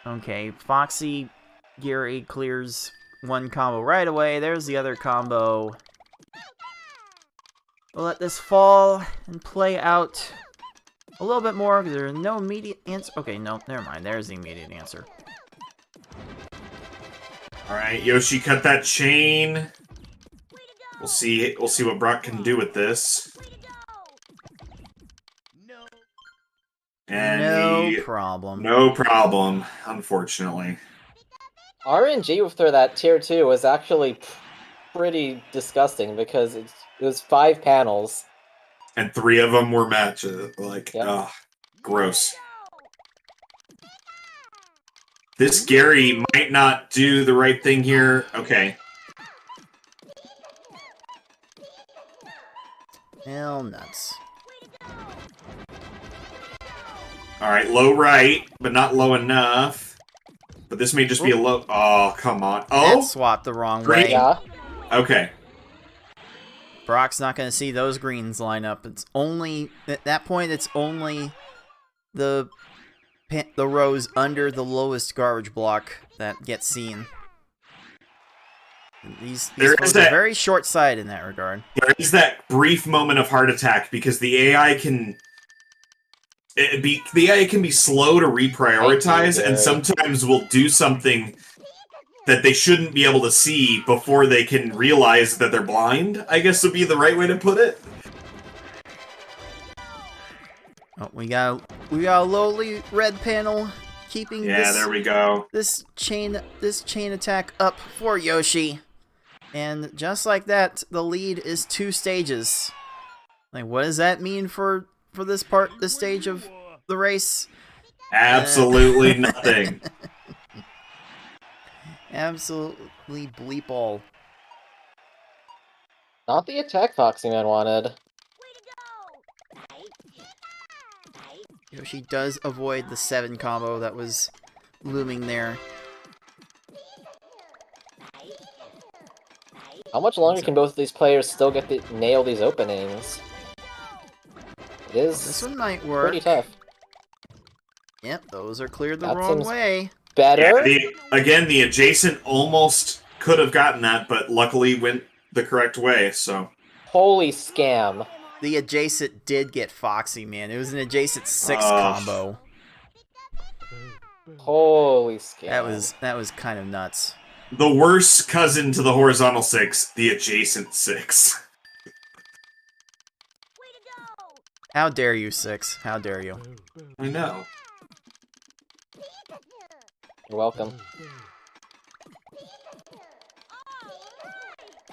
Okay, Foxy Gary clears one combo right away. There's the other combo. We'll let this fall and play out a little bit more because there's no immediate answer. Okay, no, never mind. There's the immediate answer. Alright, Yoshi, cut that chain. We'll see what Brock can do with this. And No problem. no problem, unfortunately. RNG for that tier 2 was actually pretty disgusting because it was 5 panels. And 3 of them were matches. Like, Yep. ugh, gross. This Gary might not do the right thing here. Okay. Hell nuts. Alright, low right, but not low enough. But this may just be a low... Oh, come on. Oh? That swapped the wrong Great. way. Yeah. Okay. Brock's not going to see those greens line up. It's only... At that point, it's only the rows under the lowest garbage block that get seen. These folks are very short-sighted in that regard. There is that brief moment of heart attack because the AI can... the AI can be slow to reprioritize, and sometimes will do something that they shouldn't be able to see before they can realize that they're blind, I guess would be the right way to put it. Oh, we got a lowly red panel keeping There we go. this chain attack up for Yoshi. And just like that, the lead is 2 stages. Like, what does that mean for this stage of the race? Absolutely nothing. Absolutely bleep all. Not the attack Foxyman wanted. Yoshi does avoid the 7 combo that was looming there. How much longer can both of these players still get to nail these openings? It is This one might work. pretty tough. Yep, those are cleared the That wrong seems- way. Better? Again, the adjacent almost could have gotten that, but luckily went the correct way, so... Holy scam. The adjacent did get Foxy, man. It was an adjacent 6 combo. Holy scam. That was kind of nuts. The worst cousin to the horizontal 6, the adjacent 6. How dare you, 6? How dare you? I know. You're welcome.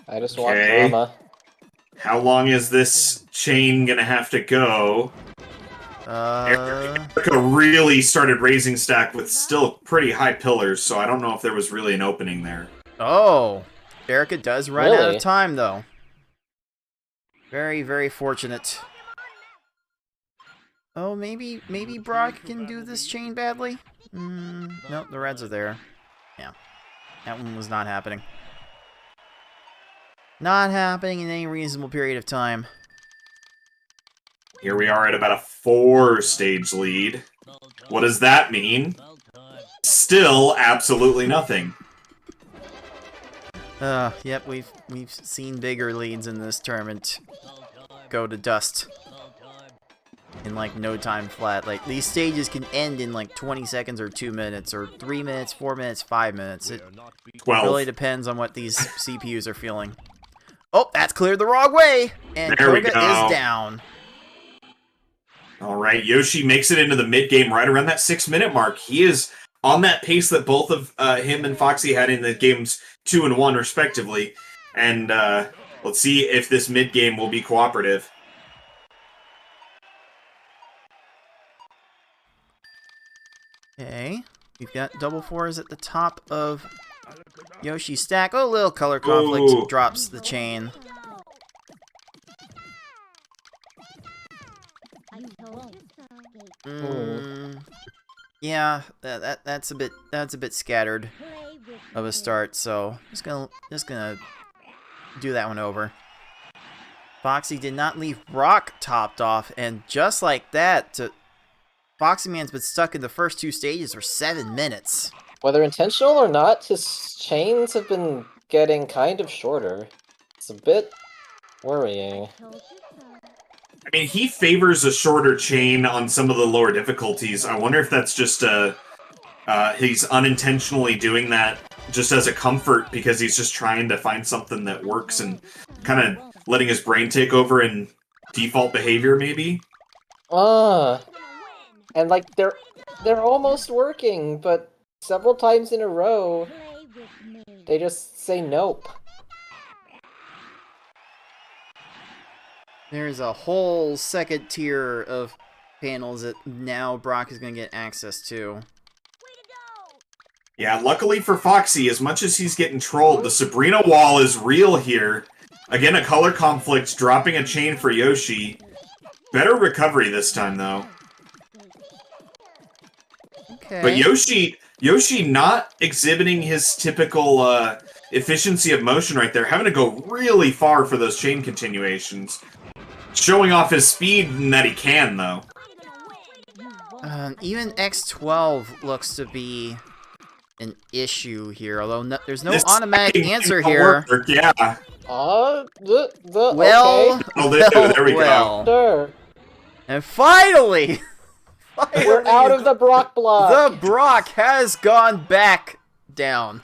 I just want Okay. drama. How long is this chain gonna have to go? Erica really started raising stack with still pretty high pillars, so I don't know if there was really an opening there. Oh, Erica does run out Really? of time, though. Very, very fortunate. Oh, maybe Brock can do this chain badly? Nope, the reds are there. Yeah, that one was not happening. Not happening in any reasonable period of time. Here we are at about a 4-stage lead. What does that mean? Still absolutely nothing. Yep, we've seen bigger leads in this tournament go to dust in like no time flat. Like, these stages can end in like 20 seconds or 2 minutes or 3 minutes, 4 minutes, 5 minutes. It 12. really depends on what these CPUs are feeling. Oh, that's cleared the wrong way, and There we Koga go. is down. All right, Yoshi makes it into the mid-game right around that 6-minute mark. He is on that pace that both of him and Foxy had in the games 2 and 1, respectively. And let's see if this mid-game will be cooperative. Okay, we've got double 4s at the top of Yoshi's stack. Oh, little color conflict Ooh. drops the chain. I told you so. Yeah, that's a bit scattered Play with of a me. start, so just gonna do that one over. Foxy did not leave Brock topped off, and just like that, Foxyman's been stuck in the first 2 stages for 7 minutes. Whether intentional or not, his chains have been getting kind of shorter. It's a bit worrying. Told you so. I mean, he favors a shorter chain on some of the lower difficulties. I wonder if that's just he's unintentionally doing that just as a comfort because he's just trying to find something that works and kind of letting his brain take over and default behavior, maybe. And like they're almost working, but several times in a row Play with me. they just say nope. There's a whole second tier of panels that now Brock is going to get access to. Yeah, luckily for Foxy, as much as he's getting trolled, the Sabrina wall is real here. Again, a color conflict, dropping a chain for Yoshi. Better recovery this time, though. Okay. But Yoshi not exhibiting his typical efficiency of motion right there, having to go really far for those chain continuations. Showing off his speed and that he can, though. Even X12 looks to be an issue here, although there's no This automatic thing answer don't here. work, yeah. Well, Oh, there we go. well. Sure. And finally, We're out of the Brock block. the Brock has gone back down.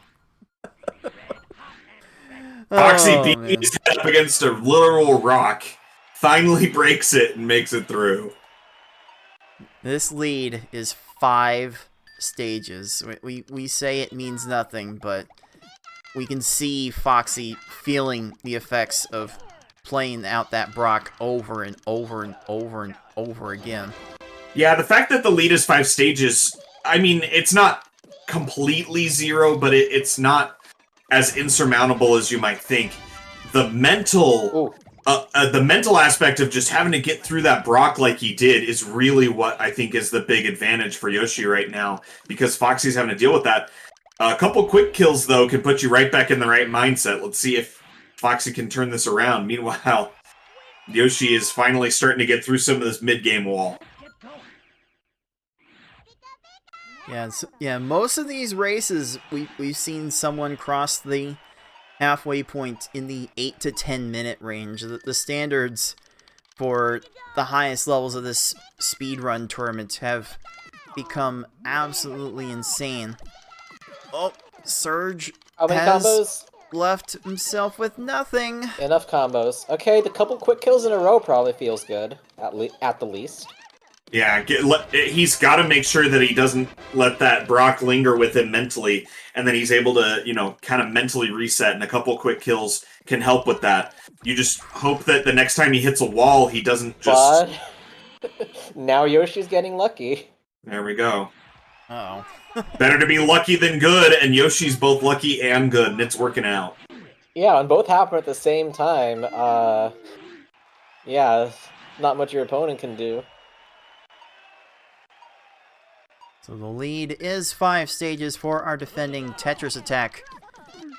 Foxy Oh, beats man. his head up against a literal rock. Finally breaks it and makes it through. This lead is 5 stages. We say it means nothing, but we can see Foxy feeling the effects of playing out that Brock over and over and over and over again. Yeah, the fact that the lead is 5 stages, I mean, it's not completely 0, but it's not as insurmountable as you might think. The mental aspect of just having to get through that Brock like he did is really what I think is the big advantage for Yoshi right now, because Foxy's having to deal with that. A couple quick kills, though, can put you right back in the right mindset. Let's see if Foxy can turn this around. Meanwhile, Yoshi is finally starting to get through some of this mid-game wall. Yeah, most of these races, we've seen someone cross the halfway point in the 8 to 10 minute range. The standards for the highest levels of this speedrun tournament have become absolutely insane. Oh, Surge How many has combos? left himself with nothing. Enough combos. Okay, the couple quick kills in a row probably feels good, at the least. Yeah, he's got to make sure that he doesn't let that Brock linger with him mentally, and then he's able to, kind of mentally reset, and a couple quick kills can help with that. You just hope that the next time he hits a wall, he doesn't just... But now Yoshi's getting lucky. There we go. Uh-oh. Better to be lucky than good, and Yoshi's both lucky and good, and it's working out. Yeah, and both happen at the same time. Yeah, not much your opponent can do. So the lead is 5 stages for our defending Tetris Attack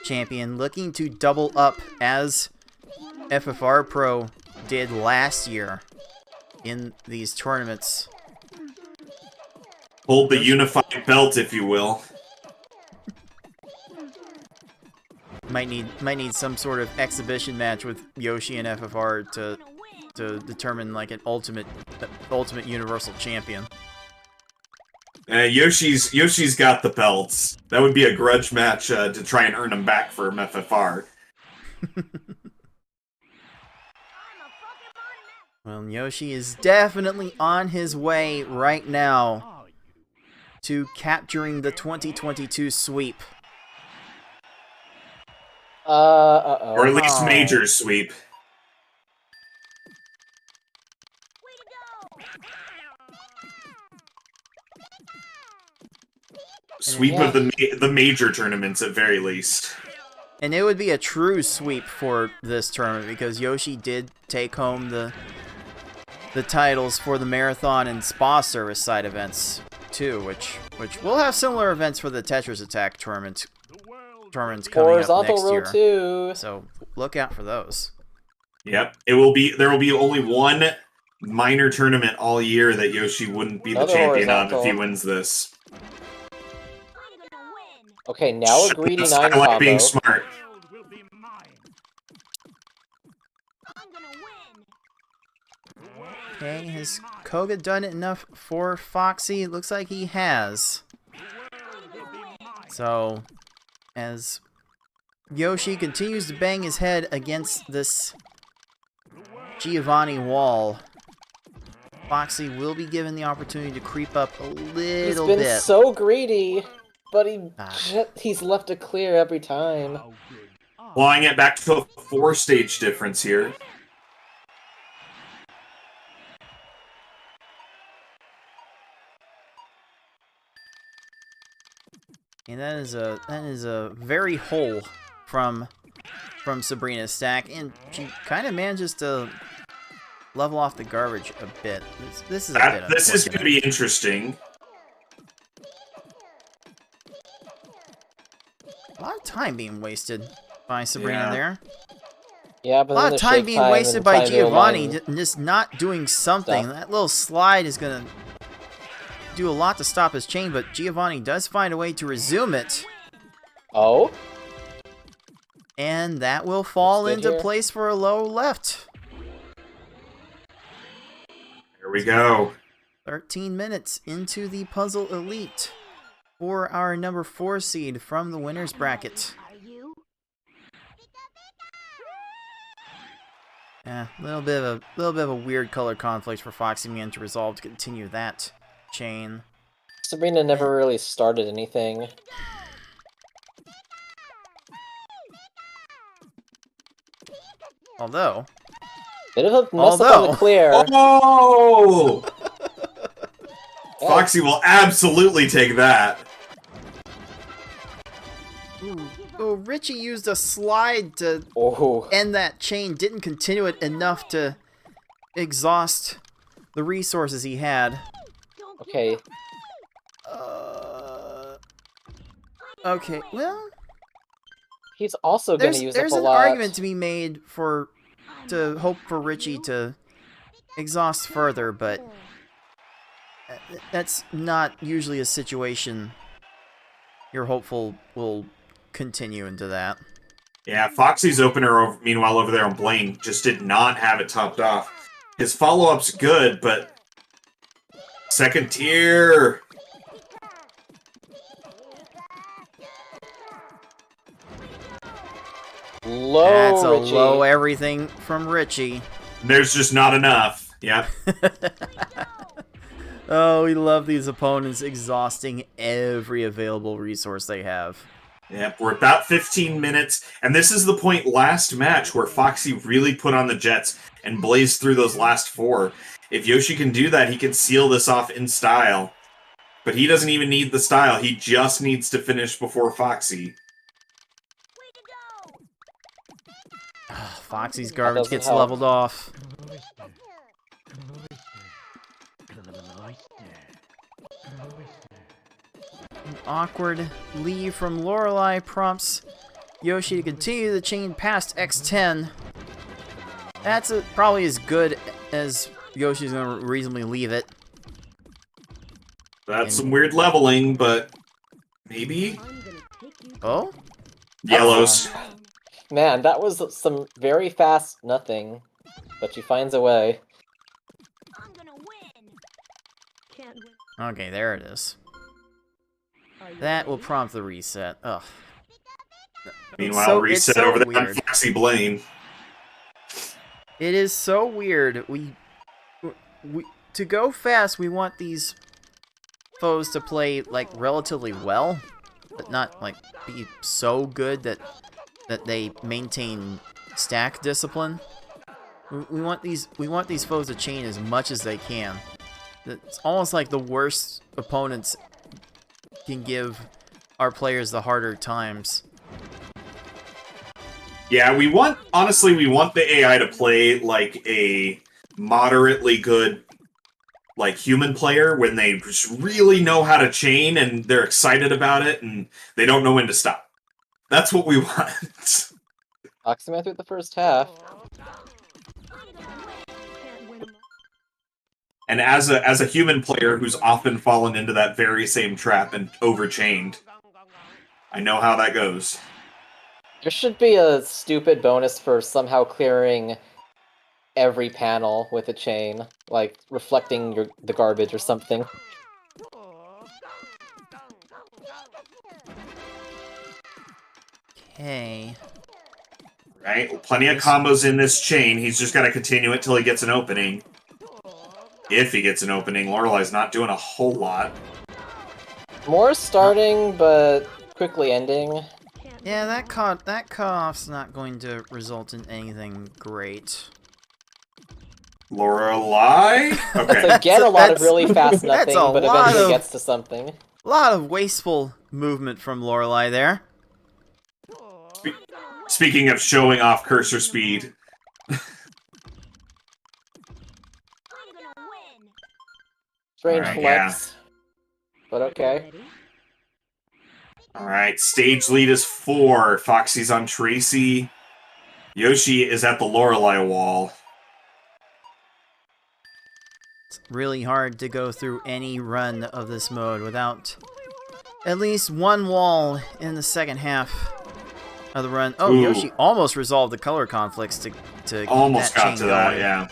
champion, looking to double up as FFR Pro did last year in these tournaments. Hold the unified belt, if you will. Might need some sort of exhibition match with Yoshi and FFR to determine like an ultimate universal champion. Yoshi's got the belts. That would be a grudge match to try and earn him back for FFR. Well, Yoshi is definitely on his way right now to capturing the 2022 sweep. Uh-oh. Or at least Oh. major sweep. Sweep Yeah. of the major tournaments at very least. And it would be a true sweep for this tournament because Yoshi did take home the titles for the marathon and spa service side events. 2, which we'll have similar events for the Tetris Attack tournaments coming up Horizontal next row year. 2. So look out for those. Yep. There will be only one minor tournament all year that Yoshi wouldn't be the Another champion on horizontal. if he wins this. Okay, now a greedy 9 I like combo. being smart. Okay, has Koga done enough for Foxy? It looks like he has. So, as Yoshi continues to bang his head against this Giovanni wall, Foxy will be given the opportunity to creep up a little He's been bit. so greedy, but Ah. he's left it clear every time. Clawing it back to a 4-stage difference here. And that is a very hole from Sabrina's stack, and she kind of manages to level off the garbage a bit. This is a bit This is going to unfortunate. be interesting. A lot of time being wasted by Sabrina Yeah. there. Yeah, but A lot then of the time shake being time wasted and by time to Giovanni, align just not doing something. stuff. That little slide is going to do a lot to stop his chain, but Giovanni does find a way to resume it. Oh? And that will fall Looks good into here. place for a low left. Here we go. 13 minutes into the Puzzle Elite for our number 4 seed from the winner's bracket. Are you? Yeah, a little bit of a weird color conflict for foxyman to resolve to continue that chain. Sabrina never really started anything. Although, Bit of a mess up on the clear. Oh! Yeah. Foxy will absolutely take that. oh, Richie used a slide to Oh. end that chain, didn't continue it enough to exhaust the resources he had. Okay. Okay, well, He's also going to use up there's a an lot. argument to be made to hope for Richie to exhaust further, but that's not usually a situation you're hopeful will continue into that. Yeah, Foxy's opener, meanwhile, over there on Blaine, just did not have it topped off. His follow-up's good, but... Second tier! Low, That's a Richie. low everything from Richie. There's just not enough. Yep. Oh, we love these opponents exhausting every available resource they have. Yep, we're about 15 minutes, and this is the point last match where Foxy really put on the jets and blazed through those last 4. If Yoshi can do that, he can seal this off in style. But he doesn't even need the style, he just needs to finish before Foxy. Foxy's garbage doesn't gets help. leveled off. An awkward leave from Lorelei prompts Yoshi to continue the chain past X10. That's probably as good as Yoshi's going to reasonably leave it. That's some weird leveling, but maybe? Oh? Yellows. Man, that was some very fast nothing. But she finds a way. I'm gonna win. Can't win. Okay, there it is. Are you That will ready? prompt the reset. Ugh. Meanwhile, It's reset so over there on weird. Foxy Blaine. It is so weird. We to go fast, we want these foes to play like relatively well, but not like be so good that they maintain stack discipline. We want these foes to chain as much as they can. It's almost like the worst opponents can give our players the harder times. Yeah, honestly, we want the AI to play like a moderately good like human player when they just really know how to chain and they're excited about it and they don't know when to stop. That's what we want. Foxyman through the first half. Can't win 'em all. And as a human player who's often fallen into that very same trap and overchained, I know how that goes. There should be a stupid bonus for somehow clearing every panel with a chain, like reflecting the garbage or something. Okay. Right? Plenty of combos in this chain. He's just got to continue it till he gets an opening. If he gets an opening, Lorelai's not doing a whole lot. More starting, but quickly ending. Yeah, that cutoff's not going to result in anything great. Lorelai? Okay. So get a lot of really fast that's nothing, a but lot eventually of- gets to something. A lot of wasteful movement from Lorelai there. Speaking of showing off cursor speed, Strange Alright, flex. But okay. alright, stage lead is 4. Foxy's on Tracy. Yoshi is at the Lorelai wall. It's really hard to go through any run of this mode without at least one wall in the second half of the run. Oh, Ooh. Yoshi almost resolved the color conflicts to Almost keep that got chain to that, going. yeah.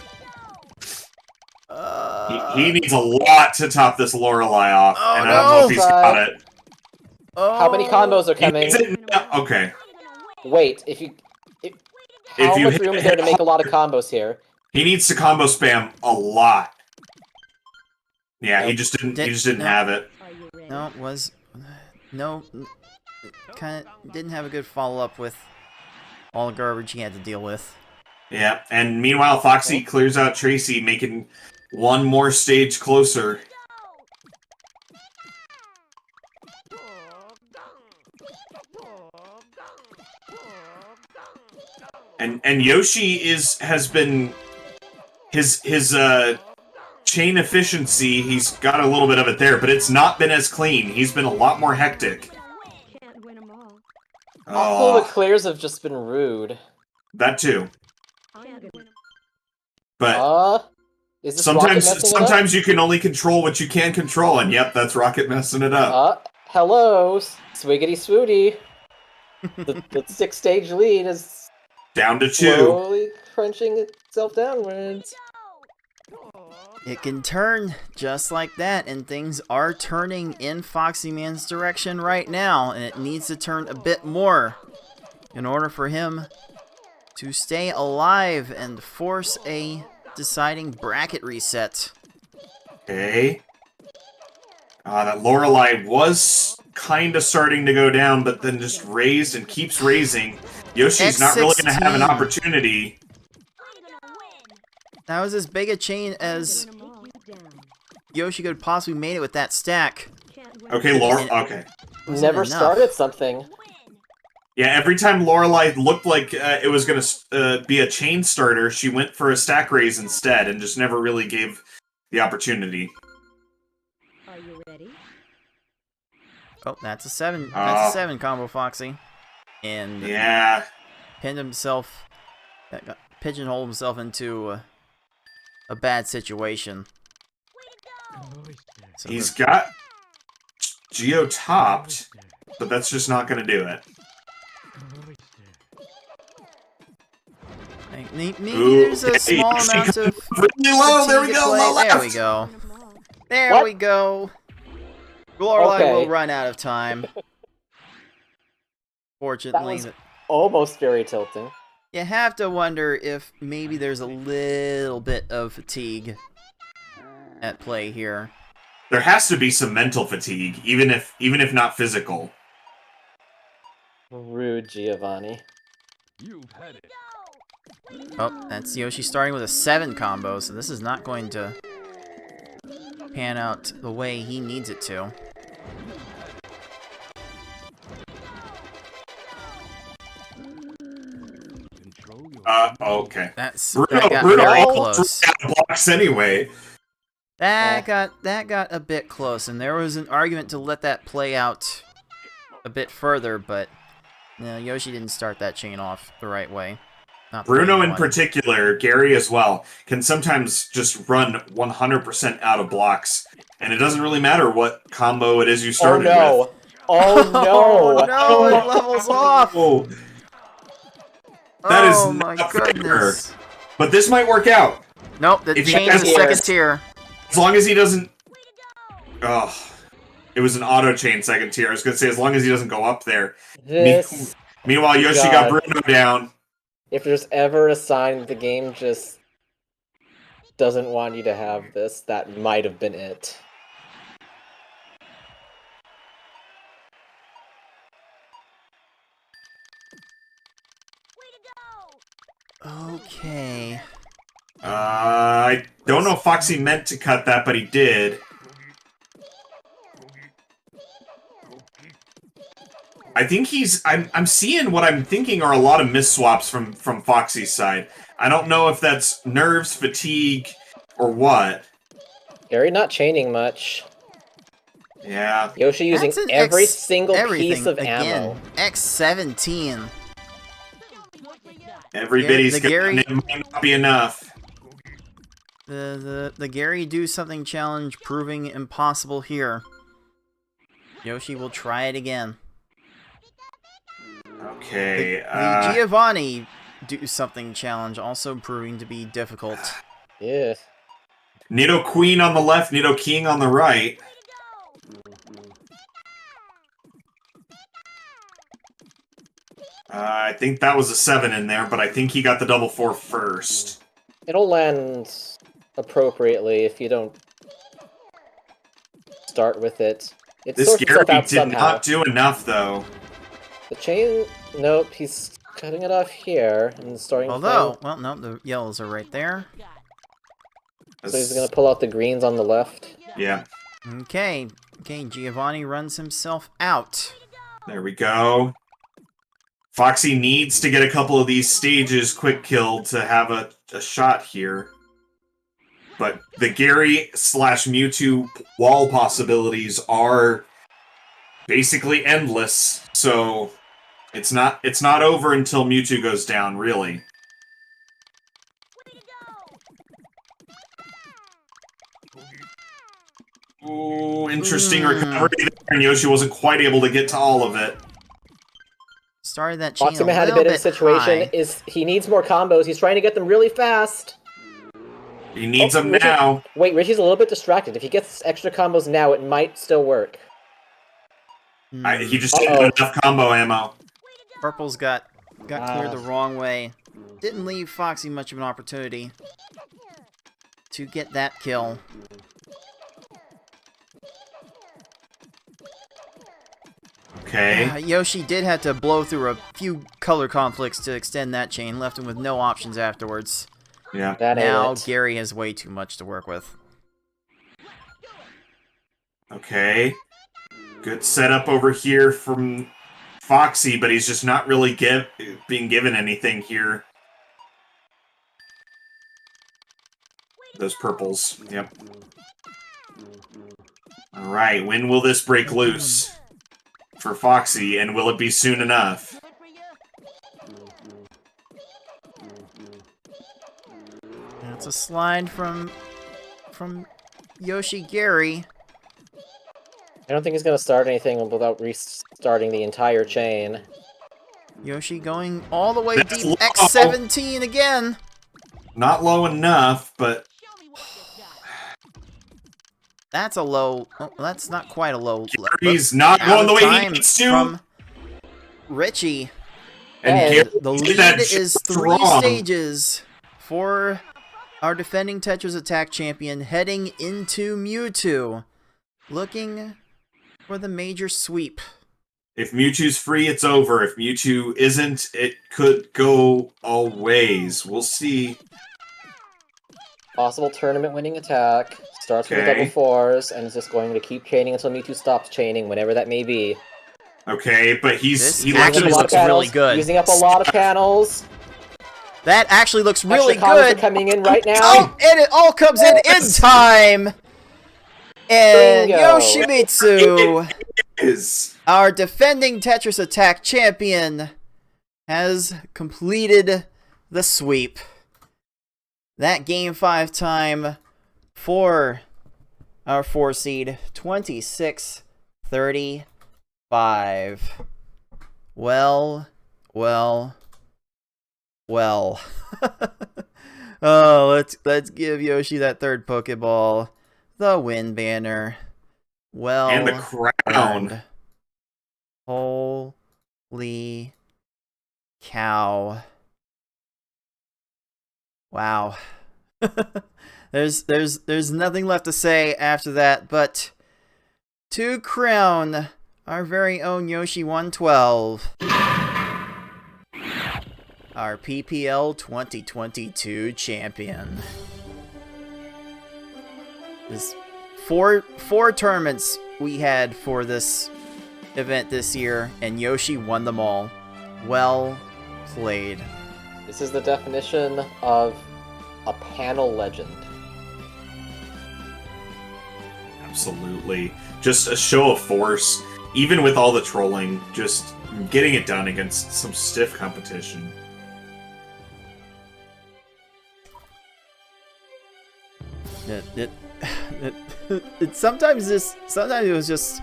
He needs a lot to top this Lorelai off, Oh, and I don't know no! if he's got it. Oh, How many combos are He coming? needs it now. Okay. Wait, how you much hit room is there to make a lot of combos here? He needs to combo spam a lot. Yeah, he just didn't. He just didn't No. have it. No, it was no, kind of didn't have a good follow up with all the garbage he had to deal with. Yeah, and meanwhile, Foxy clears out Tracy, making one more stage closer. And Yoshi has been his chain efficiency. He's got a little bit of it there, but it's not been as clean. He's been a lot more hectic. Can't win 'em all. Also, the Oh, clears have just been rude. that too. Can't win 'em. But Is this Rocket messing it up? sometimes you can only control what you can control, and yep, that's Rocket messing it up. Hello, Swiggity Swooty. the 6-stage lead is Down to 2. slowly crunching itself downwards. It can turn just like that, and things are turning in Foxyman's direction right now, and it needs to turn a bit more in order for him to stay alive and force a deciding bracket reset. Okay. That Lorelai was kind of starting to go down, but then just raised and keeps raising. Yoshi's not really going to have an X16. opportunity. That was as big a chain as Win 'em all. Yoshi could have possibly made it with that stack. Can't win 'em Okay, all. okay. Wasn't Never enough. started something. Yeah, every time Lorelai looked like it was going to be a chain starter, she went for a stack raise instead and just never really gave the opportunity. Are you ready? Oh, that's a 7. That's a 7 combo, Foxy. And Yeah. pinned himself, pigeonholed himself into a bad situation. So He's got Geo topped, but that's just not going to do it. maybe Ooh, there's a hey, small Yoshi amount of really low. There we fatigue at go. play. Low There we left. go. Win 'em all. There What? we go. Lorelai Okay. will run out of time. Fortunately, That was almost very tilting. you have to wonder if maybe there's a little bit of fatigue at play here. There has to be some mental fatigue, even if not physical. Rude, Giovanni. Oh, that's Yoshi starting with a 7 combo, so this is not going to pan out the way he needs it to. Okay. That Bruno got very almost close. ran out of blocks anyway. That got a bit close, and there was an argument to let that play out a bit further, but Yoshi didn't start that chain off the right way. Not the way Bruno he in wanted. particular, Gary as well, can sometimes just run 100% out of blocks, and it doesn't really matter what combo it is you Oh started no! with. Oh no! Oh no! It levels off. Oh, that is Oh my not fair. goodness! But this might work out. Nope, the If he chain's has a second ears. tier. As long as he doesn't... Oh, it was an auto chain second tier. I was going to say, as long as he doesn't go up there. This... Meanwhile, Yoshi got God. Bruno down. If there's ever a sign the game just doesn't want you to have this, that might have been it. Okay. I don't know if Foxy meant to cut that, but he did. I think he's... I'm seeing what I'm thinking are a lot of miss swaps from Foxy's side. I don't know if that's nerves, fatigue, or what. Gary not chaining much. Yeah. Yoshi using That's an every X- single everything piece of again. ammo. X17. Every bit he's the got, Gary- it might not be enough. The Gary do something challenge proving impossible here. Yoshi will try it again. Okay, The Giovanni do something challenge also proving to be difficult. Yeah. Nido Queen on the left, Nido King on the right. I think that was a 7 in there, but I think he got the double 4 first. It'll land appropriately if you don't start with it. It This sorts Gary itself out did somehow. not do enough, though. The chain... Nope, he's cutting it off here and starting to Although, well, no, the yellows are right there. So he's gonna pull out the greens on the left. Yeah, Okay, Giovanni runs himself out. there we go. Foxy needs to get a couple of these stages quick killed to have a shot here. But the Gary / Mewtwo wall possibilities are basically endless, so it's not over until Mewtwo goes down, really. Ooh, interesting recovery there, and Yoshi wasn't quite able to get to all of it. Started that chain Foxyman had a bit of a situation. He needs more combos. He's trying to get them really fast. He needs them Richie- now. Wait, Richie's a little bit distracted. If he gets extra combos now, it might still work. He just didn't have enough combo ammo. Purple's got cleared the wrong way. Didn't leave Foxy much of an opportunity to get that kill. Okay. Yoshi did have to blow through a few color conflicts to extend that chain, left him with no options afterwards. Yeah. That ain't Now it. Gary has way too much to work with. Okay. Good setup over here from Foxy, but he's just not really being given anything here. Those purples. Yep. Alright, when will this break loose for Foxy, and will it be soon enough? That's a slide from Yoshi Gary. I don't think he's gonna start anything without restarting the entire chain. Yoshi going all the way That's deep. low. X17 again. Not low enough, but That's a low. Oh, that's not quite a low. Gary's not going the way he Time needs to. from Richie. And And Gary The did lead that is just 3 wrong. stages for our defending Tetris Attack champion heading into Mewtwo. Looking for the major sweep. If Mewtwo's free, it's over. If Mewtwo isn't, it could go all ways. We'll see. Possible tournament winning attack. Starts with the Okay. double 4s and is just going to keep chaining until Mewtwo stops chaining, whenever that may be. Okay, but This he actually Using up a lot looks of panels, really good. Using up a lot of panels. That actually looks really Extra combos are good. coming in right now. Oh, and it all comes in time. And Bingo. Yoshimitsu, Is our defending Tetris Attack champion, has completed the sweep. That game 5 time for our 4 seed, 26-35. Well. Oh, let's give Yoshi that third Pokeball. The win banner. Well. and the crown. earned. Holy cow. Wow. There's nothing left to say after that, but to crown our very own Yoschi112, our PPL2022 Champion. This four tournaments we had for this event this year, and Yoshi won them all. Well played. This is the definition of a panel legend. Absolutely. Just a show of force. Even with all the trolling, just getting it done against some stiff competition. Sometimes it was just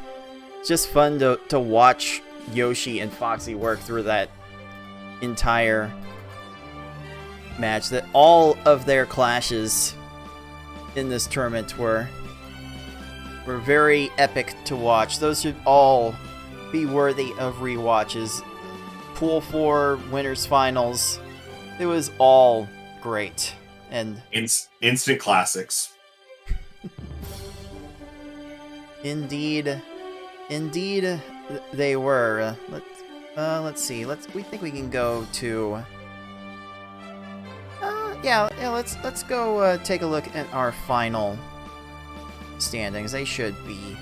fun to watch Yoshi and Foxy work through that entire match. That all of their clashes in this tournament were very epic to watch. Those should all be worthy of rewatches. Pool 4 winners finals, it was all great and Instant classics. Indeed, they were. Let's see. We think we can go to. Yeah. Let's go take a look at our final standings. They should be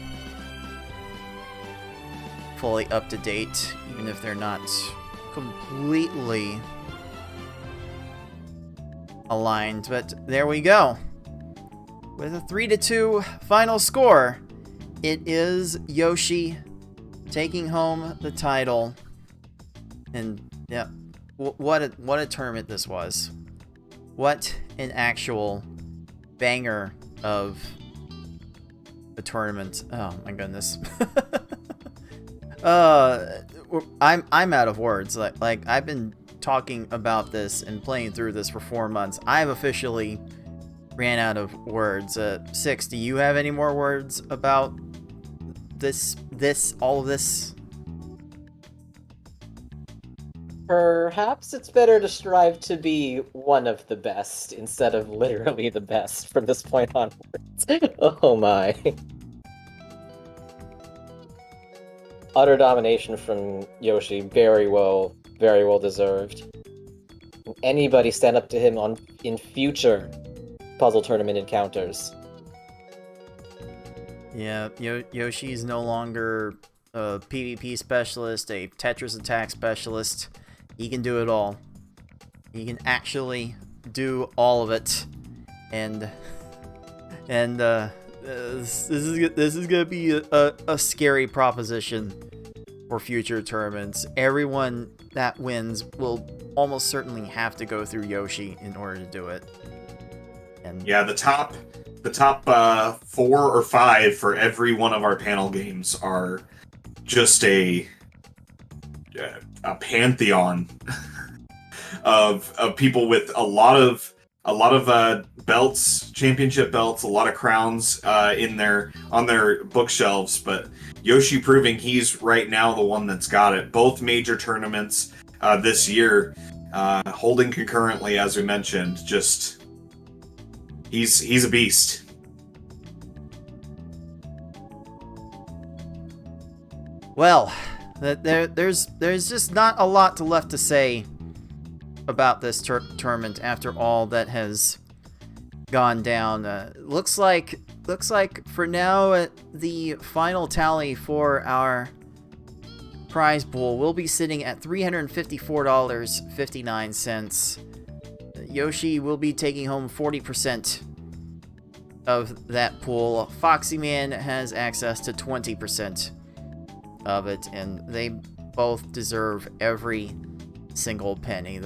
fully up to date, even if they're not completely aligned. But there we go. With a 3-2 final score, it is Yoshi taking home the title. And yeah, what a tournament this was. What an actual banger of a tournament. Oh my goodness. I'm out of words. Like I've been talking about this and playing through this for 4 months. I've officially ran out of words. Six, do you have any more words about all of this? Perhaps it's better to strive to be one of the best instead of literally the best from this point onwards. Oh my. Utter domination from Yoshi, very well deserved. Anybody stand up to him in future puzzle tournament encounters. Yeah, Yoshi's no longer a PvP specialist, a Tetris attack specialist. He can do it all. He can actually do all of it, and this is gonna be a scary proposition for future tournaments. Everyone that wins will almost certainly have to go through Yoshi in order to do it. And Yeah, the top 4 or 5 for every one of our panel games are just a pantheon of people with a lot of belts, championship belts, a lot of crowns on their bookshelves. But Yoshi proving he's right now the one that's got it. Both major tournaments this year, holding concurrently, as we mentioned. Just he's a beast. well, there's just not a lot left to say about this tournament after all that has gone down. Looks like for now the final tally for our prize pool will be sitting at $354.59. Yoshi will be taking home 40% of that pool. Foxyman has access to 20% of it, and they both deserve every single penny.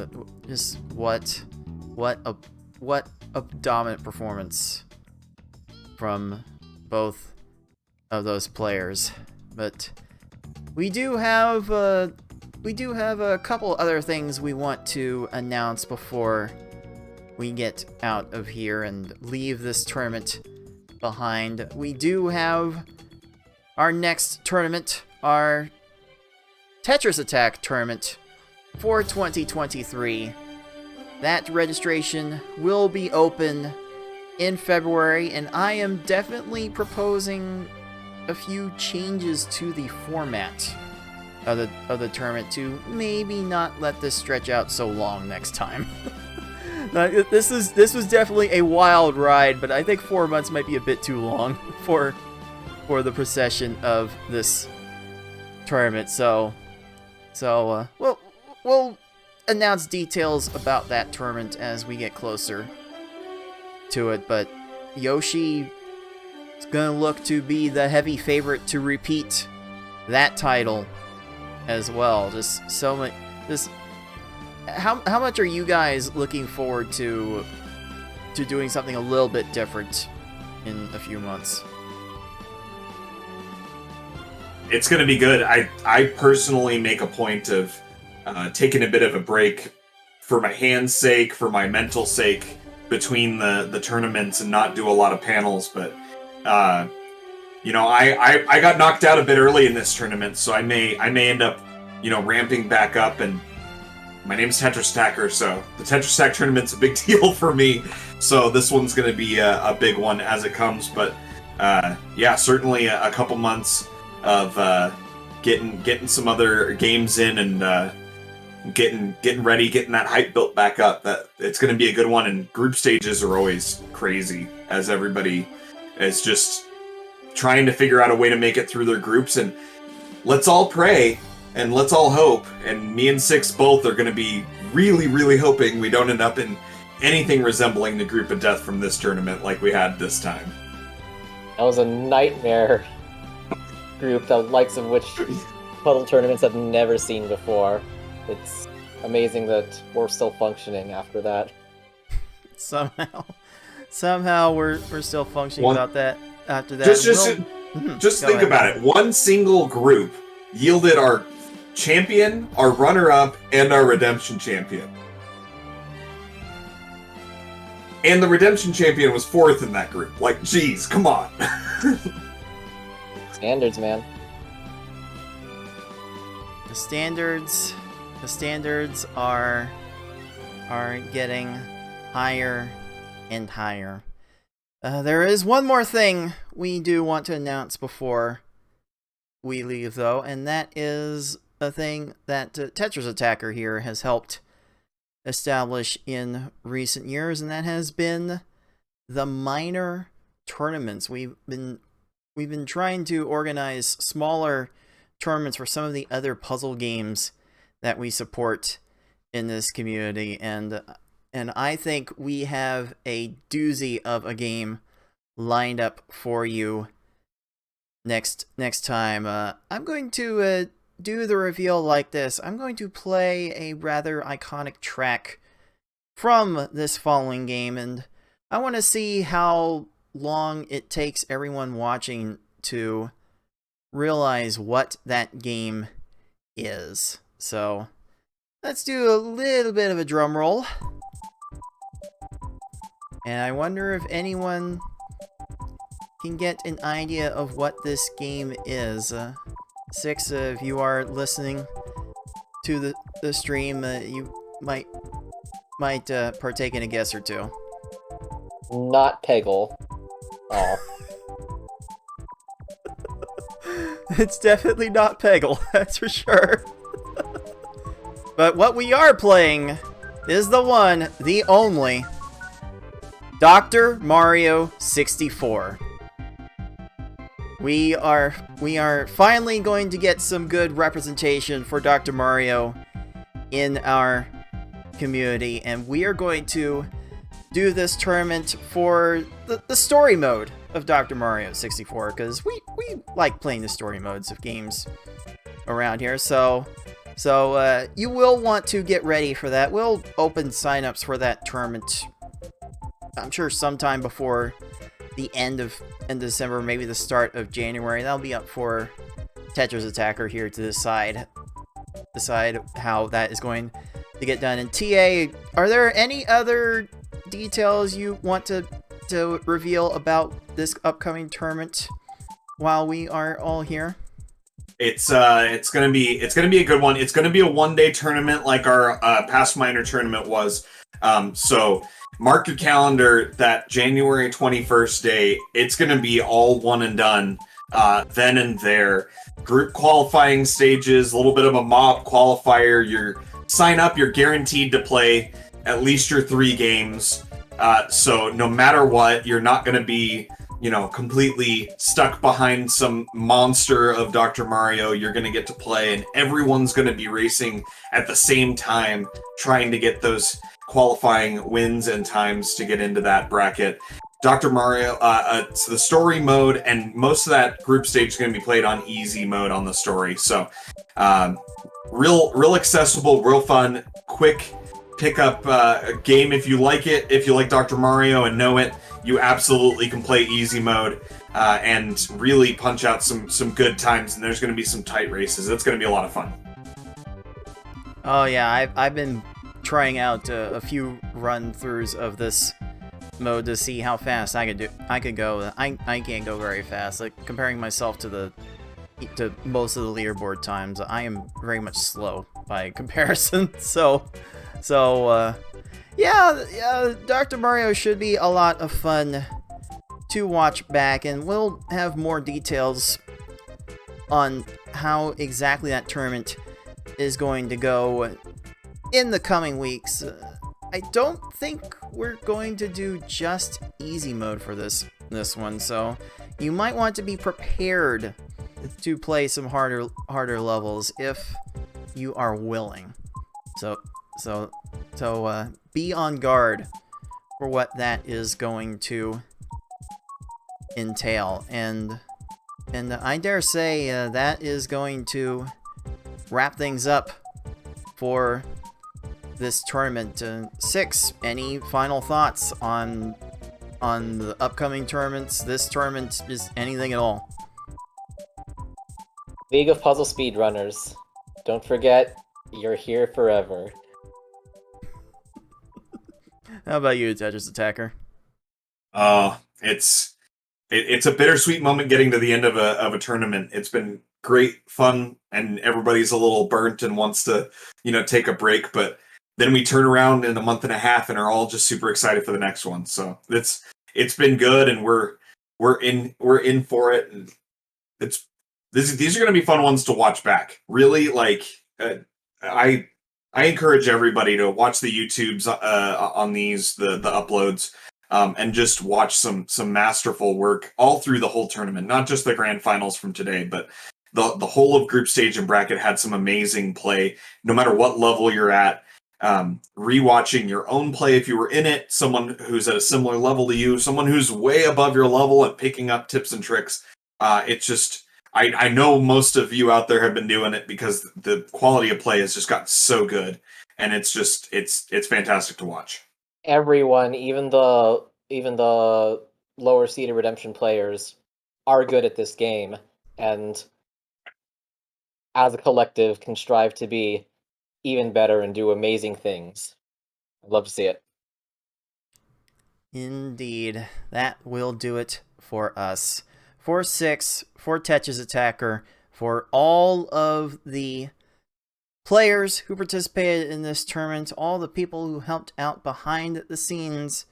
Just what a dominant performance from both of those players. But we do have a couple other things we want to announce before we get out of here and leave this tournament behind. We do have our next tournament, our Tetris Attack tournament for 2023. That registration will be open in February, and I am definitely proposing a few changes to the format of the tournament to maybe not let this stretch out so long next time. This was definitely a wild ride, but I think 4 months might be a bit too long for the procession of this tournament. So we'll announce details about that tournament as we get closer to it. But Yoshi is gonna look to be the heavy favorite to repeat that title as well. Just so much. Just how much are you guys looking forward to doing something a little bit different in a few months? It's going to be good. I personally make a point of taking a bit of a break for my hand's sake, for my mental sake, between the tournaments and not do a lot of panels. But you know, I got knocked out a bit early in this tournament, so I may end up, you know, ramping back up. And my name's Tetris Attacker, so the Tetris Attack tournament's a big deal for me. So this one's going to be a big one as it comes. But yeah, certainly a couple months of getting some other games in and getting ready, getting that hype built back up. That it's going to be a good one. And group stages are always crazy, as everybody is just trying to figure out a way to make it through their groups. And let's all pray and let's all hope. And me and Six both are going to be really, really hoping we don't end up in anything resembling the group of death from this tournament like we had this time. That was a nightmare group, the likes of which puzzle tournaments have never seen before. It's amazing that we're still functioning after that. Somehow we're still functioning about that after that. Just think about it. One single group yielded our champion, our runner-up, and our redemption champion. And the redemption champion was fourth in that group. Like, geez, come on. Standards, man. The standards are getting higher and higher. There is one more thing we do want to announce before we leave, though, and that is a thing that Tetris Attacker here has helped establish in recent years, and that has been the minor tournaments. We've been trying to organize smaller tournaments for some of the other puzzle games that we support in this community, and I think we have a doozy of a game lined up for you next time. I'm going to do the reveal like this. I'm going to play a rather iconic track from this following game, and I want to see how long it takes everyone watching to realize what that game is. So let's do a little bit of a drum roll. And I wonder if anyone can get an idea of what this game is. Six, if you are listening to the stream, you might partake in a guess or two. Not Peggle. Oh. It's definitely not Peggle, that's for sure. But what we are playing is the one, the only, Dr. Mario 64. We are finally going to get some good representation for Dr. Mario in our community, and we are going to do this tournament for the story mode of Dr. Mario 64, because we like playing the story modes of games around here. So you will want to get ready for that. We'll open signups for that tournament, I'm sure sometime before the end of December, maybe the start of January. That'll be up for Tetris Attacker here to decide how that is going to get done. And TA, are there any other details you want to reveal about this upcoming tournament while we are all here? It's gonna be a good one. It's gonna be a one-day tournament like our past minor tournament was. So mark your calendar that January 21st day. It's gonna be all one and done then and there. Group qualifying stages, a little bit of a mob qualifier. You're sign up, you're guaranteed to play at least your 3 games. So no matter what, you're not going to be, completely stuck behind some monster of Dr. Mario. You're going to get to play, and everyone's going to be racing at the same time, trying to get those qualifying wins and times to get into that bracket. Dr. Mario, it's the story mode, and most of that group stage is going to be played on easy mode on the story. So, real accessible, real fun, quick pick up a game if you like it. If you like Dr. Mario and know it, you absolutely can play easy mode and really punch out some good times. And there's going to be some tight races. It's going to be a lot of fun. Oh yeah, I've been trying out a few run-throughs of this mode to see how fast I could go. I can't go very fast. Like, comparing myself to most of the leaderboard times, I am very much slow by comparison. Yeah, Dr. Mario should be a lot of fun to watch back, and we'll have more details on how exactly that tournament is going to go in the coming weeks. I don't think we're going to do just easy mode for this one, so you might want to be prepared to play some harder levels if you are willing. So be on guard for what that is going to entail, and I dare say that is going to wrap things up for this tournament. 6, any final thoughts on the upcoming tournaments? This tournament is anything at all? League of Puzzle Speedrunners. Don't forget, you're here forever. How about you, Tetris Attacker? It's a bittersweet moment getting to the end of a tournament. It's been great fun, and everybody's a little burnt and wants to, take a break. But then we turn around in a month and a half and are all just super excited for the next one. So it's been good, and we're in for it. And these are going to be fun ones to watch back. Really, I encourage everybody to watch the YouTubes on these, the uploads, and just watch some masterful work all through the whole tournament. Not just the grand finals from today, but the whole of group stage and bracket had some amazing play. No matter what level you're at, rewatching your own play if you were in it, someone who's at a similar level to you, someone who's way above your level and picking up tips and tricks. It's just, I know most of you out there have been doing it because the quality of play has just gotten so good, and it's fantastic to watch. Everyone, even the lower seeded redemption players, are good at this game, and as a collective can strive to be even better and do amazing things. I'd love to see it. Indeed, that will do it for us. For 6, for Tetris Attacker, for all of the players who participated in this tournament, all the people who helped out behind the scenes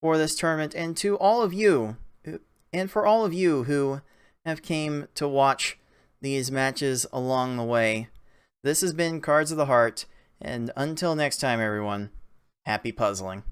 for this tournament, and to all of you, and for all of you who have came to watch these matches along the way. This has been Cards of the Heart, and until next time, everyone, happy puzzling.